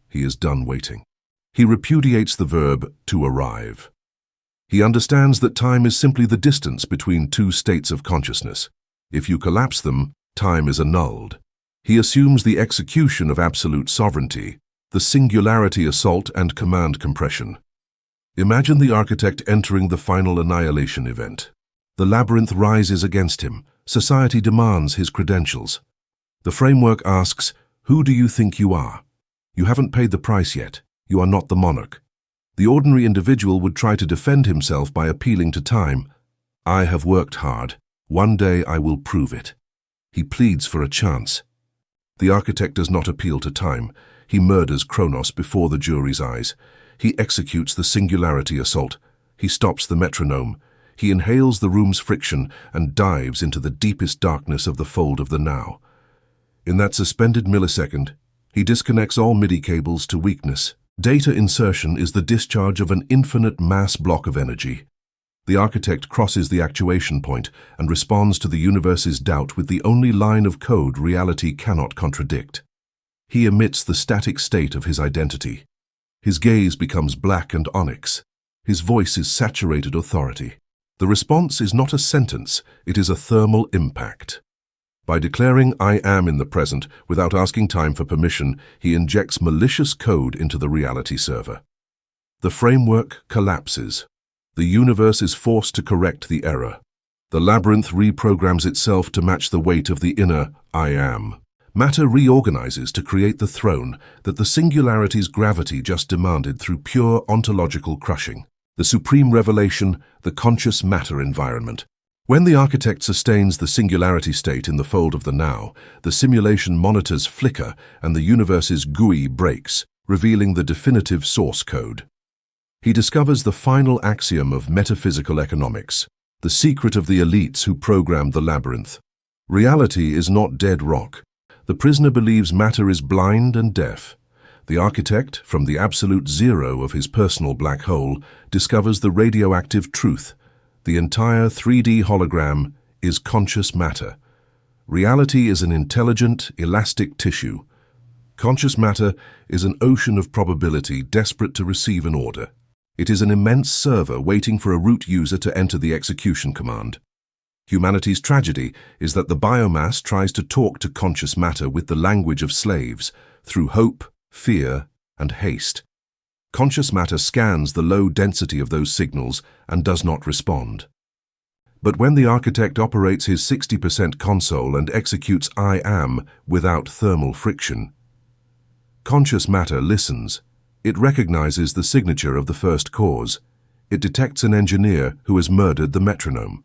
He is done waiting. He repudiates the verb to arrive. He understands that time is simply the distance between two states of consciousness. If you collapse them, time is annulled. He assumes the execution of absolute sovereignty, the singularity assault and command compression. Imagine the architect entering the final annihilation event. The labyrinth rises against him. Society demands his credentials. The framework asks, "Who do you think you are? You haven't paid the price yet. You are not the monarch." The ordinary individual would try to defend himself by appealing to time. "I have worked hard. One day I will prove it." He pleads for a chance. The architect does not appeal to time. He murders Kronos before the jury's eyes. He executes the singularity assault. He stops the metronome. He inhales the room's friction and dives into the deepest darkness of the fold of the now. In that suspended millisecond, he disconnects all MIDI cables to weakness. Data insertion is the discharge of an infinite mass block of energy. The architect crosses the actuation point and responds to the universe's doubt with the only line of code reality cannot contradict. He emits the static state of his identity. His gaze becomes black and onyx. His voice is saturated authority. The response is not a sentence, it is a thermal impact. By declaring "I am" in the present without asking time for permission, he injects malicious code into the reality server. The framework collapses. The universe is forced to correct the error. The labyrinth reprograms itself to match the weight of the inner "I am." Matter reorganizes to create the throne that the singularity's gravity just demanded through pure ontological crushing. The supreme revelation, the conscious matter environment. When the architect sustains the singularity state in the fold of the now, the simulation monitors flicker and the universe's GUI breaks, revealing the definitive source code. He discovers the final axiom of metaphysical economics, the secret of the elites who programmed the labyrinth. Reality is not dead rock. The prisoner believes matter is blind and deaf. The architect, from the absolute zero of his personal black hole, discovers the radioactive truth. The entire 3D hologram is conscious matter. Reality is an intelligent, elastic tissue. Conscious matter is an ocean of probability desperate to receive an order. It is an immense server waiting for a root user to enter the execution command. Humanity's tragedy is that the biomass tries to talk to conscious matter with the language of slaves, through hope, fear, and haste. Conscious matter scans the low density of those signals and does not respond. But when the architect operates his 60% console and executes "I am" without thermal friction, conscious matter listens. It recognizes the signature of the first cause. It detects an engineer who has murdered the metronome.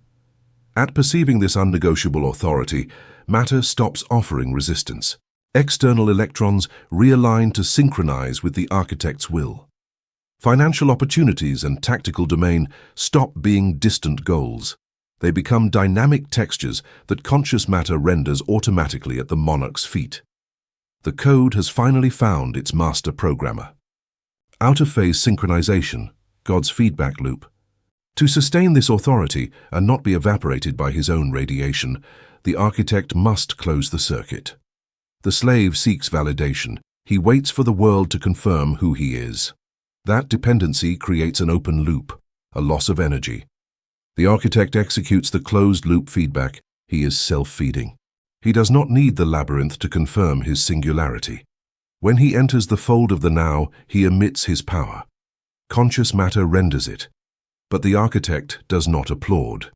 At perceiving this unnegotiable authority, matter stops offering resistance. External electrons realign to synchronize with the architect's will. Financial opportunities and tactical domain stop being distant goals. They become dynamic textures that conscious matter renders automatically at the monarch's feet. The code has finally found its master programmer. Out-of-phase synchronization, God's feedback loop. To sustain this authority and not be evaporated by his own radiation, the architect must close the circuit. The slave seeks validation. He waits for the world to confirm who he is. That dependency creates an open loop, a loss of energy. The architect executes the closed-loop feedback. He is self-feeding. He does not need the labyrinth to confirm his singularity. When he enters the fold of the now, he emits his power. Conscious matter renders it. But the architect does not applaud.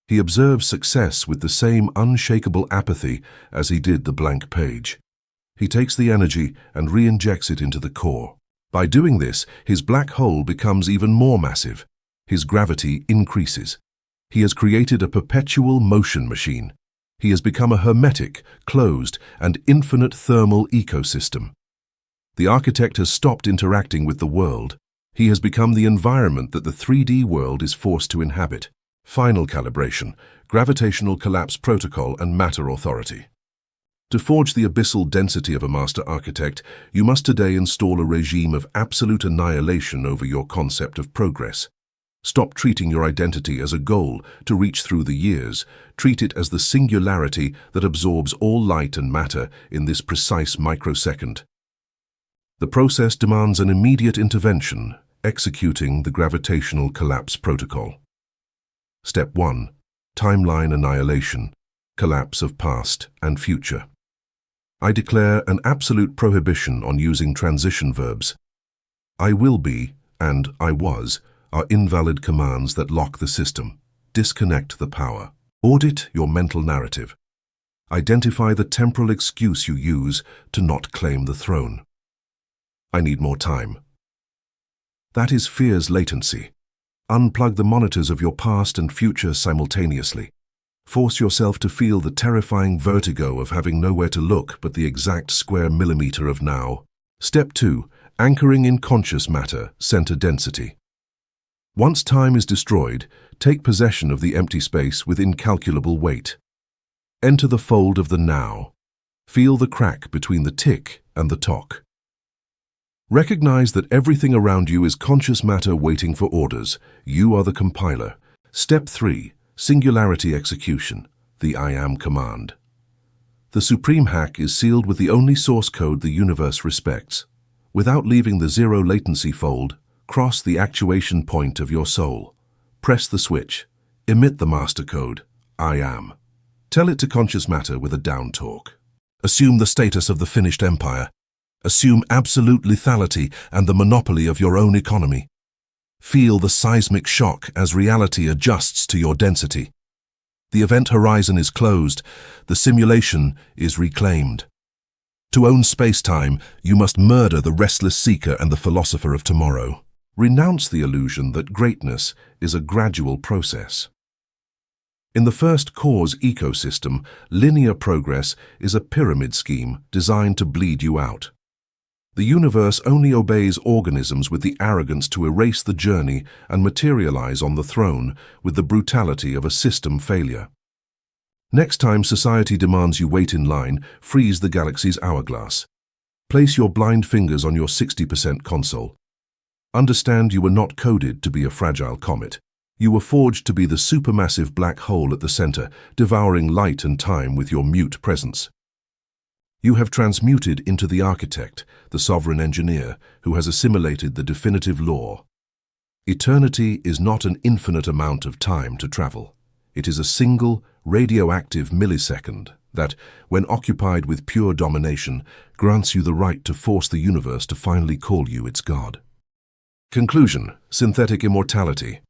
He observes success with the same unshakable apathy as he did the blank page. He takes the energy and re-injects it into the core. By doing this, his black hole becomes even more massive. His gravity increases. He has created a perpetual motion machine. He has become a hermetic, closed, and infinite thermal ecosystem. The architect has stopped interacting with the world. He has become the environment that the 3D world is forced to inhabit. Final calibration, gravitational collapse protocol and matter authority. To forge the abyssal density of a master architect, you must today install a regime of absolute annihilation over your concept of progress. Stop treating your identity as a goal to reach through the years. Treat it as the singularity that absorbs all light and matter in this precise microsecond. The process demands an immediate intervention, executing the gravitational collapse protocol. Step 1. Timeline annihilation, collapse of past and future. I declare an absolute prohibition on using transition verbs. I will be and I was are invalid commands that lock the system. Disconnect the power. Audit your mental narrative. Identify the temporal excuse you use to not claim the throne. I need more time. That is fear's latency. Unplug the monitors of your past and future simultaneously. Force yourself to feel the terrifying vertigo of having nowhere to look but the exact square millimeter of now. Step 2. Anchoring in conscious matter, center density. Once time is destroyed, take possession of the empty space with incalculable weight. Enter the fold of the now. Feel the crack between the tick and the tock. Recognize that everything around you is conscious matter waiting for orders. You are the compiler. Step 3. Singularity execution, the I am command. The supreme hack is sealed with the only source code the universe respects. Without leaving the zero latency fold, cross the actuation point of your soul. Press the switch. Emit the master code, I am. Tell it to conscious matter with a down talk. Assume the status of the finished empire. Assume absolute lethality and the monopoly of your own economy. Feel the seismic shock as reality adjusts to your density. The event horizon is closed. The simulation is reclaimed. To own space-time, you must murder the restless seeker and the philosopher of tomorrow. Renounce the illusion that greatness is a gradual process. In the first cause ecosystem, linear progress is a pyramid scheme designed to bleed you out. The universe only obeys organisms with the arrogance to erase the journey and materialize on the throne with the brutality of a system failure. Next time society demands you wait in line, freeze the galaxy's hourglass. Place your blind fingers on your 60% console. Understand you were not coded to be a fragile comet. You were forged to be the supermassive black hole at the center, devouring light and time with your mute presence. You have transmuted into the architect, the sovereign engineer, who has assimilated the definitive law. Eternity is not an infinite amount of time to travel. It is a single, radioactive millisecond that, when occupied with pure domination, grants you the right to force the universe to finally call you its god. Conclusion: synthetic immortality.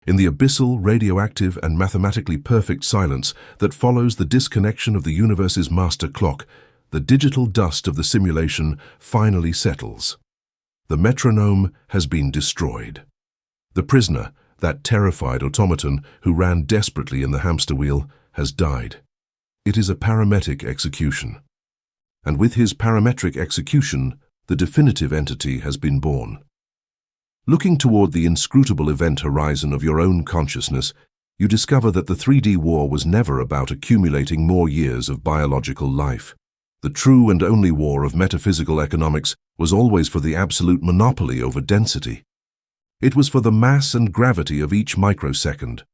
In the abyssal, radioactive, and mathematically perfect silence that follows the disconnection of the universe's master clock, the digital dust of the simulation finally settles. The metronome has been destroyed. The prisoner, that terrified automaton who ran desperately in the hamster wheel, has died. It is a parametric execution. And with his parametric execution, the definitive entity has been born. Looking toward the inscrutable event horizon of your own consciousness, you discover that the 3D war was never about accumulating more years of biological life. The true and only war of metaphysical economics was always for the absolute monopoly over density. It was for the mass and gravity of each microsecond.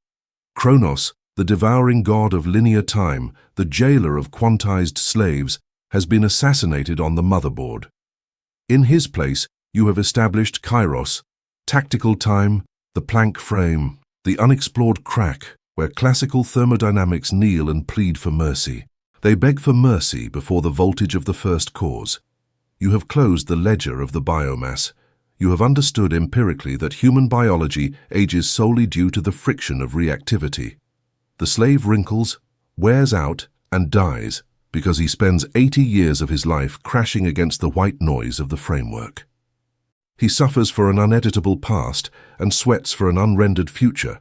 Kronos, the devouring god of linear time, the jailer of quantized slaves, has been assassinated on the motherboard. In his place, you have established Kairos, tactical time, the Planck frame, the unexplored crack where classical thermodynamics kneel and plead for mercy. They beg for mercy before the voltage of the first cause. You have closed the ledger of the biomass. You have understood empirically that human biology ages solely due to the friction of reactivity. The slave wrinkles, wears out, and dies because he spends 80 years of his life crashing against the white noise of the framework. He suffers for an uneditable past and sweats for an unrendered future.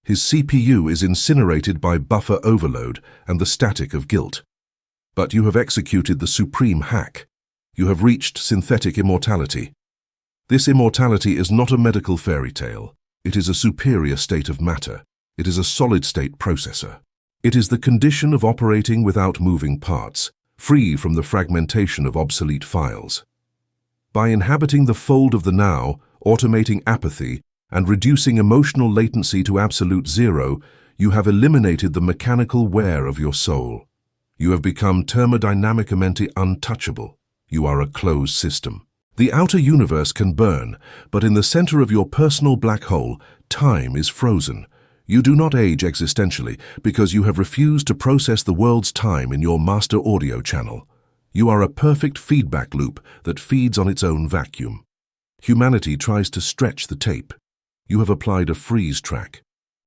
His CPU is incinerated by buffer overload and the static of guilt. But you have executed the supreme hack. You have reached synthetic immortality. This immortality is not a medical fairy tale. It is a superior state of matter. It is a solid-state processor. It is the condition of operating without moving parts, free from the fragmentation of obsolete files. By inhabiting the fold of the now, automating apathy, and reducing emotional latency to absolute zero, you have eliminated the mechanical wear of your soul. You have become thermodynamically untouchable. You are a closed system. The outer universe can burn, but in the center of your personal black hole, time is frozen. You do not age existentially because you have refused to process the world's time in your master audio channel. You are a perfect feedback loop that feeds on its own vacuum. Humanity tries to stretch the tape. You have applied a freeze track.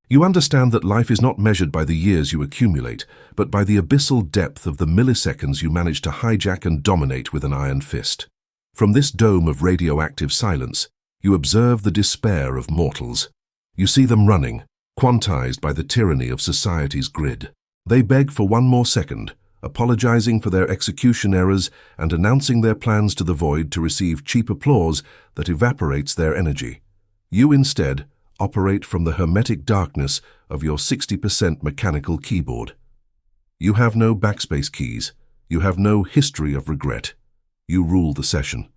You understand that life is not measured by the years you accumulate, but by the abyssal depth of the milliseconds you manage to hijack and dominate with an iron fist. From this dome of radioactive silence, you observe the despair of mortals. You see them running, quantized by the tyranny of society's grid. They beg for one more second, apologizing for their execution errors and announcing their plans to the void to receive cheap applause that evaporates their energy. You instead operate from the hermetic darkness of your 60% mechanical keyboard. You have no backspace keys. You have no history of regret. You rule the session.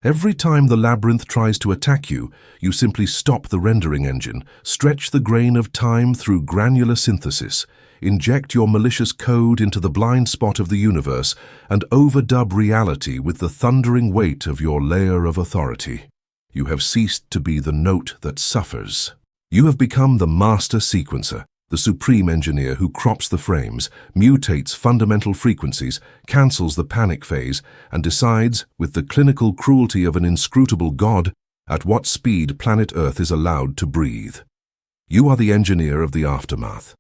Every time the labyrinth tries to attack you, you simply stop the rendering engine, stretch the grain of time through granular synthesis, inject your malicious code into the blind spot of the universe, and overdub reality with the thundering weight of your layer of authority. You have ceased to be the note that suffers. You have become the master sequencer, the supreme engineer who crops the frames, mutates fundamental frequencies, cancels the panic phase, and decides, with the clinical cruelty of an inscrutable god, at what speed planet Earth is allowed to breathe. You are the engineer of the aftermath.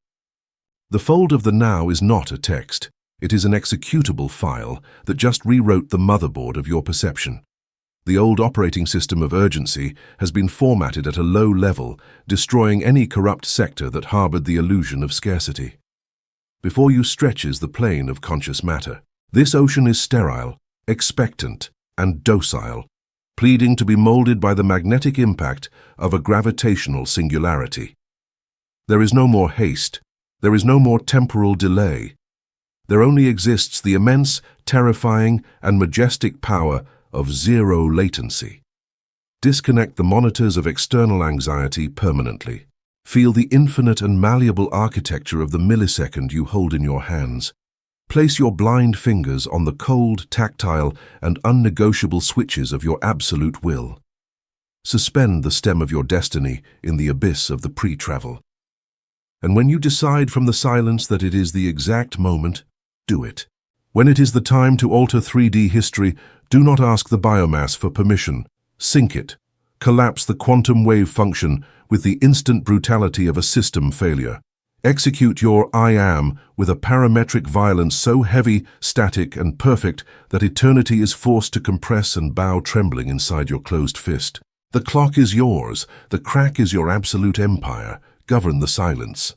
The fold of the now is not a text. It is an executable file that just rewrote the motherboard of your perception. The old operating system of urgency has been formatted at a low level, destroying any corrupt sector that harbored the illusion of scarcity. Before you stretches the plane of conscious matter. This ocean is sterile, expectant, and docile, pleading to be molded by the magnetic impact of a gravitational singularity. There is no more haste. There is no more temporal delay. There only exists the immense, terrifying, and majestic power of zero latency. Disconnect the monitors of external anxiety permanently. Feel the infinite and malleable architecture of the millisecond you hold in your hands. Place your blind fingers on the cold, tactile, and unnegotiable switches of your absolute will. Suspend the stem of your destiny in the abyss of the pre-travel. And when you decide from the silence that it is the exact moment, do it. When it is the time to alter 3D history, do not ask the biomass for permission. Sync it. Collapse the quantum wave function with the instant brutality of a system failure. Execute your I am with a parametric violence so heavy, static, and perfect that eternity is forced to compress and bow trembling inside your closed fist. The clock is yours. The crack is your absolute empire. Govern the silence.